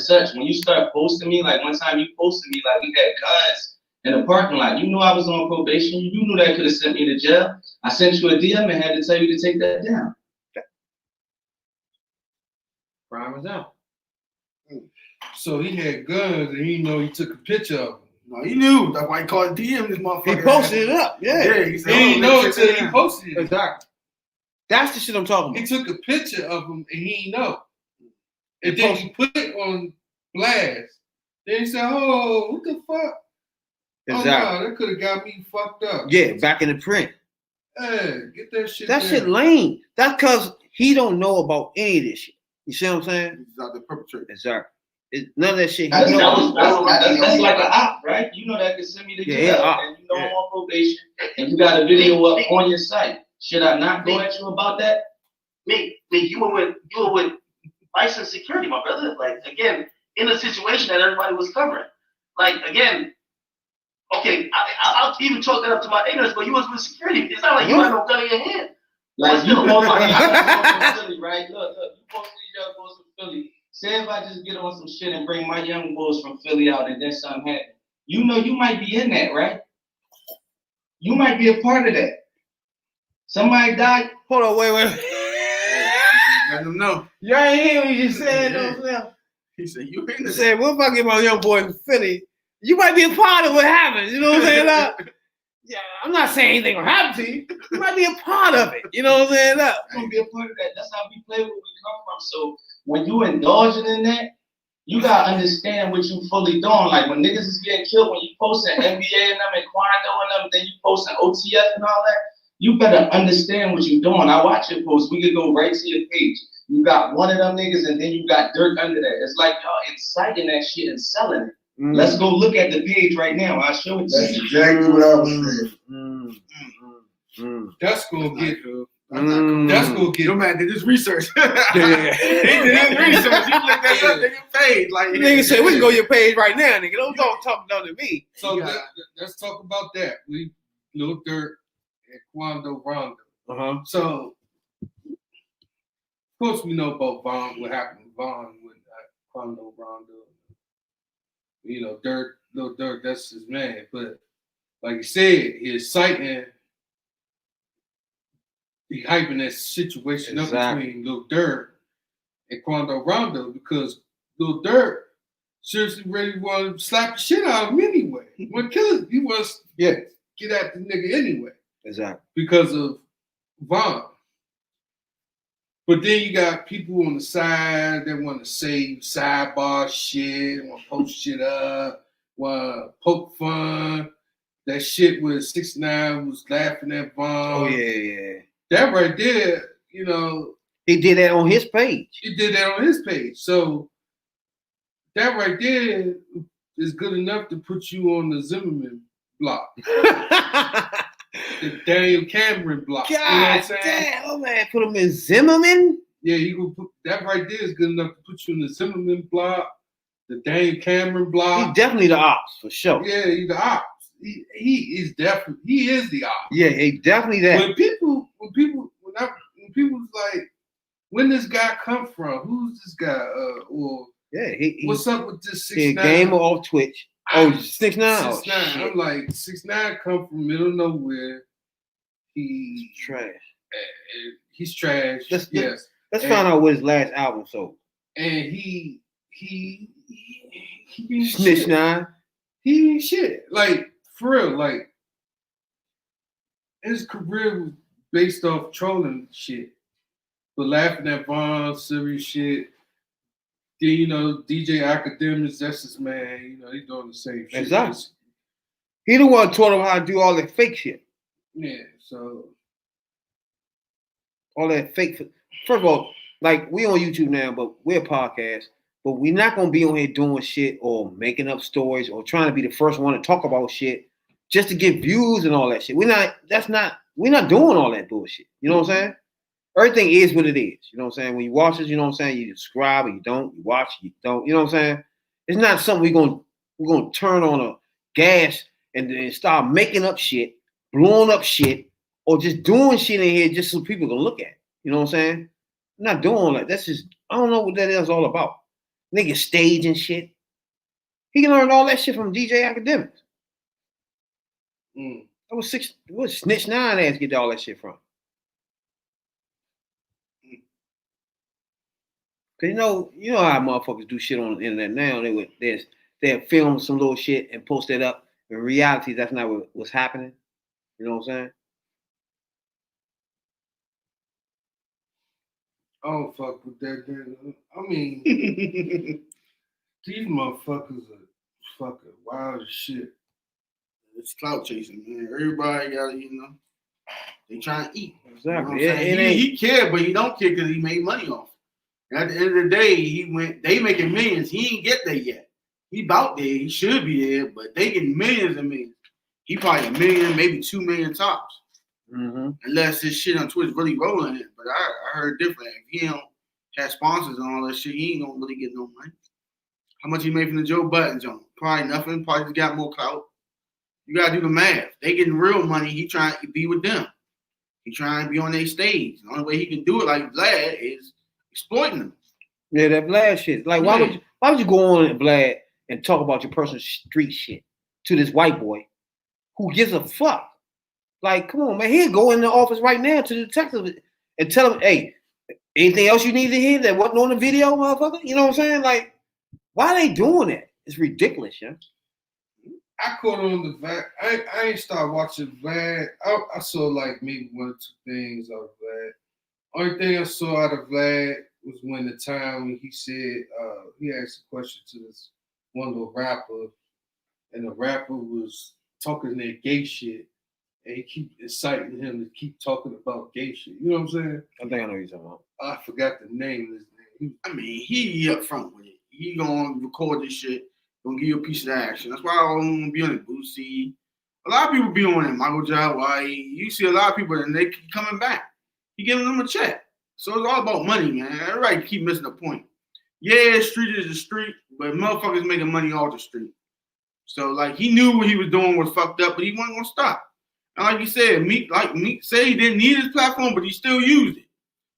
such. When you start posting me, like one time you posted me, like we had guns in the parking lot. You knew I was on probation. You knew that could have sent me to jail. I sent you a DM and had to tell you to take that down. Crime is out. So he had guns and he know he took a picture of them. No, he knew. That's why he called DM this motherfucker. He posted it up. Yeah. He said, He didn't know until he posted it. Exactly. That's the shit I'm talking He about. took a picture of him and he didn't know. And then he put it on blast. Then he said, "Oh, what the fuck? Exactly. Oh no, that could have got me fucked up." Yeah, back in the print. Hey, get that shit. That down. shit lame. That's because he don't know about any of this shit. You see what I'm saying? He's out the perpetrator. Exactly. None of that shit. That's He knows. like an op, right? You know that can send me to jail, and you know I'm on probation, and you got a video up on your site. Should I not go at you about that? Me, you were with licensed security, my brother. Like, again, in a situation that everybody was covering. Like, again, okay, I'll even chalk that up to my ignorance, but you was with security. It's not like you had no gun in your hand. Like, you post from Philly, right? Look, you post these young boys from Philly. Say if I just get on some shit and bring my young boys from Philly out and then something happen. You know you might be in that, right? You might be a part of that. Somebody died. Hold on, wait. Let them know. You ain't hear what you just said, though. He said, you in He this. said, what if I get my young boy in Philly? You might be a part of what happened. You know what I'm saying? Yeah, I'm not saying anything will happen to you. You might be a part of it. You know what I'm saying? You're gonna be a part of that. That's how we play where we come from. So when you indulging in that, you gotta understand what you fully doing. Like when niggas is getting killed, when you posting NBA and them and Quando and them, then you posting OTF and all that, you better understand what you doing. I watch your posts. We could go right to your page. You got one of them niggas and then you got dirt under that. It's like y'all inciting that shit and selling it. Let's go look at the page right now. I'll show it to you. That's exactly what I was saying. That's gonna get. That's gonna get. Your man did his research. Yeah. He did his research. He looked that up, nigga paid. Like, Nigga said, we can go to your page right now, nigga. Don't talk down to me. So let's talk about that. We Lil Durk and Quando Rondo. Uh-huh. So of course we know about Vaughn. What happened with Vaughn with Quando Rondo. You know, Lil Durk, that's his man. But like you said, he's citing, he hyping that situation up between Lil Durk and Quando Rondo because Lil Durk seriously really wanted to slap the shit out of him anyway. He want to kill him. He wants to get at the nigga anyway. Exactly. Because of Vaughn. But then you got people on the side that want to say sidebar shit, want to post shit up, want to poke fun. That shit with 6ix9ine was laughing at Vaughn. Oh, yeah. That right there, you know. He did that on his page. He did that on his page. So that right there is good enough to put you on the Zimmerman block. the Daniel Cameron block. God You know what I'm saying? damn, oh man, put him in Zimmerman. Yeah, you can put that right there is good enough to put you in the Zimmerman block, the Daniel Cameron He's block. definitely the ops for sure. Yeah, he's the ops. He is definitely the ops. Yeah, he definitely that. When people was like, when this guy come from? Who's this guy? Or Yeah, he what's up with this he a 6ix9ine? gamer off Twitch. Oh, 6ix9ine. Oh, 6ix9ine. shit. I'm like 6ix9ine come from middle of nowhere. He Trash. he's trash. Let's yes. Let's find out what his last album sold. And he ain't Snitch shit. 9. He ain't shit. Like for real. Like his career was based off trolling shit, but laughing at Von, serious shit. Then DJ Akademiks, that's his man. He doing the same shit. Exactly. He the one taught him how to do all that fake shit. Yeah. So All that fake. First of all, like we on YouTube now, but we're a podcast. But we're not gonna be on here doing shit or making up stories or trying to be the first one to talk about shit just to get views and all that shit. We're not doing all that bullshit. You know what I'm saying? Everything is what it is. You know what I'm saying? When you watch it, you know what I'm saying? You subscribe or you don't. You watch, you don't. You know what I'm saying? It's not something we're gonna turn on a gas and start making up shit, blowing up shit, or just doing shit in here just so people can look at it. You know what I'm saying? I'm not doing all that. That's just, I don't know what that is all about. Nigga stage and shit. He can learn all that shit from DJ Akademiks. That was Snitch 9 ass get all that shit from. Cause you know how motherfuckers do shit on the internet now. They'll film some little shit and post that up. In reality, that's not what's happening. You know what I'm saying? I don't fuck with that. Dude. I mean, these motherfuckers are fucking wild as shit. It's clout chasing, man. Everybody got they trying to eat. Exactly. You know what I'm saying? He cared, but he don't care because he made money off it. And at the end of the day, they making millions. He ain't get there yet. He about there. He should be there, but they getting millions and millions. He probably $1 million, maybe 2 million tops. Mm-hmm. Unless his shit on Twitch really rolling it. But I heard different. If he don't have sponsors and all that shit, he ain't gonna really get no money. How much he made from the Joe Budden joint? Probably nothing. Probably just got more clout. You gotta do the math. They getting real money. He trying to be with them. He trying to be on their stage. The only way he can do it like Vlad is exploiting them. Yeah, that Vlad shit. Like, why would you go on Vlad and talk about your personal street shit to this white boy who gives a fuck? Like, come on, man. He'll go in the office right now to the detective and tell him, hey, anything else you need to hear that wasn't on the video, motherfucker? You know what I'm saying? Like, why are they doing that? It's ridiculous, yeah. I caught on the Vlad. I ain't started watching Vlad. I saw like maybe 1 or 2 things of Vlad. Only thing I saw out of Vlad was when the time when he said he asked a question to this one little rapper, and the rapper was talking that gay shit, and he keep inciting him to keep talking about gay shit. You know what I'm saying? I think I know what you're talking about. I forgot the name of his name. I mean, he up front with it. He gonna record this shit, gonna give you a piece of the action. That's why I don't want to be on it. Boosie. A lot of people be on it. Michael J. White. You see a lot of people, and they keep coming back. He giving them a check. So it's all about money, man. Everybody keep missing the point. Yeah, street is the street, but motherfuckers making money off the street. So like he knew what he was doing was fucked up, but he wasn't gonna stop. And like you said, Meek say he didn't need his platform, but he still used it.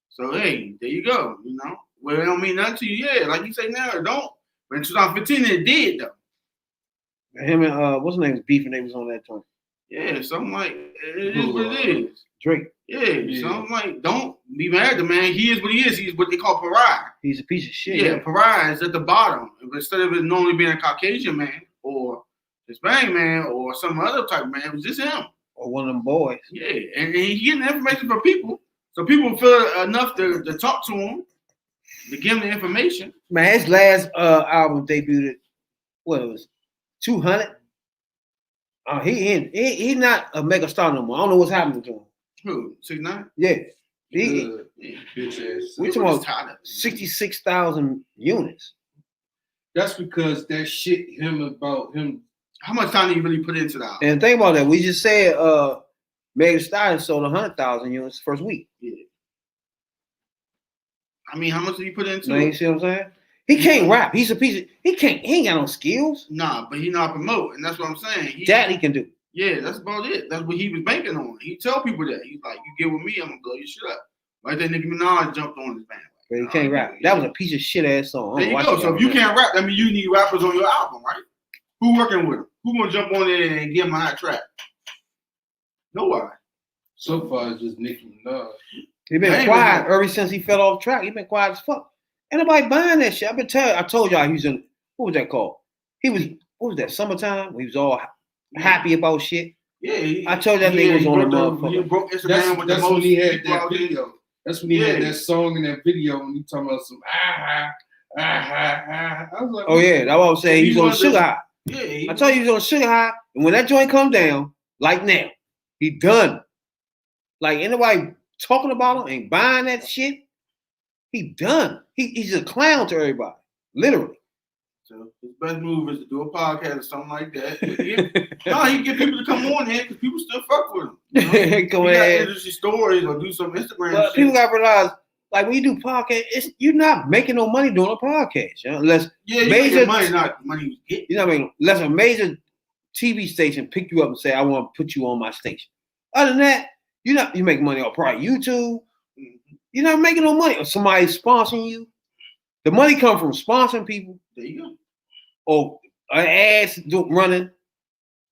So hey, there you go. You know, well, it don't mean nothing to you. Yeah, like you say now, it don't. But in 2015, it did though. Him and what's his name was beefing. They was on that joint. Yeah, something like it is what it is. Drake. Yeah, something like don't be mad at the man. He is what he is. He's what they call pariah. He's a piece of shit. Yeah, pariah is at the bottom. Instead of it normally being a Caucasian man or Hispanic man or some other type of man, it was just him. Or one of them boys. Yeah, and he getting the information from people. So people feel enough to talk to him, to give him the information. Man, his last album debuted, what it was, 200. He not a mega star no more. I don't know what's happening to him. Who? 6ix9ine? Yeah. Bitch ass. We talking about 66,000 units. That's because that shit about him. How much time do you really put into that? And think about that. We just said Megan Thee Stallion sold 100,000 units first week. I mean, how much did he put into You it? see what I'm saying? He can't rap. He's a piece of. He ain't got no skills. Nah, but he not promote, and that's what I'm saying. That he can do. Yeah, that's about it. That's what he was banking on. He tell people that. He's like, you get with me, I'm gonna blow your shit up. Right there, Nicki Minaj jumped on his band. But he can't rap. That was a piece of shit ass song. There you go. So if you can't rap, that means you need rappers on your album, right? Who working with him? Who gonna jump on there and give him a hot track? Nobody. So far, it's just Nicki Minaj. He been quiet ever since he fell off track. He been quiet as fuck. Ain't nobody buying that shit. I told y'all he was in, what was that called? What was that, Summertime? He was all happy about shit. Yeah. I told that nigga was on the motherfucker. He broke Instagram with the That's most when he had people that out there. video. That's when he had that song in that video when he talking about some I was like, Oh yeah, that's what I was saying. He's on sugar high. Yeah. I told you he was on sugar high, and when that joint come down, like now, he done. Like anybody talking about him and buying that shit, he done. He's a clown to everybody, literally. So his best move is to do a podcast or something like that. He can get people to come on here because people still fuck with him. You know? Go he ahead. got industry stories or do some Instagram But shit. people got to realize, like when you do podcasts, you're not making no money doing a podcast, you know? Unless you major money, not money you get. You know what I mean? Unless a major TV station pick you up and say, "I want to put you on my station." Other than that, you make money off probably YouTube. You're not making no money. Or somebody sponsoring you. The money come from sponsoring people. There you go. Or ads running. And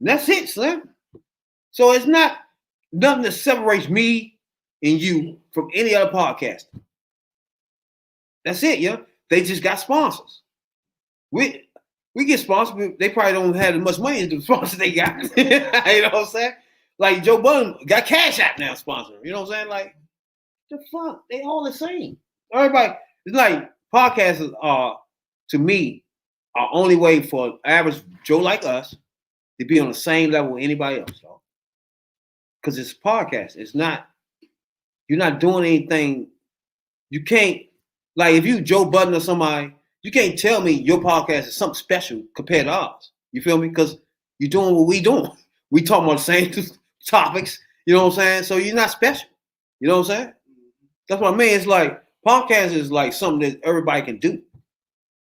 that's it, Slim. So it's not nothing that separates me and you from any other podcast. That's it, yeah. They just got sponsors. We get sponsored. They probably don't have as much money as the sponsors they got. You know what I'm saying? Like Joe Budden got Cash App now sponsoring. You know what I'm saying? Like, the fuck? They all the same. Everybody, it's like podcasts are, to me, are only way for average Joe like us to be on the same level with anybody else, though. Because it's a podcast. It's not, you're not doing anything. You can't, like if you Joe Budden or somebody, you can't tell me your podcast is something special compared to ours. You feel me? Because you're doing what we doing. We talking about the same topics. You know what I'm saying? So you're not special. You know what I'm saying? That's what I mean. It's like podcast is like something that everybody can do.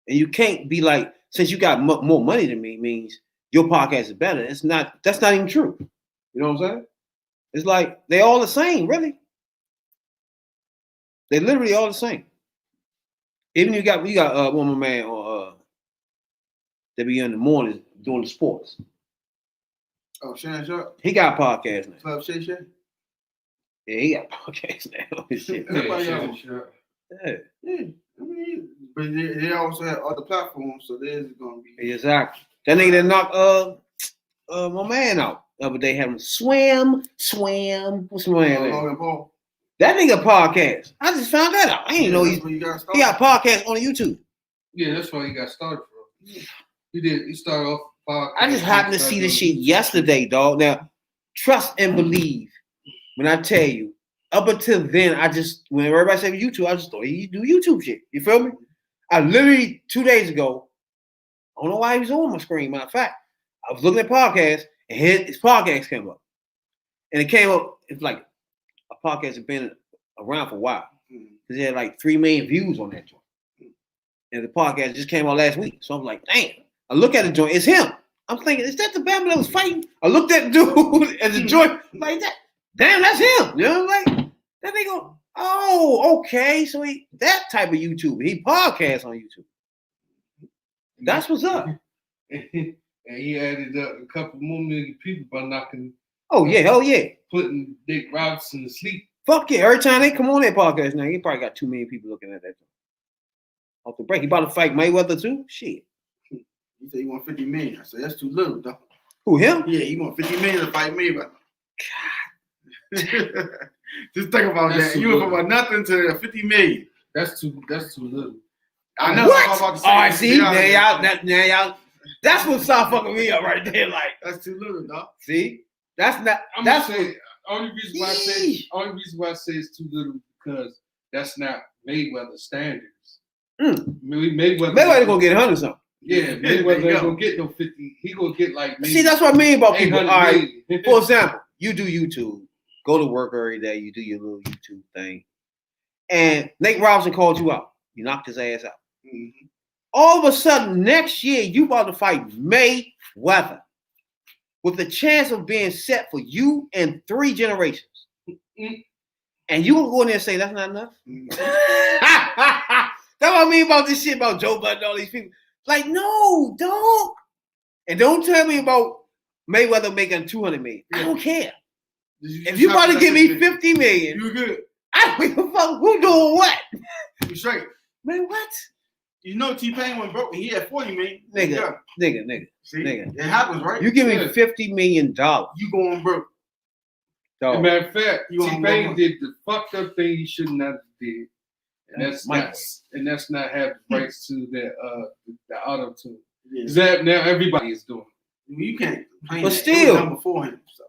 And you can't be like, since you got more money than me, means your podcast is better. It's not. That's not even true. You know what I'm saying? It's like they all the same, really. They literally all the same. Even you got one more man on that be in the morning doing the sports. Oh, Shan Sharp? He got a podcast now. Club Shay Shay? Yeah, he got a podcast now. Shit. Everybody else. Sure. Yeah. Yeah. I mean, but they also have other platforms, so there's going to be. Exactly. That nigga that knocked my man out the other day having swim. What's my man? Logan Paul. That nigga podcast. I just found that out. I didn't know he got a podcast on YouTube. Yeah, that's why he got started from. He started off podcast. I just happened to see this shit yesterday, dog. Now, trust and believe when I tell you, up until then, when everybody said YouTube, I just thought he do YouTube shit. You feel me? I literally 2 days ago, I don't know why he was on my screen. Matter of fact, I was looking at podcasts and his podcast came up. And it came up, it's like a podcast had been around for a while. Because it had like 3 million views on that joint. And the podcast just came out last week. So I'm like, damn. I look at the joint, it's him. I'm thinking, is that the Bama that was fighting? I looked at the dude at the joint like that. Damn, that's him. You know, like that nigga. Oh, okay. So that type of YouTube. He podcasts on YouTube. That's what's up. And he added up a couple more million people by knocking. Oh yeah, hell yeah. Putting Dick Robinson to sleep. Fuck yeah. Every time they come on that podcast now, he probably got 2 million people looking at that. Off the break. He about to fight Mayweather too? Shit. He said he want 50 million. I said, that's too little, though. Who, him? Yeah, he want 50 million to fight Mayweather. God. Just think about That's that. You went from about nothing to 50 million. That's too little. I know. What? I'm about to say. Oh, I see. Now y'all. That's what start fucking me up right there. Like, that's too little, dog. See? That's not. I'm that's gonna say only reason why I say it's too little because that's not Mayweather standards. Mayweather gonna get 100 something. Yeah, Mayweather ain't gonna get no 50. He gonna get like maybe see, that's what I mean about people. All right, million. for example, you do YouTube go to work every day, you do your little YouTube thing, and Nate Robinson called you out. You knocked his ass out. Mm-hmm. All of a sudden, next year, you about to fight Mayweather with the chance of being set for you and 3 generations. And you gonna go in there and say that's not enough? That's what I mean about this shit about Joe Budden and all these people. Like, no, don't. And don't tell me about Mayweather making 200 million. I don't care. If you about to give me 50 million, you good. I don't give a fuck who doing what. You straight. Man, what? You know T-Pain went broke and he had 40 million. Nigga. See? Nigga. It happens, right? You give me $50 million. You going broke. As a matter of fact, You on T-Pain one. did the fucked up thing he should not have did. And that's not have the rights to the auto tune. Yeah. That now everybody is doing. You can't complain. But that. still. It was done before him. So.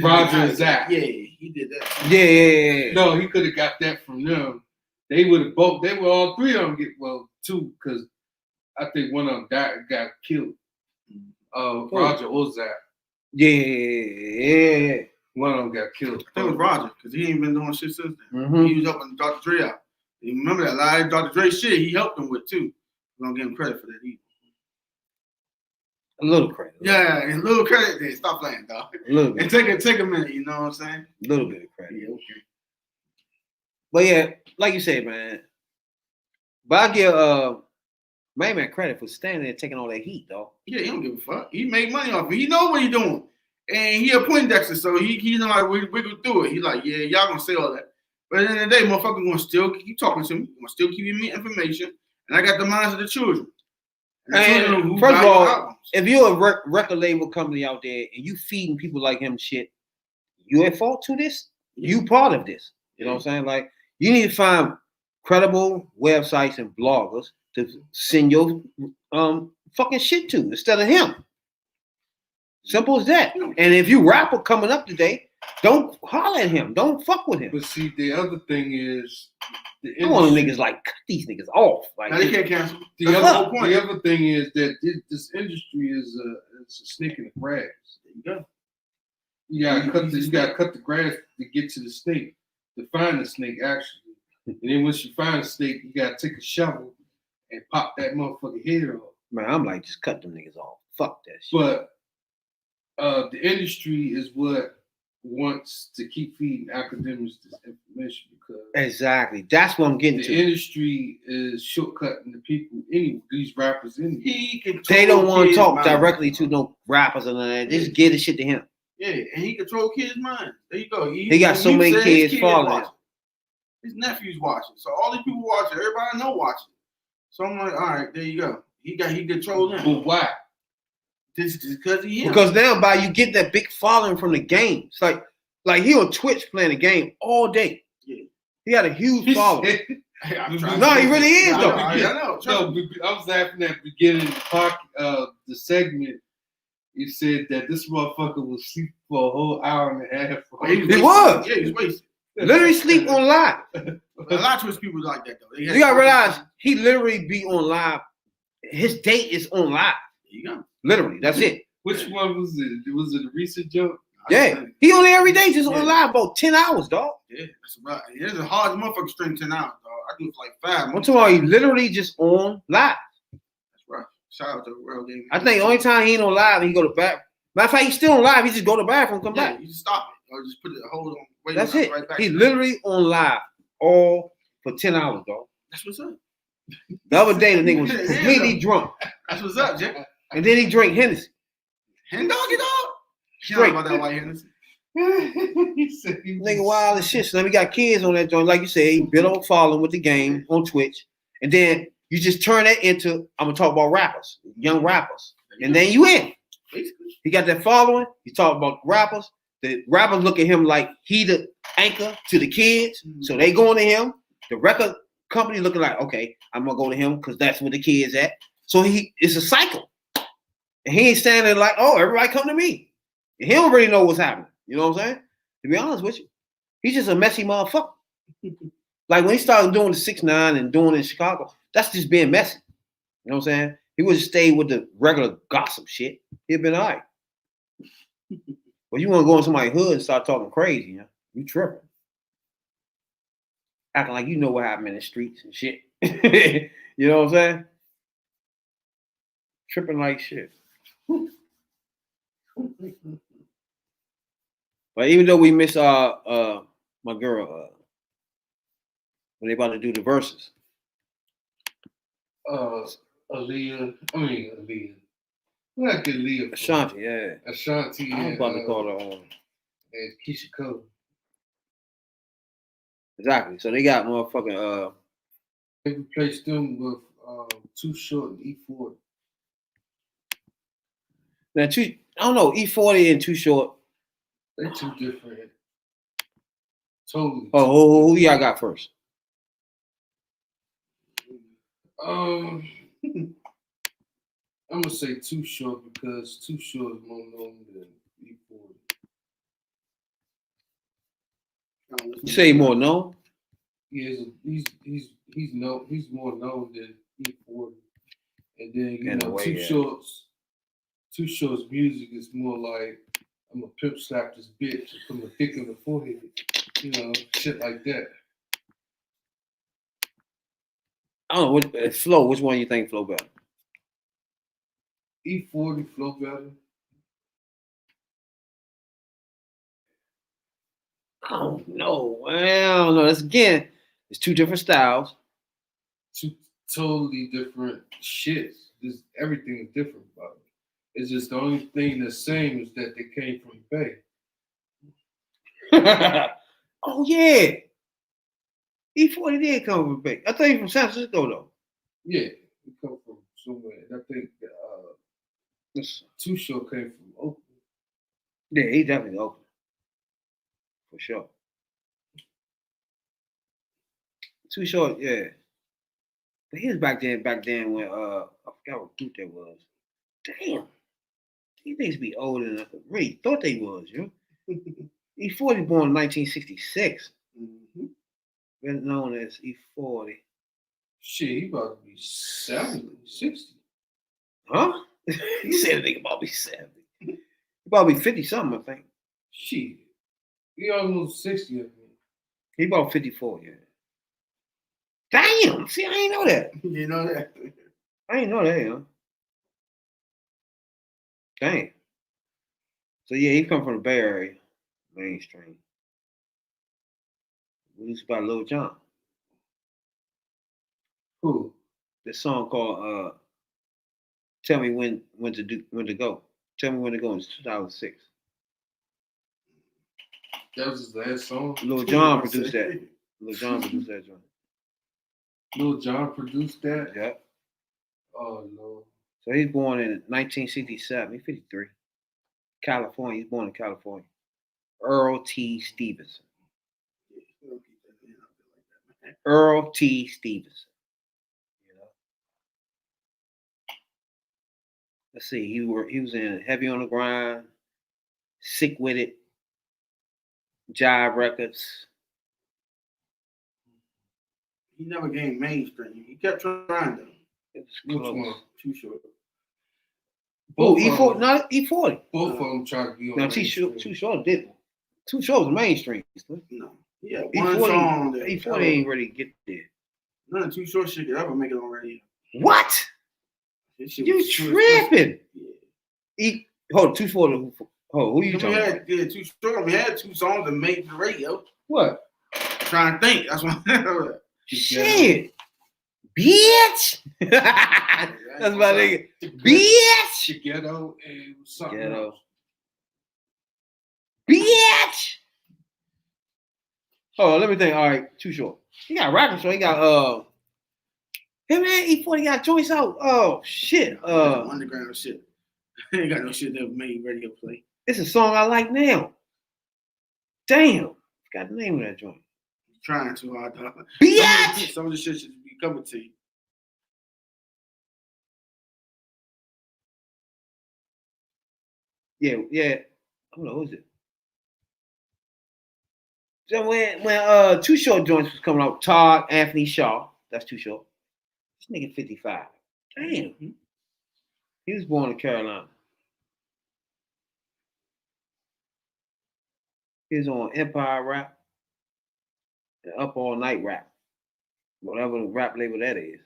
Roger and Zach. Yeah, he did that. Yeah. No, he could have got that from them. They would have both. They were all 3 of them get 2 because I think one of them got killed. Roger or Zach. Yeah. One of them got killed. I think it was Roger because he ain't been doing shit since then. Mm-hmm. He was helping Dr. Dre out. You remember that lie Dr. Dre shit? He helped him with too. We don't give him credit for that either. A little credit. Yeah, and a little credit there. Stop playing, dog. A little And bit. take a minute. You know what I'm saying? A little bit of credit. Yeah, okay. But yeah, like you said, man. But I give man credit for standing there taking all that heat, though. Yeah, he don't give a fuck. He make money off it. He know what he doing. And he a Poindexter, so he know how to wiggle through it. He like, yeah, y'all gonna say all that. But at the end of the day, motherfucker gonna still keep talking to me. Gonna still keep giving me information. And I got the minds of the children. And first of all, if you're a record label company out there and you feeding people like him shit, you at fault to this. You part of this. You know what I'm saying? Like, you need to find credible websites and bloggers to send your fucking shit to instead of him. Simple as that. And if you rapper coming up today, don't holler at him. Don't fuck with him. But see, the other thing is the I want them niggas like cut these niggas off. Like, now they can't cancel. The That's the whole point. other thing is that this industry is a snake in the grass. There you go. You gotta cut the grass to get to the snake, to find the snake actually. And then once you find the snake, you gotta take a shovel and pop that motherfucking head off. man, I'm like, just cut them niggas off. Fuck that shit. But the industry is what wants to keep feeding academics this information because Exactly. That's what I'm getting the to. industry is shortcutting the people anyway, these rappers anyway. He control They don't want to kids' talk minds. directly to no rappers and all that. Just get the shit to him. Yeah, and he control kids' minds. There you go. He got so you many said kids his following watching. His nephew's watching. So all these people watching. Everybody I know watching. So I'm like, all right, there you go. He controls them. But why? This is because he him. Because now, by you get that big following from the game. It's like he on Twitch playing the game all day. Yeah. He got a huge following. Hey, I'm trying No, to- he really is, though. I know. No, I was laughing at the beginning of the segment. He said that this motherfucker will sleep for a whole hour and a half. He was. Yeah, he's wasted. Literally sleep on live. A lot of Twitch people like that though. You gotta realize he literally be on live. His date is on live. There you go. Literally, that's it. Which one was it? Was it a recent joke? Yeah, he on there every day, just on live about 10 hours, dog. Yeah, that's right. It's a hard motherfucker stream 10 hours, dog. I do it for like 5 I'm months. talking about he literally just on live. That's right. Shout out to World Game. I think the only time he ain't on live, he go to back. Matter of fact, he's still on live. He just go to the bathroom, come Yeah, back. you just stop it or just put it hold on. Wait, That's and it. come Right back. He literally on live all for 10 hours, dog. That's what's up. The other day, the nigga was Yeah, completely though. drunk, That's what's up, Jack. and then he drank Hennessy. Hen doggy dog. You know Straight. about that white Hennessy. He said he was Nigga wild as shit. So then we got kids on that joint. Like you said, he built up following with the game on Twitch. And then you just turn that into, I'm gonna talk about rappers, young rappers. And then you in. Basically. He got that following. You talk about rappers. The rappers look at him like he the anchor to the kids. So they going to him. The record company looking like, okay, I'm gonna go to him because that's where the kids at. So it's a cycle. And he ain't standing there like, oh, everybody come to me. And he don't really know what's happening. You know what I'm saying? To be honest with you, he's just a messy motherfucker. Like when he started doing the 6ix9ine and doing it in Chicago, that's just being messy. You know what I'm saying? He would have stayed with the regular gossip shit. He'd been all right. But you want to go in somebody's hood and start talking crazy, you know? You tripping. Acting like you know what happened in the streets and shit. You know what I'm saying? Tripping like shit. But even though we miss my girl when they about to do the verses. Aaliyah. Not Aaliyah. Ashanti, yeah. Ashanti I was about to call her and Keisha Cole. exactly. So they got motherfucking They replaced them with Too Short and E-40. now I don't know, E-40 and Too Short. They're two different. Totally. Oh, who y'all got first? I'm gonna say Too Short because Too Short is more known than E-40. You say more known? He's more known than E-40. And then In a way, Too Short's music is more like I'm a pimp slap this bitch and put my dick in the forehead. You know, shit like that. I don't know what flow. Which one you think flow better? E-40 flow better. I don't know. Well, I don't know. That's again, it's two different styles. Two totally different shits. Everything is different about it. It's just the only thing that's same is that they came from the Bay. Oh yeah. E-40 did come from Bay. I thought you from San Francisco though. Yeah, we come from somewhere. And I think Too Short came from Oakland. Yeah, he definitely Oakland. For sure. Too Short, yeah. But he was back then when I forgot what group that was. Damn. These things be older than I really thought they was, you know. E-40 born in 1966. Mm-hmm. Better known as E-40. Shit, he about to be 70, 60. Huh? He said a thing about me 70. He about to be 50 something, I think. Shit. He almost 60, I think. He about 54, yeah. Damn! See, I ain't know that. You know that. I ain't know that, you know. Damn. So yeah, he come from the Bay Area, mainstream. Released by Lil Jon. Who? This song called "Tell Me When to Go." Tell Me When to Go in 2006. That was his last song? Lil Jon produced that. Lil Jon produced that joint. Lil Jon produced that? Yep. Oh, no. So he's born in 1967. He's 53. California. He's born in California. Earl T. Stevenson. Earl T. Stevenson. You know. Let's see. He was in Heavy on the Grind, Sick with It, Jive Records. He never gained mainstream. He kept trying though. It was Which close. one? Too short. Oh, E40, not E40. Both of them tried to be on Now, Too Short did. Too Short was mainstream. No. Yeah, one E40, song that E40 ain't really get there. none of Too Short shit could ever make it on radio. What? You tripping? Yeah. Hold on, Too Short. Who you talking about? Yeah, Too Short. We had two songs that made the radio. What? Trying to think. That's what. Shit. Bitch. That's my nigga. Bitch. Ghetto and something Ghetto. else. Bitch. Oh, let me think. All right, Too Short. He got rapping, so he got hey man, E40 got joints out. Oh shit. Underground shit. Ain't got no shit that made radio play. It's a song I like now. Damn. Got the name of that joint. Trying too hard. Bitch. Some of the shit should be coming to you. Yeah. Hold on, who is it? So when Too Short joints was coming out, Todd Anthony Shaw, that's Too Short. This nigga 55. Damn. He was born in Carolina. He was on Empire Rap and Up All Night Rap, whatever the rap label that is.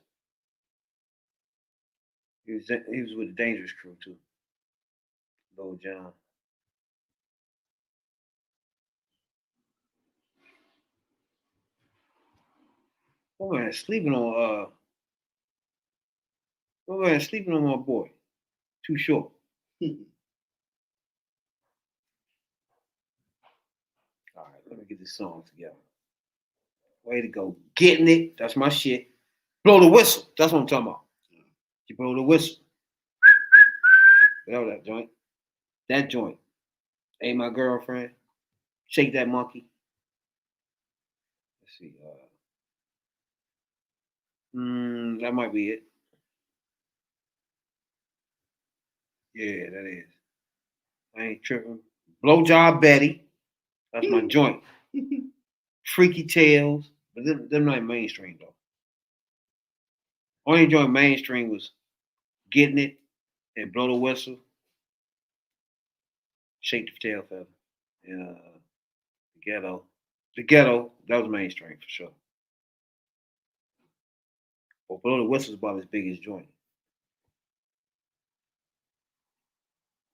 He was with the Dangerous Crew too. Lil Jon. Oh man, sleeping on my boy. Too short. All right, let me get this song together. Way to go. Getting it. That's my shit. Blow the whistle. That's what I'm talking about. You blow the whistle. Whatever that joint. That joint. Ain't my girlfriend. Shake that monkey. Let's see. That might be it. Yeah, that is. I ain't tripping. Blowjob Betty. That's my joint. Freaky Tales. But them not mainstream though. Only joint mainstream was Getting It and Blow the Whistle. Shake the Tail Feather. And the Ghetto. The Ghetto, that was mainstream for sure. But Blow the Whistle is about his biggest joint.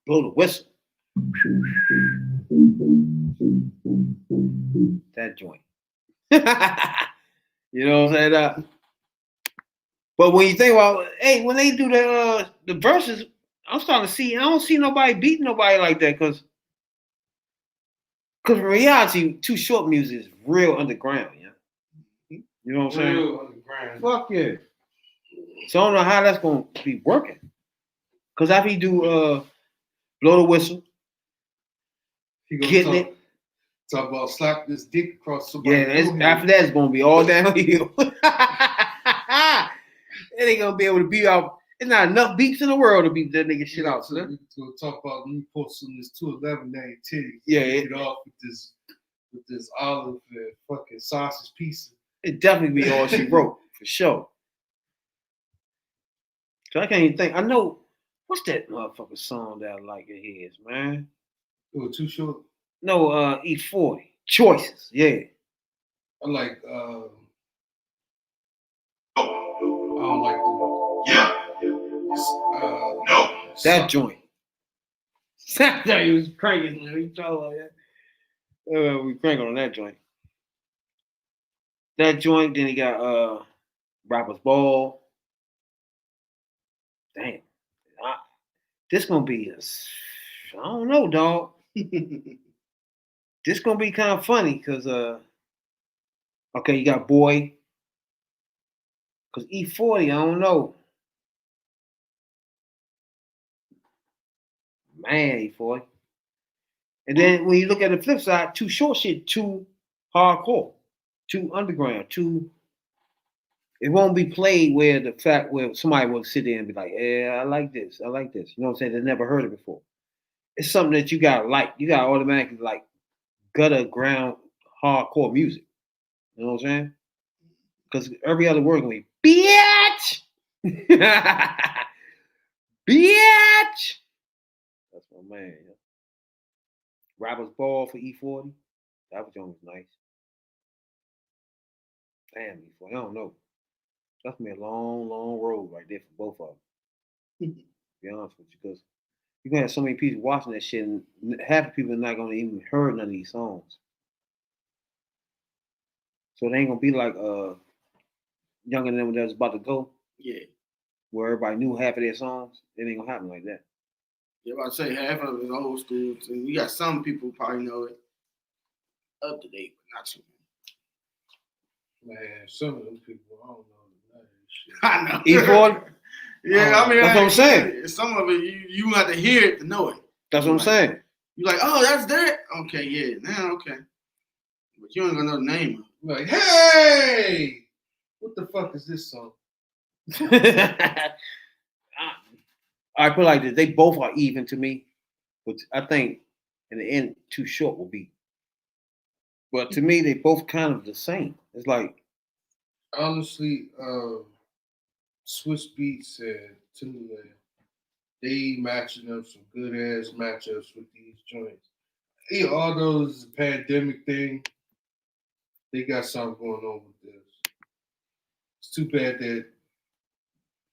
Blow the whistle. That joint. You know what I'm saying? But when you think about, hey, when they do the verses, I'm starting to see. I don't see nobody beating nobody like that because in reality, Too Short music is real underground. Yeah, you know what I'm saying? Real underground. Fuck yeah. So I don't know how that's gonna be working. Cause after he do Blow the Whistle, He gonna Getting It. Talk about slap this dick across somebody's Yeah, after that, it's gonna be all downhill. It ain't gonna be able to beat out. There's not enough beats in the world to beat that nigga shit out. So We're gonna talk about me posting this 211 name titties. Yeah, Get off with this olive and fucking sausage pizza. it definitely be all she wrote for sure. So I can't even think. I know what's that motherfucking song that I like of his, man. It was Too Short. No, E-40 Choices. Yeah. I like. I don't like the. No. That joint. I thought he was cranking. We told that. We cranking on that joint. That joint. Then he got Rapper's Ball. Damn. This gonna be I don't know, dog. This gonna be kind of funny because okay, you got Boy. Cause E-40, I don't know. Man, E-40. And then when you look at the flip side, Too Short shit, too hardcore, too underground, too. It won't be played where somebody will sit there and be like, "Yeah, I like this. I like this." You know what I'm saying? They never heard it before. It's something that you got like. You got automatically like gutter ground hardcore music. You know what I'm saying? Because every other word gonna be bitch, bitch. That's my man. Yeah. Rapper's Ball for E-40. That was nice. Damn, E-40. I don't know. That's gonna be a long, long road right there for both of them. To be honest with you, because you're gonna have so many people watching that shit, and half the people are not gonna even heard none of these songs. So they ain't gonna be like Younger than them that was about to go. Yeah. Where everybody knew half of their songs. It ain't gonna happen like that. Yeah, about to say half of it is old school. And you got some people who probably know it up to date, but not too Man, some of those people, I don't know none of this shit. I know. E-40? Yeah, I mean, that's what I'm saying. Some of it you have to hear it to know it. That's what I'm saying. You're like, oh, that's that. Okay, yeah, now okay. But you ain't gonna know the name of it. Like, hey, what the fuck is this song? I put it like this: they both are even to me, but I think in the end, Too Short will be. But to me, they both kind of the same. It's like honestly, Swiss Beats and Timberland, they matching up some good ass matchups with these joints. Yeah, although it's a pandemic thing, they got something going on with this. It's too bad that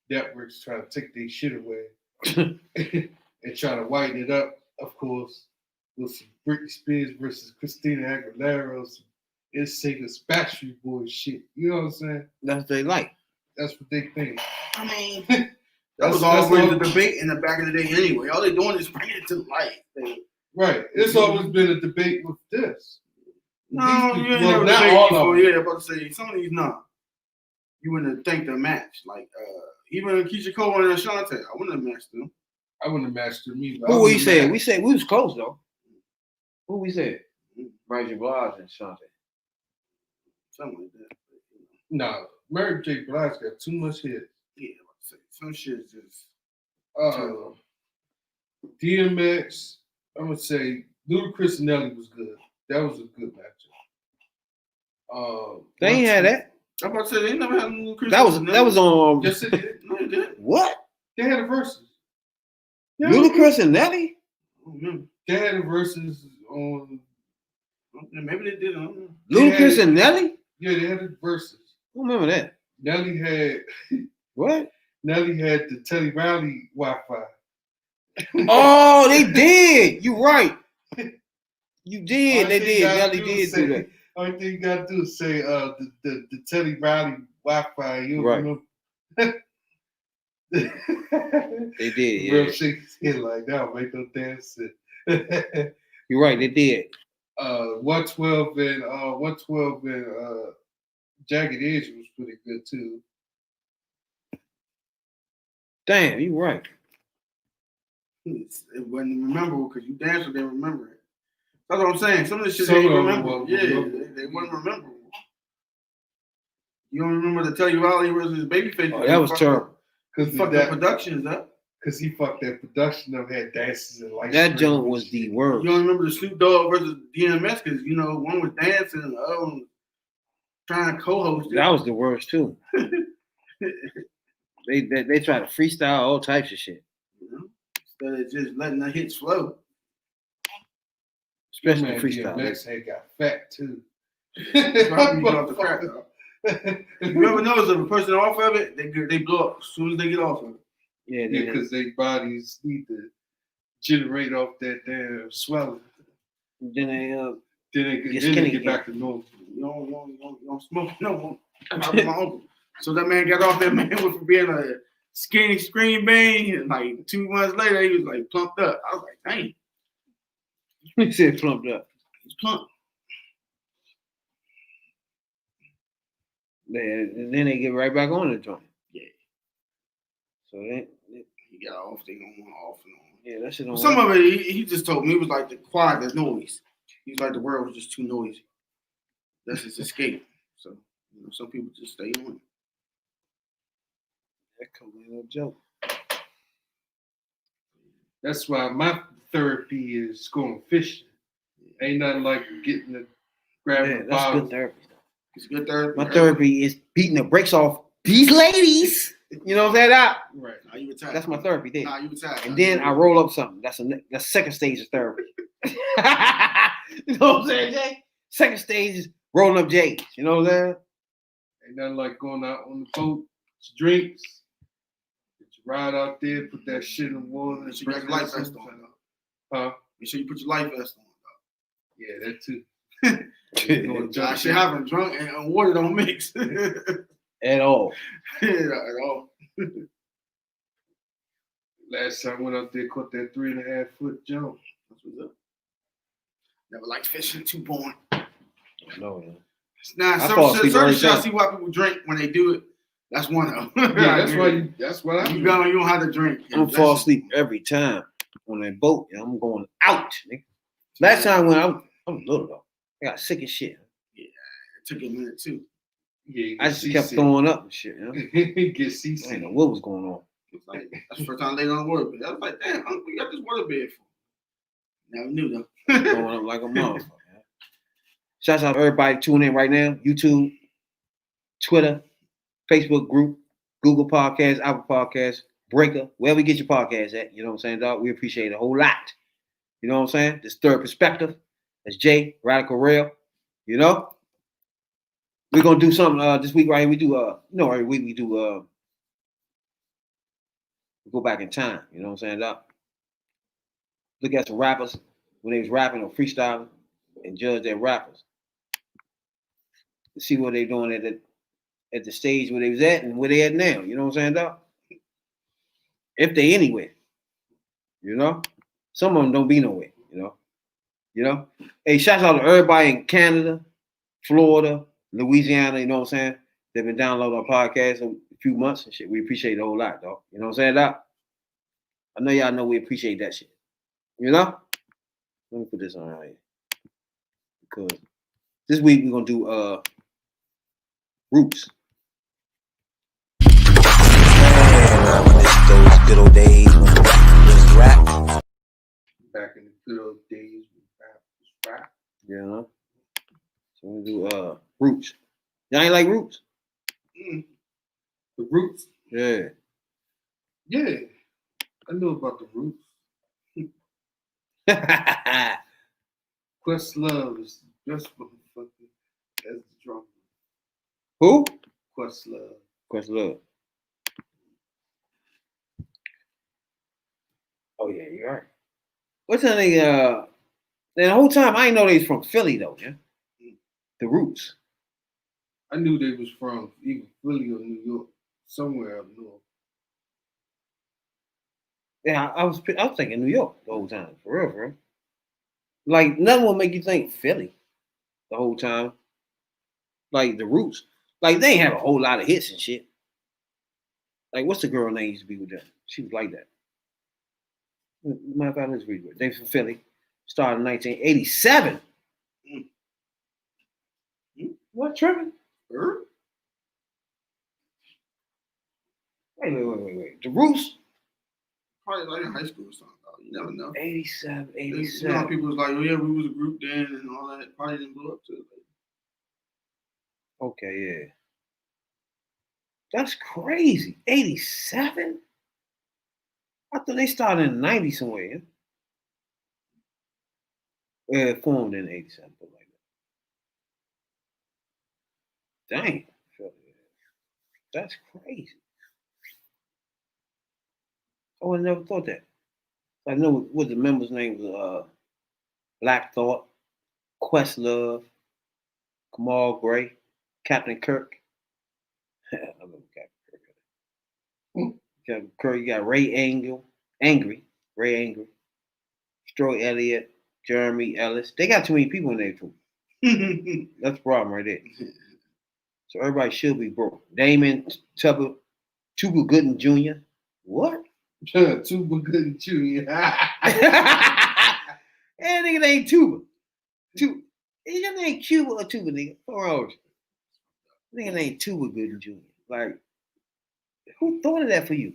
networks trying to take their shit away and try to whiten it up, of course, with some Britney Spears versus Christina Aguilera, some NSYNC's Backstreet Boys shit. You know what I'm saying? That's what they like. That's what they think. I mean, that was always the debate in the back of the day anyway. All they doing is bringing it to light. Right. It's always been a debate with this. No, These you ain't people- never not debated all before. of them. Yeah, about to say some of these not. You wouldn't think the match. Like even Keisha Cole and Ashante, I wouldn't have matched them. I wouldn't have matched them either. Who we said? We said we was close though. Who we said? Mary J. Blige and Shante. Something like that. No, Mary J. Blige got too much hits. Yeah, I about to say some shit is just. DMX, I'm gonna say Ludacris and Nelly was good. That was a good matchup. They ain't had that. I'm about to say they never had no Chris. That was on. Yes, it did. No, they didn't. What? They had a versus. Ludacris and Nelly? I don't remember. They had a versus on. Okay, maybe they did. I don't know. Ludacris and Nelly? Yeah, they had a versus. I don't remember that. Nelly had What? Nelly had the Teddy Riley Wi-Fi. Oh, they did. You right. You did. They did. Nelly do did is do that. Only thing you gotta do is say the Teddy Riley Wi-Fi. You Right. know. They did. Real Yeah. shit like that make no damn sense. You're right. They did. 112 and Jagged Edge was pretty good too. Damn, you right. It wasn't memorable because you danced and they remember it. That's what I'm saying. Some of the shit Some they of them remember. won't Yeah, remember. they wouldn't remember. You don't remember the Teddy Riley versus Babyface? Oh, that was terrible. Because He fucked the productions up. Because he fucked that production up, had dances and lights. That joint was the You worst. don't remember the Snoop Dogg versus DMS because you know one was dancing and the other one was trying to co-host it. That was the worst too. They try to freestyle all types of shit, You know? Instead of just letting the hits flow. especially Man, freestyle. DMX had got fat too. That's why he got off the crack, dog. You ever notice if a person off of it, they blow up as soon as they get off of it. Yeah, Yeah, because their bodies need to generate off that damn swelling. then they Then they Get get skinny back to normal. You don't smoke no more. I'm out with my uncle. So that man got off that man went from being a skinny screen bang, and like 2 months later he was like plumped up. I was like, dang, he said plumped up. he's plump. And then they get right back on the joint. Yeah. So they He got off, they going off and on. yeah, that shit don't Some work. of it, he just told me it was like the quiet, the noise. He was like the world was just too noisy. That's his escape. So you know, some people just stay on it. That could be no joke. That's why my therapy is going fishing. Ain't nothing like getting the grabbing Yeah, the that's bottle. good therapy. It's good therapy. My therapy is beating the brakes off these ladies. You know what I'm saying? Right. Nah, you retired. That's my therapy there. Nah, you retired. And then I roll up something. That's second stage of therapy. You know what I'm saying, Jay? Second stage is rolling up J's. You know what I'm saying? Ain't nothing like going out on the boat, drinks, get you ride out there, put that shit in the water. Make sure you got your life vest on. Huh? Make sure you put your life vest on. Yeah, that too. I should have a drunk and water don't mix. At all. Yeah, at all. Last time I went out there, caught that 3.5 foot jump. That's what's up. Never liked fishing, too boring. No, man. Nah, I fall asleep certain every shit I time. see why people drink when they do it. That's one of them. Yeah, that's why that's what I you do. go, you don't have to drink. I'm gonna fall asleep every time on that boat. And I'm going out, nigga. Last time when I was little though, I got sick as shit. It took a minute too. Yeah, I just kept throwing up and shit. You know? Get I didn't seasick. know what was going on. It's like that's the first time I laid on the water bed. I was like, damn, what you got this water bed for? Never knew though. Throwing up like a motherfucker. Shouts out to everybody tuning in right now. YouTube, Twitter, Facebook group, Google Podcasts, Apple Podcasts, Breaker, wherever you get your podcasts at. You know what I'm saying, dog? We appreciate it a whole lot. You know what I'm saying? This third perspective. That's Jay, Radical Rail. You know? We're gonna do something this week right here. We do every week we do we go back in time, you know what I'm saying? Look at some rappers when they was rapping or freestyling and judge their rappers. To see what they doing at the stage where they was at and where they at now. You know what I'm saying, Doc? If they anywhere, you know? Some of them don't be nowhere, you know? You know? Hey, shout out to everybody in Canada, Florida, Louisiana, you know what I'm saying? They've been downloading our podcast a few months and shit. We appreciate it a whole lot, dog. You know what I'm saying, Doc? I know y'all know we appreciate that shit. You know? Let me put this on right here. Because this week we're gonna do roots. Man, I miss those good old days when it was rap. Back in the good old days, rap. You know? So we're gonna do roots. Y'all ain't like roots? The Roots. Yeah. Yeah, I know about the Roots. Questlove is the best motherfucker as the drummer. Who? Questlove. Questlove. Oh yeah, you're right. What's that nigga? The whole time I didn't know they was from Philly though, yeah. The Roots. I knew they was from either Philly or New York, somewhere up north. Yeah, I was thinking New York the whole time, for real, bro. Like nothing will make you think Philly the whole time. Like the Roots, like they ain't have a whole lot of hits and shit. Like what's the girl name used to be with them? She was like that. Matter of fact, let's read it. They from Philly, started in 1987. What tripping? Wait. The Roots. Probably like in high school or something. Though. You never know. 87, You know, 87. people was like, oh yeah, we was a group then and all that. Probably didn't blow up to it. Okay, yeah. That's crazy. 87? I thought they started in 90 somewhere. Yeah, it formed in 87, but like that. Dang. That's crazy. I would have never thought that. I know what the members' names was Black Thought, Questlove, Kamal Gray, Captain Kirk. I remember Captain Kirk. Captain Kirk, you got Ray Angry, Stroy Elliott, Jeremy Ellis. They got too many people in there too. That's the problem right there. So everybody should be broke. Damon Tuba Gooden Jr. What? Tuba Good Jr. That nigga ain't Tuba. His name ain't Cuba or Tuba, nigga. What's wrong with you? Nigga ain't Tuba Gooden Jr. Like, who thought of that for you?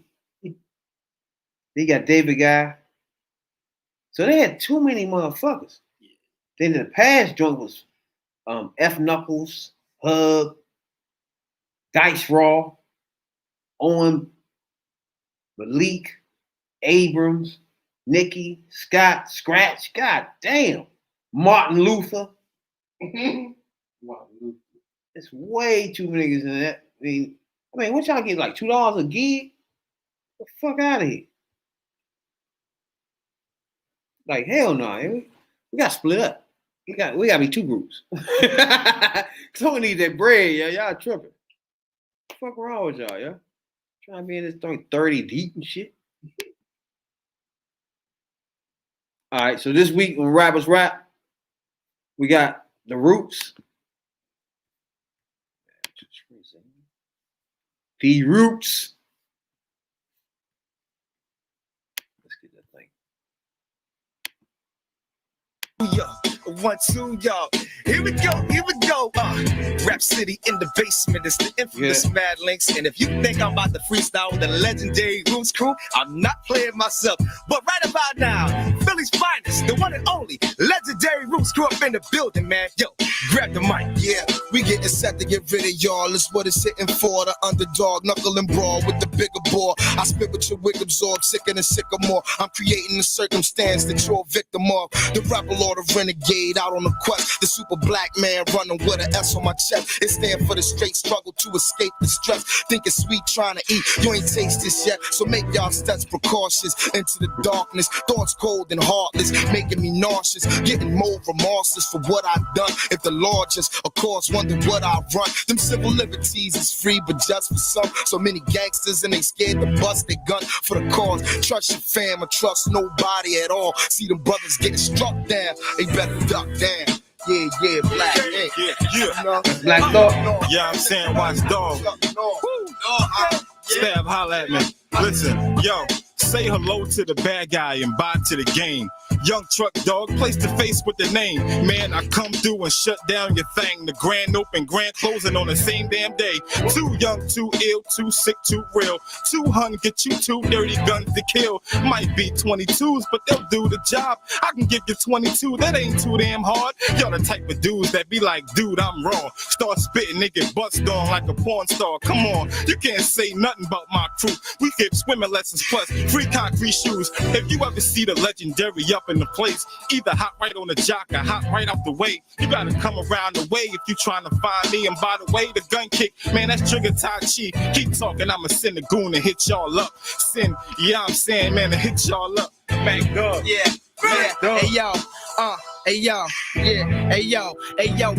They got David Guy. So they had too many motherfuckers. Then in the past joint was F Knuckles, Hub, Dice Raw, Owen, Malik, Abrams, Nikki, Scott, Scratch, god damn, Martin Luther. It's way too many niggas in that. I mean, what y'all get, like $2 a gig? Get the fuck out of here. Like, hell no. We got to split up. We got to be two groups. Someone need that bread, yeah. Y'all tripping. What the fuck wrong with y'all, yeah? Trying to be in this thing 30 deep and shit. All right, so this week on Rappers Rap, we got The Roots. The Roots. Let's get that thing. 1, 2, y'all. Here we go. Rap City in the basement. It's the infamous Mad Links. And if you think I'm about to freestyle with the legendary Roots crew, I'm not playing myself. But right about now, Philly's finest, the one and only legendary Roots crew up in the building, man. Yo, grab the mic. Yeah, we getting set to get rid of y'all. It's what it's hitting for. The underdog, knuckle and brawl with the bigger bore. I spit with your wig absorbed, sicker than sycamore. I'm creating a circumstance that you're a victim of. The rebel or the renegade out on the quest. The super black man running with an S on my chest. It stand for the straight struggle to escape the stress. Think it's sweet trying to eat. You ain't taste this yet, so make y'all steps precautious. Into the darkness, thoughts cold and heartless, making me nauseous. Getting more remorseless for what I've done. If the Lord just, of course, wonder what I run. Them civil liberties is free, but just for some. So many gangsters and they scared to bust their gun for the cause. Trust your fam or trust nobody at all. See them brothers getting struck down, they better duck down. Yeah, black, Yeah. Black Thought. Yeah, I'm saying watch dog. Stab, holla at me. Listen, yo, say hello to the bad guy and bye to the game. Young truck dog, place the face with the name. Man, I come through and shut down your thing. The grand open, grand closing on the same damn day. Too young, too ill, too sick, too real. 200 get you 2 dirty guns to kill. Might be 22s, but they'll do the job. I can give you 22, that ain't too damn hard. Y'all the type of dudes that be like, dude, I'm wrong. Start spitting, they get bust on like a porn star. Come on, you can't say nothing about my crew. We give swimming lessons plus free concrete shoes. If you ever see the legendary up in the place, either hop right on the jock or hop right off the way. You gotta come around the way if you trying to find me. And by the way, the gun kick, man, that's trigger Tai Chi. Keep talking, I'ma send a goon and hit y'all up. Yeah, I'm saying, man, to hit y'all up. Man, God. Yeah. Hey yo,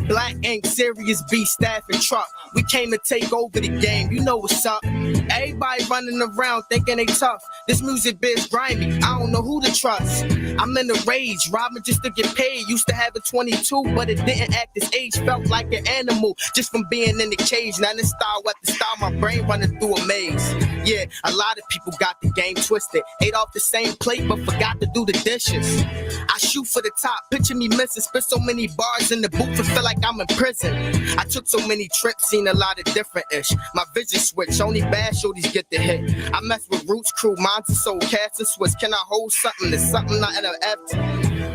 Black Ink, Serious B, Staff and Truck. We came to take over the game, you know what's up. Everybody running around thinking they tough. This music biz grimy, I don't know who to trust. I'm in a rage, robbing just to get paid. Used to have a 22, but it didn't act this age. Felt like an animal, just from being in the cage. Now this style, what the style, my brain running through a maze. Yeah, a lot of people got the game twisted. Ate off the same plate, but forgot to do the dishes. I shoot for the top, picture me missing. Spit so many bars in the booth, it feel like I'm in prison. I took so many trips, seen a lot of different-ish. My vision switch, only bad shorties get the hit. I mess with Roots crew, mine's a soul, cast and switch. Can I hold something? It's something I never asked.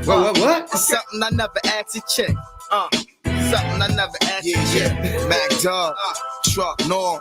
What? It's something I never asked a chick. Something I never asked a chick. Mac Dog, Truck Norm,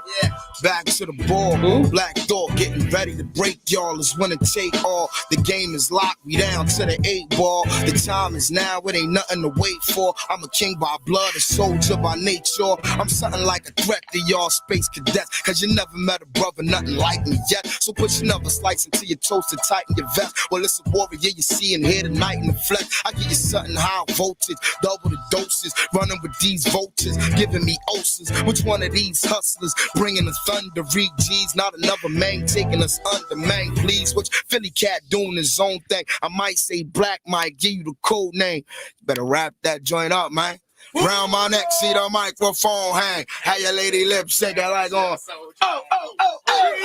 back to the ball. Black Dog getting ready to break y'all. It's winner take all. The game is locked, we down to the 8 ball. The time is now, it ain't nothing to wait for. I'm a king by blood, a soldier by nature. I'm something like a threat to y'all space cadets. Cause you never met a brother, nothing like me yet. So put your another slice into your toast and tighten your vest. Well, it's a warrior you see and hear tonight in the flesh. I give you something high voltage, double the doses. Running with these vultures, giving me ulcers. Which one of these hustlers bringing us thunder? Read G's, not another man taking us under, man. Please, which Philly cat doing his own thing. I might say Black, might give you the code name. You better wrap that joint up, man. Round my neck, see the microphone hang. How your lady lips shake that like on.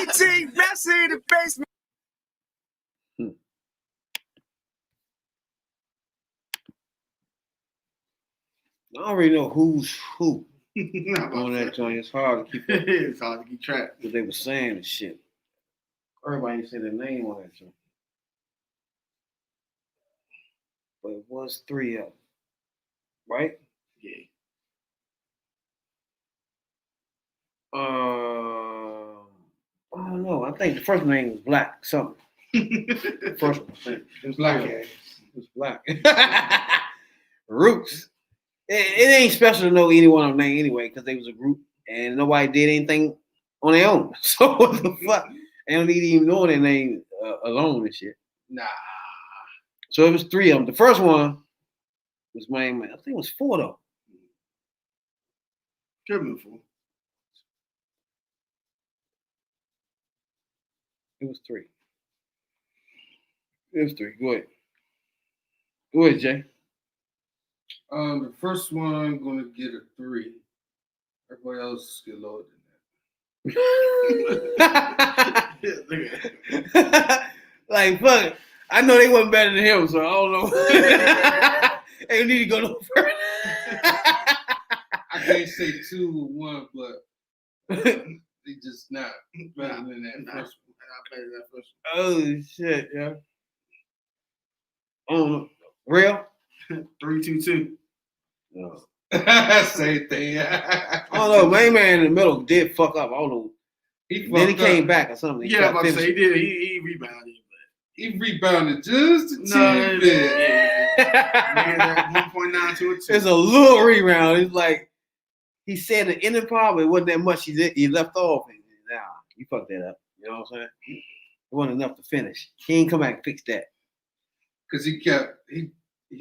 E.T. Messi in the basement. I already know who's who Not on that joint. It's hard to keep up It's hard to keep track. what they were saying and shit. Everybody said their name on that joint. But it was 3 of them. Right? Yeah. I don't know. I think the first name was Black something. The first one, I think. It was Black It was Black. Roots. It ain't special to know any one of them name anyway, because they was a group and nobody did anything on their own. So what the fuck? They don't need to even know their name alone and shit. Nah. So it was 3 of them. The first one was my name. I think it was 4 though. Could have been 4. It was 3. It was 3. Go ahead. Go ahead, Jay. The first one gonna get a 3. Everybody else get lower than Like, fuck it. I know they wasn't better than him, so I don't know. Ain't need to go no further. I can't say 2 or 1, but they just not better than that first one. Oh shit, yeah. Real? 3-2-2. No. Same thing. I don't know. Main man in the middle did fuck up. I don't know. Then he came back or something. Yeah, I'm about to say he did. He rebounded. He rebounded just a No, teeny bit. Yeah, 1.9 to a 2. It's a little rebound. It's like he said the ending part, but it wasn't that much he left off. And, nah, you fucked that up. You know what I'm saying? It wasn't enough to finish. He ain't come back and fix that. Because he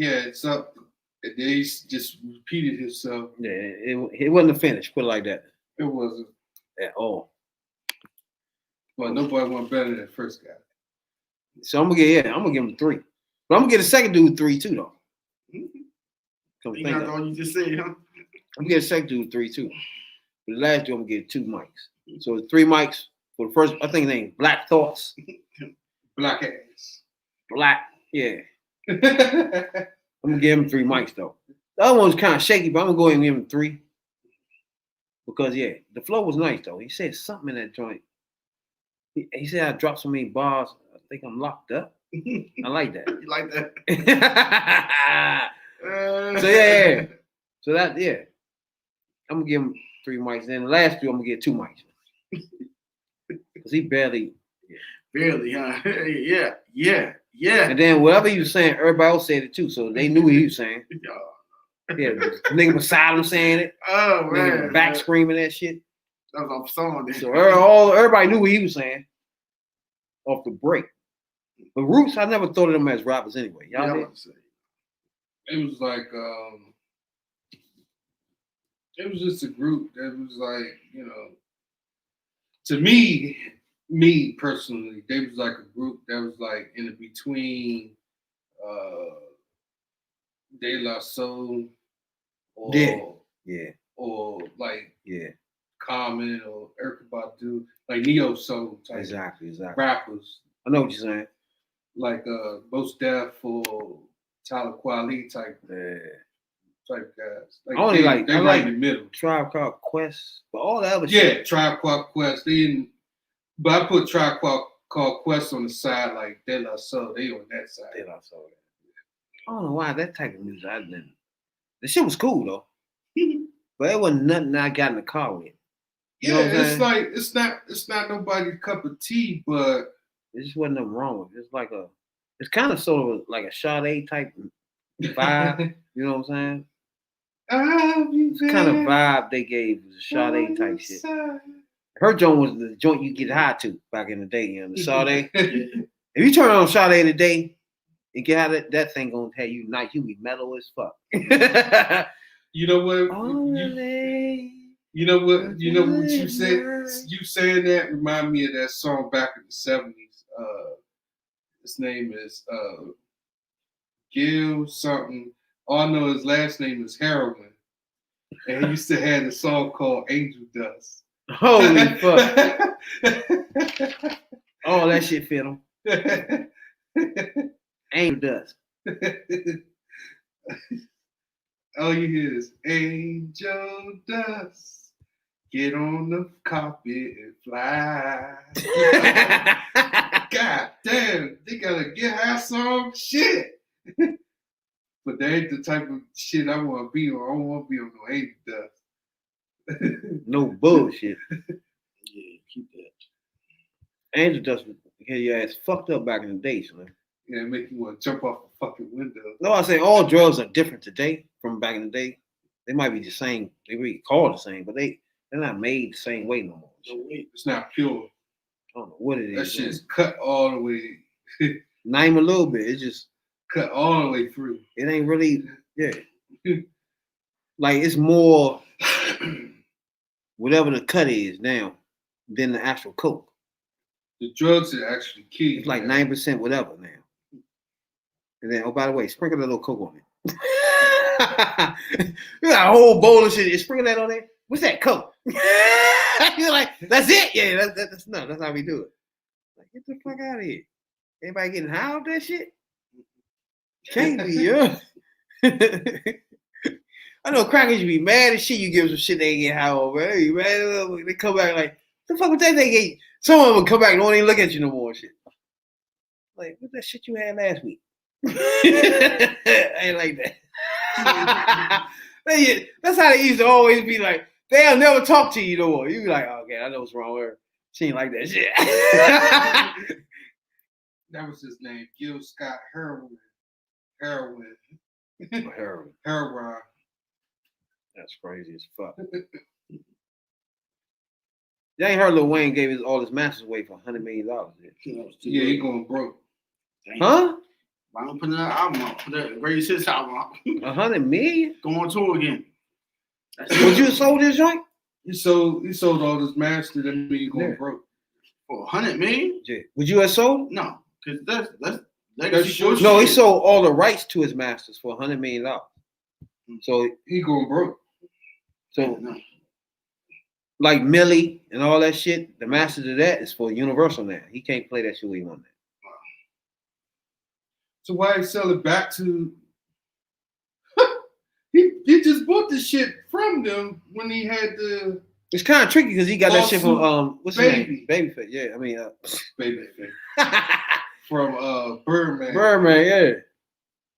had something, and then he just repeated himself. Yeah, it wasn't a finish. Put it like that. It wasn't. At all. Well, nobody went better than the first guy. So I'm gonna give him 3. But I'm gonna get a second dude 3 too though. Come You think got of it. all you just said, huh? I'm gonna get a second dude 3 too. For the last dude, I'm gonna get 2 mics. So 3 mics for the first. I think name Black Thoughts. Black ass. Black, yeah. I'm gonna give him 3 mics though. The other one's kind of shaky, but I'm gonna go ahead and give him 3 because the flow was nice though. He said something in that joint. He said I dropped so many bars. I think I'm locked up. I like that. You like that? So yeah. So that I'm gonna give him 3 mics. Then the last 2, I'm gonna get 2 mics. Cause he barely. Barely, huh? Yeah. And then whatever he was saying, everybody else said it too. So they knew what he was saying. Yeah, nigga beside him saying it. Oh Nigga man, back screaming that shit. That was a song. So everybody knew what he was saying off the break. But Roots, I never thought of them as rappers anyway. Y'all did? It was like it was just a group that was like, to me personally, they was like a group that was like in between De La Soul or or like Common or Erykah Badu, like neo soul type Exactly. rappers. I know what you're saying. Like Most Def or Tyler Kweli type guys. Like I only like they right in the middle. Tribe Called Quest, but all the other shit. Yeah, Tribe Called Quest. But I put Tribe Called Quest on the side, like De La Soul. They on that side. De La Soul. I don't know why that type of music I didn't. The shit was cool though, but it wasn't nothing I got in the car with. You know what I'm saying? Like it's not nobody's cup of tea, but it just wasn't nothing wrong with it. It's kind of sort of like a Sade type vibe. You know what I'm saying? It's kind of vibe they gave was a Sade type shit. Her joint was the joint you get high to back in the day. The Sade. If you turn on Sade today and get out of that thing gonna have you nice. You be mellow as fuck. You know what? You know what you said? You saying that remind me of that song back in the 70s. His name is Gil something. All I know his last name is Heroin. And he used to have a song called Angel Dust. Holy fuck. All that shit fit him. Angel Dust. All you hear is Angel Dust. Get on the carpet and fly. God damn, they got a get high song shit. But that ain't the type of shit I want to be on. I don't want to be on no Angel Dust. No bullshit. Yeah, keep that. Angel Dust had your ass fucked up back in the day, man. Yeah, it make you want to jump off a fucking window. No, I say all drugs are different today from back in the day. They might be the same. They be called the same, but they're not made the same way no more. It's not pure. I don't know what it is. That shit's cut all the way. Not even a little bit. It's just cut all the way through. It ain't really, like it's more whatever the cut is now than the actual coke. The drugs are actually key. It's like 9% whatever now. And then, oh, by the way, sprinkle a little coke on it. You got a whole bowl of shit. Sprinkle that on there. What's that coke? You're like, that's it. Yeah, that's how we do it. Like, get the fuck out of here. Everybody getting high off that shit? Can't be, yeah. I know crackers you be mad as shit. You give them some shit they ain't get high over. They be mad. They come back like, the fuck was that they get? Some of them come back and don't even look at you no more and shit. Like, what's that shit you had last week? I ain't like that. That's how they used to always be like, they'll never talk to you no more. You be like, oh, okay, I know what's wrong with her. She ain't like that shit. That was his name, Gil Scott Heroin. Heroin. That's crazy as fuck. You ain't heard Lil Wayne gave all his masters away for $100 million. Yeah, he going broke. Huh? Why don't put that album out? Put that greatest hits album out. $100 million? Go on tour again. Would you have sold this joint? He sold all his masters. That mean he going broke. For $100 million? Yeah. Would you have sold? No, because that's no, he sold all the rights to his masters for $100 million. So he going broke. So like Millie and all that shit, the masters of that is for Universal now. He can't play that shit we want now. So why he sell it back to? he just bought the shit from them when he had the. It's kind of tricky because he got that shit from what's his name? Babyface. Yeah, I mean Babyface. From Birdman. Birdman, yeah.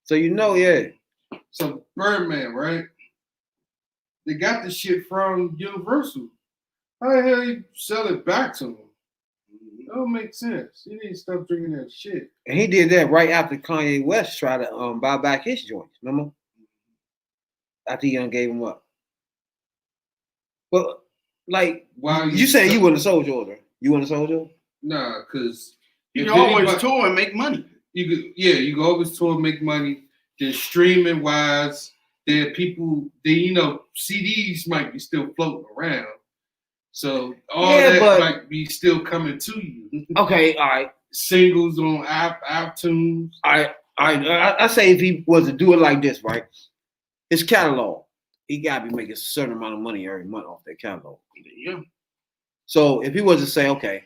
So yeah. So Birdman, right? They got the shit from Universal. How the hell you sell it back to him? That don't make sense. You need to stop drinking that shit. And he did that right after Kanye West tried to buy back his joints. Remember? After he gave him up. But like, you saying you wouldn't have sold yours, right? You wouldn't have sold yours? Nah, because you can always tour and make money. You can always tour and make money. Then streaming wise, there are people. CDs might be still floating around. So all that might be still coming to you. Okay, all right. Singles on iTunes. I say if he was to do it like this, right? His catalog, he gotta be making a certain amount of money every month off that catalog. Yeah. So if he was to say, okay,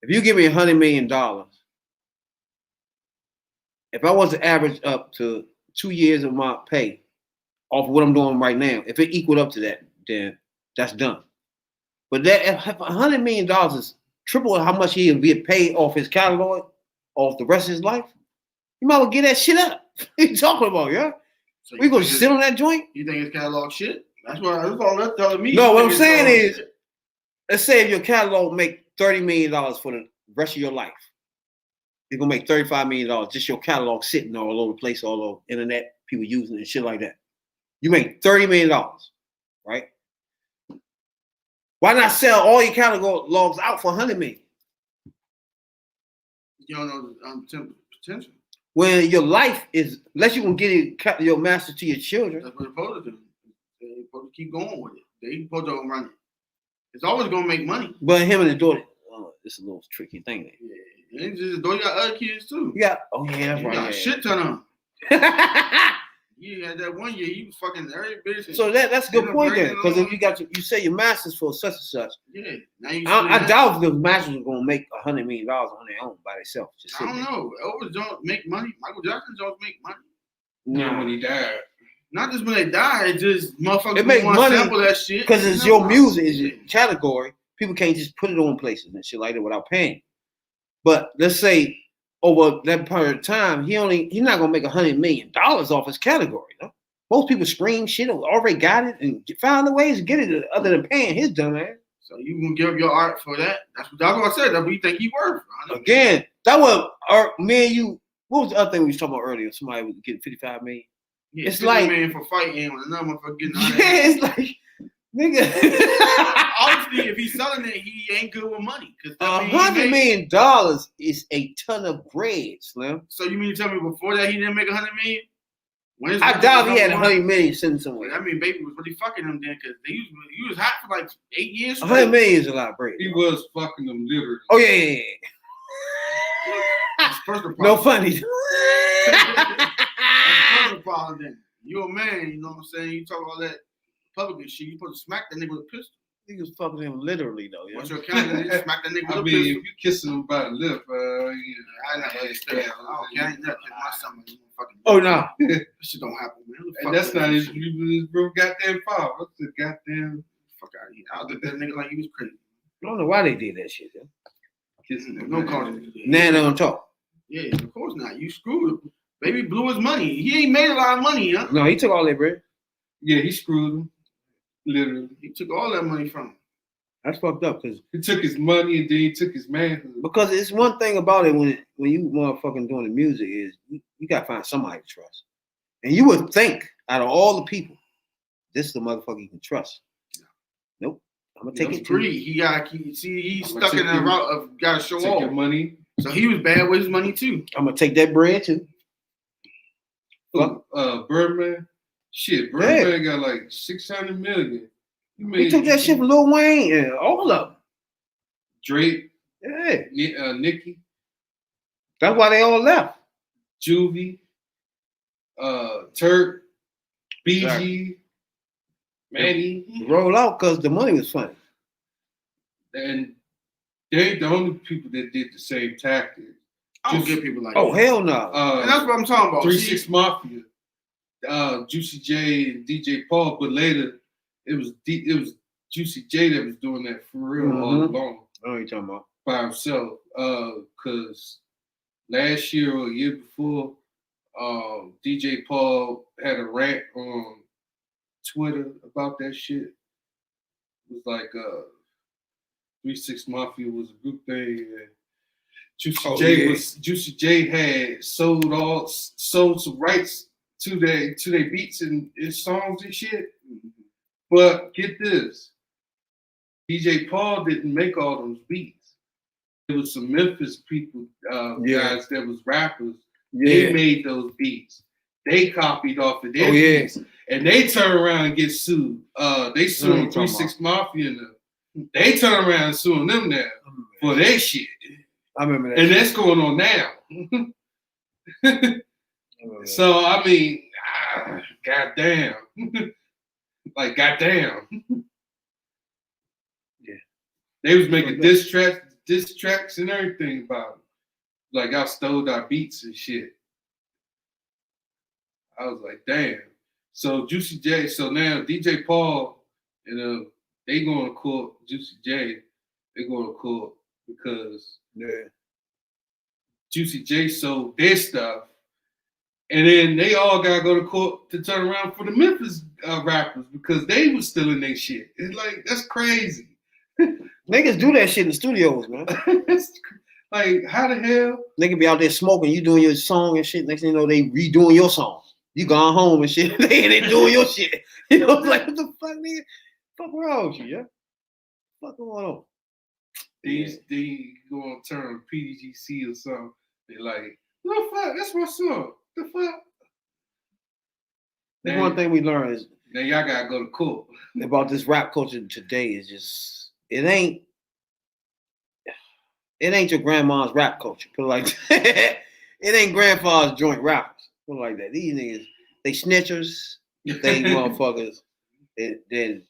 if you give me $100 million, if I was to average up to 2 years of my pay off of what I'm doing right now, if it equaled up to that, then that's done. But that if $100 million is triple how much he'll be paid off his catalog, off the rest of his life, you might well get that shit up. What are you talking about, yeah? So we gonna sit on that joint? You think it's catalog shit? That's all that's telling me. No, what I'm saying is, let's say if your catalog make $30 million for the rest of your life, you're gonna make $35 million just your catalog sitting all over the place, all over internet, people using it and shit like that. You make $30 million, right? Why not sell all your catalogs out for $100 million? You don't know the potential. When your life is, unless you can get your master to your children. That's what they're supposed to do. They're supposed to keep going with it. They're supposed to run it. It's always gonna make money. But him and his daughter, it's a little tricky thing there. Yeah, and just you got other kids too. Yeah. Oh yeah, that's right. Got a shit ton of them. You had that one year, you was fucking every bitch. So that's a good point there, because if you say your masters for such and such, yeah. Now I doubt if the masters are gonna make $100 million on their own by themselves. I don't know. Elvis don't make money. Michael Jackson don't make money. No, when he died. Not just when they die, it's just motherfuckers make want money to sample that shit. Because it's your music, it's your category. People can't just put it on places and shit like that without paying. But let's say over that period of time, he's not gonna make $100 million off his category. No? Most people scream shit, already got it, and find the ways to get it other than paying his dumb ass. So you gonna give up your art for that? That's what I said. That's what you think he worth. Again, that was me and you. What was the other thing we was talking about earlier? Somebody was getting $55 million. Yeah, it's like man for fighting with another one for getting. Yeah, it's like nigga. Obviously, if he's selling it, he ain't good with money. $100 million is a ton of bread, Slim. So you mean to tell me before that he didn't make $100 million? I doubt he had $100 million sitting somewhere. I mean, Baby was really fucking him then because he was hot for like 8 years. $100 million is a lot of bread. He was fucking them literally. Oh yeah. No funny. That's the problem then. You a man, you know what I'm saying? You talk all that public shit, you supposed to smack that nigga with a pistol. He was fucking him literally though. Yeah? What's your counter? Smack that nigga with a pistol. If you kissing him by the lip, I never understood that. I don't care. I ain't never put my son in fucking. Oh no. That shit don't happen, man. Who the fuck And that's does not that his shit? real goddamn fault. What's the goddamn Fuck out of here. I looked at that nigga like he was crazy. I don't know why they did that shit. Yo. kissing No the cause. Now they don't talk. Yeah, of course not. You screwed him. Baby blew his money. He ain't made a lot of money, huh? No, he took all that bread. Yeah, he screwed him. Literally. He took all that money from him. That's fucked up because He took his money and then he took his manhood. it's one thing about it when you motherfucking doing the music is you gotta find somebody to trust. And you would think out of all the people, this is the motherfucker you can trust. Nope. I'm gonna take it to Greed. He got he's I'ma stuck in take that your- route of gotta show Take your off. money. So he was bad with his money too. I'm gonna take that bread too. Birdman. Shit, Birdman got like 600 million. He took that shit from Lil Wayne and all of them. Drake, Yeah. Nicki, That's why they all left. Juvie, Turk, BG, Exactly. Manny, Roll out because the money was funny. and they ain't the only people that did the same tactic. I don't get people like Oh that. hell no. And that's what I'm talking about. 3-6 Mafia, Juicy J and DJ Paul, but later it was Juicy J that was doing that for real all Mhm. along I know what you're talking about. by himself. Cause last year or a year before, DJ Paul had a rant on Twitter about that shit. It was like 3-6 Mafia was a group thing. And Juicy J had sold some rights to their beats and songs and shit. But get this, DJ Paul didn't make all those beats. It was some Memphis people, guys that was rappers. They made those beats. They copied off of their beats, and they turn around and get sued. They sued 3-6 Mafia and them. They turn around and suing them now for their shit. I remember that. And that's going on now. So I mean, goddamn, like goddamn. Yeah, they was making diss tracks and everything about it. Like I stole our beats and shit. I was like, damn. So Juicy J. So now DJ Paul and they going to court. Juicy J. They going to court because Juicy J sold their stuff. And then they all got to go to court to turn around for the Memphis rappers because they was stealing their shit. It's like, that's crazy. Niggas do that shit in the studios, man. Like, how the hell? Nigga be out there smoking, you doing your song and shit. Next thing you know, they redoing your song. You gone home and shit. they doing your shit. You know, like, what the fuck, nigga? Fuck wrong with you, yeah? Fuck going on? They going to turn PDGC or something. They like, what the fuck? That's my song. The fuck? The one thing we learned is now y'all gotta go to court about this rap culture today is just it ain't your grandma's rap culture. Put it like that. It ain't grandfather's joint rappers. Put it like that. These niggas, they snitchers, they motherfuckers. They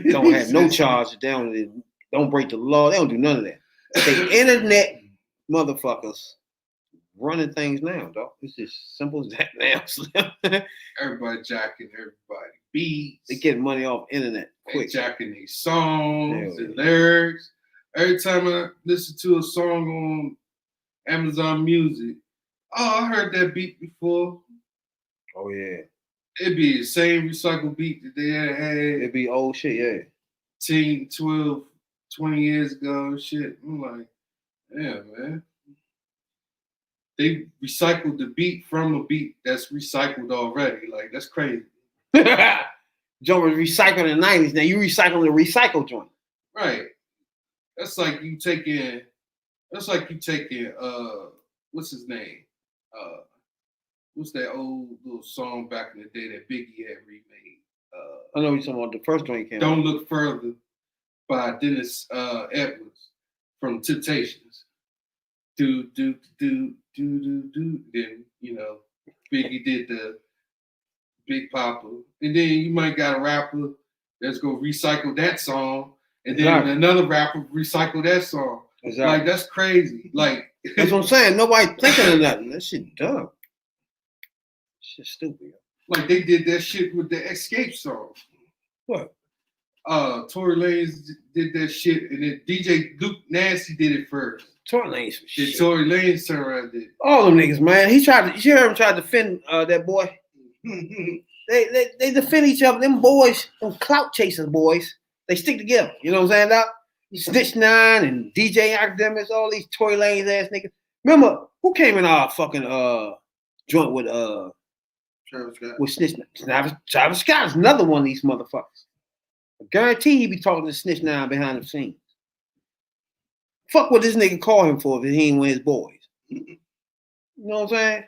don't have no charge. They don't break the law. They don't do none of that. They internet motherfuckers running things now, dog. It's just simple as that now. Everybody jacking everybody beats. They getting money off internet quick. They jacking these songs and lyrics. Every time I listen to a song on Amazon Music, oh, I heard that beat before. Oh yeah. It'd be the same recycled beat that they had. It'd be old shit, yeah. 10, 12, 20 years ago and shit. I'm like, yeah, man. They recycled the beat from a beat that's recycled already. Like, that's crazy. Joint was recycled in the 90s. Now you recycling the recycled joint. Right. That's like you taking what's his name? What's that old little song back in the day that Biggie had remade? I know what you're talking about. The first joint came Don't out. Look Further by Dennis Edwards from Temptations. Do. Then, you know, Biggie did the Big Papa. And then you might got a rapper that's gonna recycle that song, and then another rapper recycle that song. Exactly. Like, that's crazy. Like, That's what I'm saying. Nobody thinking of nothing. That shit dumb. Shit stupid. Like they did that shit with the Escape song. What? Tory Lanez did that shit, and then DJ Luke Nasty did it first. Tory Lanez some Then shit. Tory Lanez turned around and did it. All them niggas, man. He tried to. You heard him try to defend that boy. They defend each other. Them boys, them clout chasers boys. They stick together. You know what I'm saying, Doc? Snitch 9 and DJ Academics, all these Tory Lanez ass niggas. Remember who came in our fucking joint with Snitch 9? Travis Scott is another one of these motherfuckers. I guarantee he be talking to Snitch 9 behind the scenes. Fuck what this nigga call him for if he ain't with his boys. You know what I'm saying?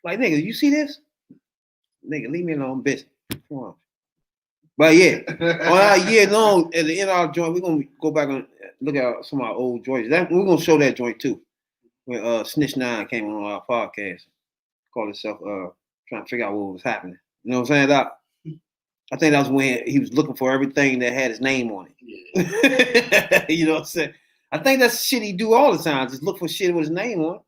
Like, nigga, you see this? Nigga, leave me alone, bitch. Come on. But yeah, all our year long, at the end of our joint, we're going to go back and look at some of our old joints. We're going to show that joint too. When Snitch 9 came on our podcast. Called itself trying to figure out what was happening. You know what I'm saying, Doc? I think that was when he was looking for everything that had his name on it. Yeah. You know what I'm saying? I think that's shit he do all the time. Just look for shit with his name on it.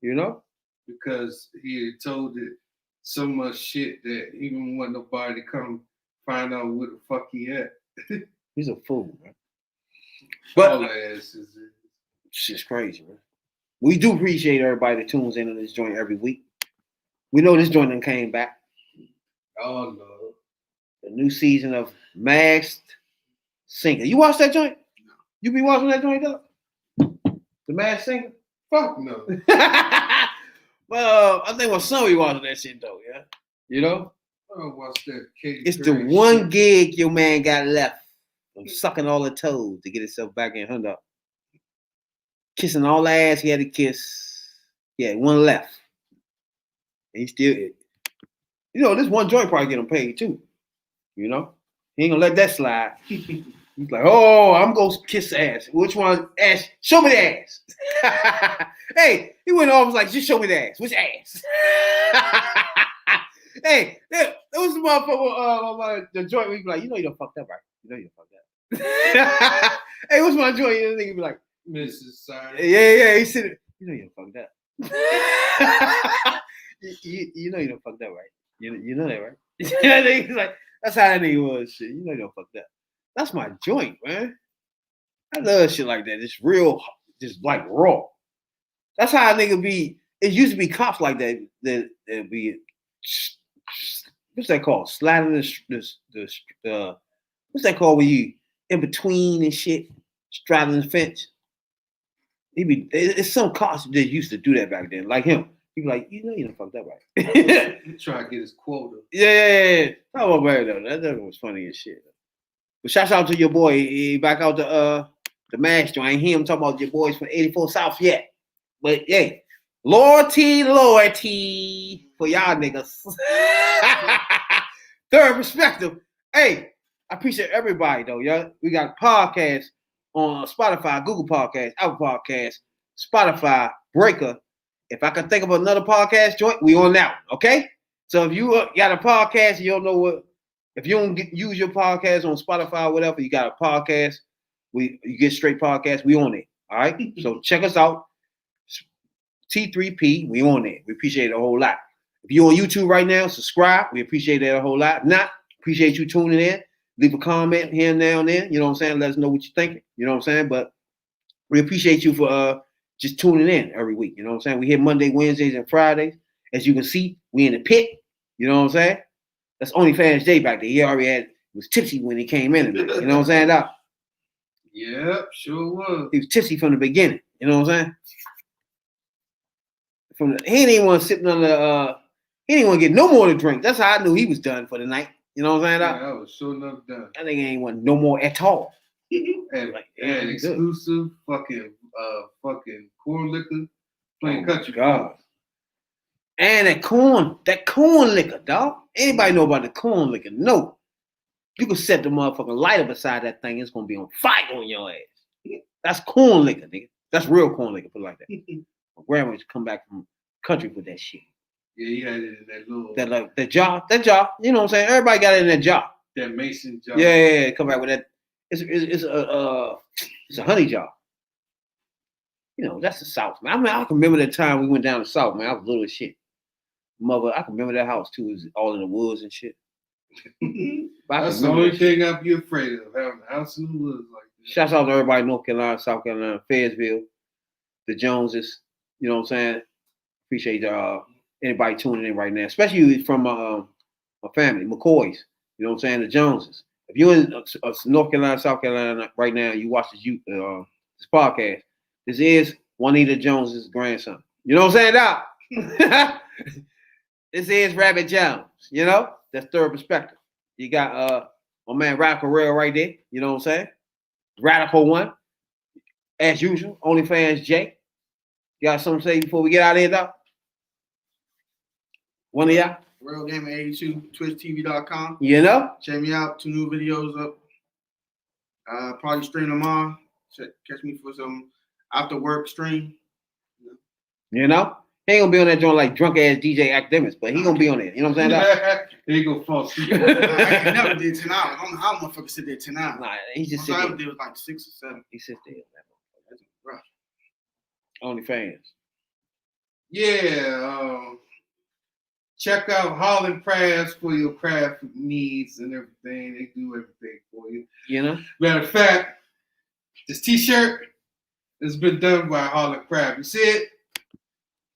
You know? Because he had told it so much shit that he didn't want nobody to come find out where the fuck he at. He's a fool, man. But all ass is shit's crazy, man. We do appreciate everybody that tunes into this joint every week. We know this joint done came back. Oh no. The new season of Masked Singer. You watch that joint? No. You be watching that joint up? The Masked Singer? Fuck no. Well, I think my son be watching that shit though, yeah. You know? I don't watch that Katy It's Perry the one shit. gig your man got left from sucking all the toes to get himself back in Honda. Kissing all the ass he had to kiss. Yeah, one left. And he still, you know, this one joint probably get him paid too. You know? He ain't gonna let that slide. He's like, oh, I'm gonna kiss ass. Which one? Ass. Show me the ass. Hey, he went off, was like, just show me the ass. Which ass? Hey, that was the motherfucker, the joint where he be like, you know you done fucked up, right? You know you done fucked up. Hey, what's my joint? And the nigga be like, Mrs. Cyrus. yeah, he said, you know you done fucked up. you know you done fucked up, right? You know that, right? He's like, that's how that nigga was, shit. You know you done fucked up. That's my joint, man. I love shit like that. It's real, just like raw. That's how a nigga be. It used to be cops like that that be, what's that called? Sliding the what's that called when you in between and shit, straddling the fence? It's some cops that used to do that back then, like him. He be like, you know you done fucked up, right? He try to get his quota. Yeah. That was bad though. That was funny as shit. But shout out to your boy. He back out the mash joint. I ain't hear him talking about your boys from 84 South yet. But hey, loyalty for y'all niggas. Third perspective. Hey, I appreciate everybody though, y'all. We got podcasts on Spotify, Google Podcasts, Apple Podcasts, Spotify, Breaker. If I can think of another podcast joint, we on that one, okay? So if you got a podcast, you don't know what. If you don't use your podcast on Spotify or whatever, you got a podcast. You get straight podcast. We on it. All right. So check us out. T3P. We on it. We appreciate it a whole lot. If you're on YouTube right now, subscribe. We appreciate that a whole lot. If not, appreciate you tuning in. Leave a comment here and there and there. You know what I'm saying? Let us know what you're thinking. You know what I'm saying? But we appreciate you for just tuning in every week. You know what I'm saying? We here Monday, Wednesdays, and Fridays. As you can see, we in the pit. You know what I'm saying? That's OnlyFans Jay back there. He already was tipsy when he came in. You know what I'm saying, Doc? Yep, sure was. He was tipsy from the beginning. You know what I'm saying? He didn't even want to sit under he didn't want to get no more to drink. That's how I knew he was done for the night. You know what I'm saying, Doc? Yeah, I was sure enough done. That nigga ain't want no more at all. And exclusive fucking corn liquor, plain country. God. And that corn liquor, dog. Anybody know about the corn liquor? No. You can set the motherfucking lighter beside that thing. It's gonna be on fire on your ass. That's corn liquor, nigga. That's real corn liquor, put it like that. My grandma used to come back from country with that shit. Yeah, he had it in that little that jar. You know what I'm saying? Everybody got it in that jar. That mason jar. Yeah. Come back with that. It's a honey jar. that's the South, man. I mean, I can remember that time we went down the South, man. I was little as shit. Mother, I can remember that house too. It was all in the woods and shit. But I That's can the remember only that shit. thing I'd be afraid of, having a house in the woods like that. Shouts out to everybody in North Carolina, South Carolina, Fayetteville, the Joneses. You know what I'm saying? Appreciate anybody tuning in right now, especially from my family, McCoys. You know what I'm saying? The Joneses. If you're in North Carolina, South Carolina right now, you watch this podcast. This is Juanita Jones's grandson. You know what I'm saying, Doc? This is Rabbit Jones. You know, that's Third Perspective. You got my man Radical Rail right there. You know what I'm saying? Radical One, as usual. OnlyFans Jay. You got something to say before we get out of here, Doc? One of y'all? Real Gamer 82, TwitchTV.com. You know? Check me out. 2 new videos up. Probably stream tomorrow. Catch me for some after work stream. You know? He ain't gonna be on that joint like drunk ass DJ Academics, but he gonna be on there. You know what I'm saying? Doc? He gonna fall asleep. I ain't never did 10 hours. I don't know how motherfuckers sit there 10 hours. Nah, he just Most sit I there. ever did was like 6 or 7. He sits there. That's rough. OnlyFans. Yeah, check out Holland Crafts for your craft needs and everything. They do everything for you. You know? Matter of fact, this T-shirt has been done by Holland Craft. You see it?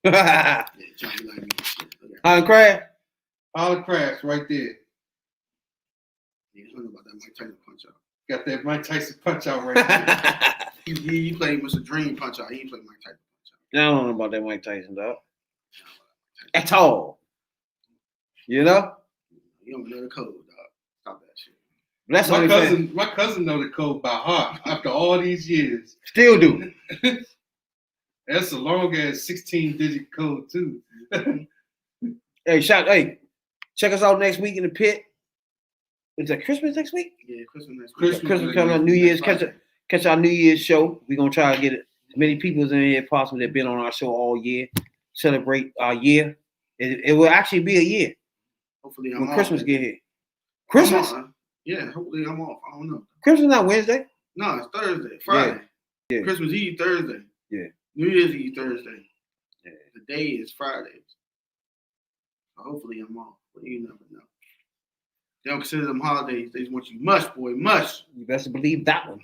Holland Yeah, trying to be like me. Crab. Holland Crafts right there. Yeah, I don't know about that Mike Tyson punch out. Got that Mike Tyson punch out right there. He played Mr. Dream punch out. He played Mike Tyson punch out. I don't know about that Mike Tyson, dog. At all. You know? You don't know the code, dog. Stop that shit. But that's My cousin know the code by heart after all these years. Still do. That's a long ass 16-digit code too. Hey, check us out next week in the pit. Is that Christmas next week? Yeah, Christmas next week. Christmas coming up, New Year's. Catch our New Year's show. We're gonna try to get as many people in here as possible that been on our show all year. Celebrate our year. It will actually be a year Hopefully I'm when off. Christmas get here. Christmas? Yeah, hopefully I'm off. I don't know. Christmas not Wednesday. No, it's Thursday, Friday. Yeah. Christmas Eve Thursday. Yeah. New Year's Eve Thursday. Yeah. The day is Fridays. So hopefully I'm off, but you never know. They don't consider them holidays. They just want you mush, boy, mush. You best believe that one.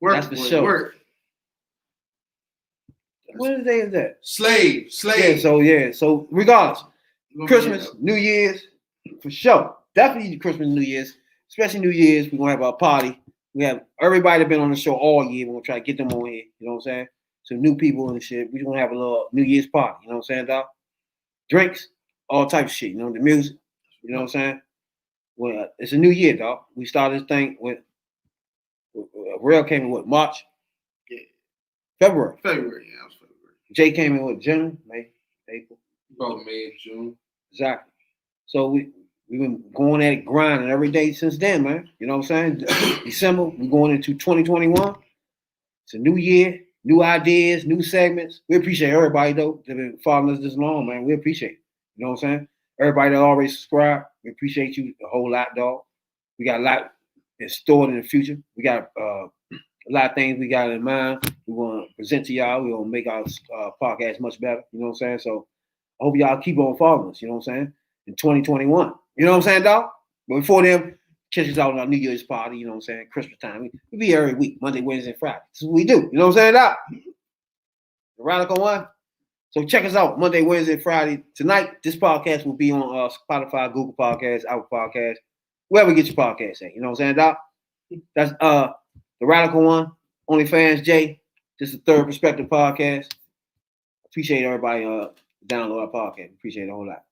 Work, That's the boy, show. work. What day is that? Slave. So regardless, We're gonna Christmas, be New Year's, for sure. Definitely Christmas, New Year's, especially New Year's. We're gonna have our party. We have everybody that been on the show all year. We're gonna try to get them on here. You know what I'm saying? Some new people and shit. We're gonna have a little New Year's party. You know what I'm saying, Doc? Drinks, all types of shit. You know, the music. You know what I'm saying? Well, it's a new year, dog. We started this thing with Rail came in what, March? Yeah. February. February, yeah, it was February. Jay came in what, June, May, April. About May and June. Exactly. So we've been going at it, grinding every day since then, man. You know what I'm saying? December, we're going into 2021. It's a new year, new ideas, new segments. We appreciate everybody though that been following us this long, man. We appreciate it. You know what I'm saying? Everybody that already subscribed, we appreciate you a whole lot, dog. We got a lot stored in the future. We got a lot of things we got in mind. We want to present to y'all. We want to make our podcast much better. You know what I'm saying? So I hope y'all keep on following us. You know what I'm saying? In 2021. You know what I'm saying, dog? But before then, catch us out on our New Year's party. You know what I'm saying? Christmas time. We be here every week, Monday, Wednesday, and Friday. This is what we do. You know what I'm saying, dog? The Radical One. So check us out Monday, Wednesday, Friday. Tonight, this podcast will be on Spotify, Google Podcasts, Apple Podcasts, wherever you get your podcasts at. You know what I'm saying, Doc? That's the Radical One, OnlyFans Jay. This is the Third Perspective podcast. Appreciate everybody download our podcast. Appreciate it a whole lot.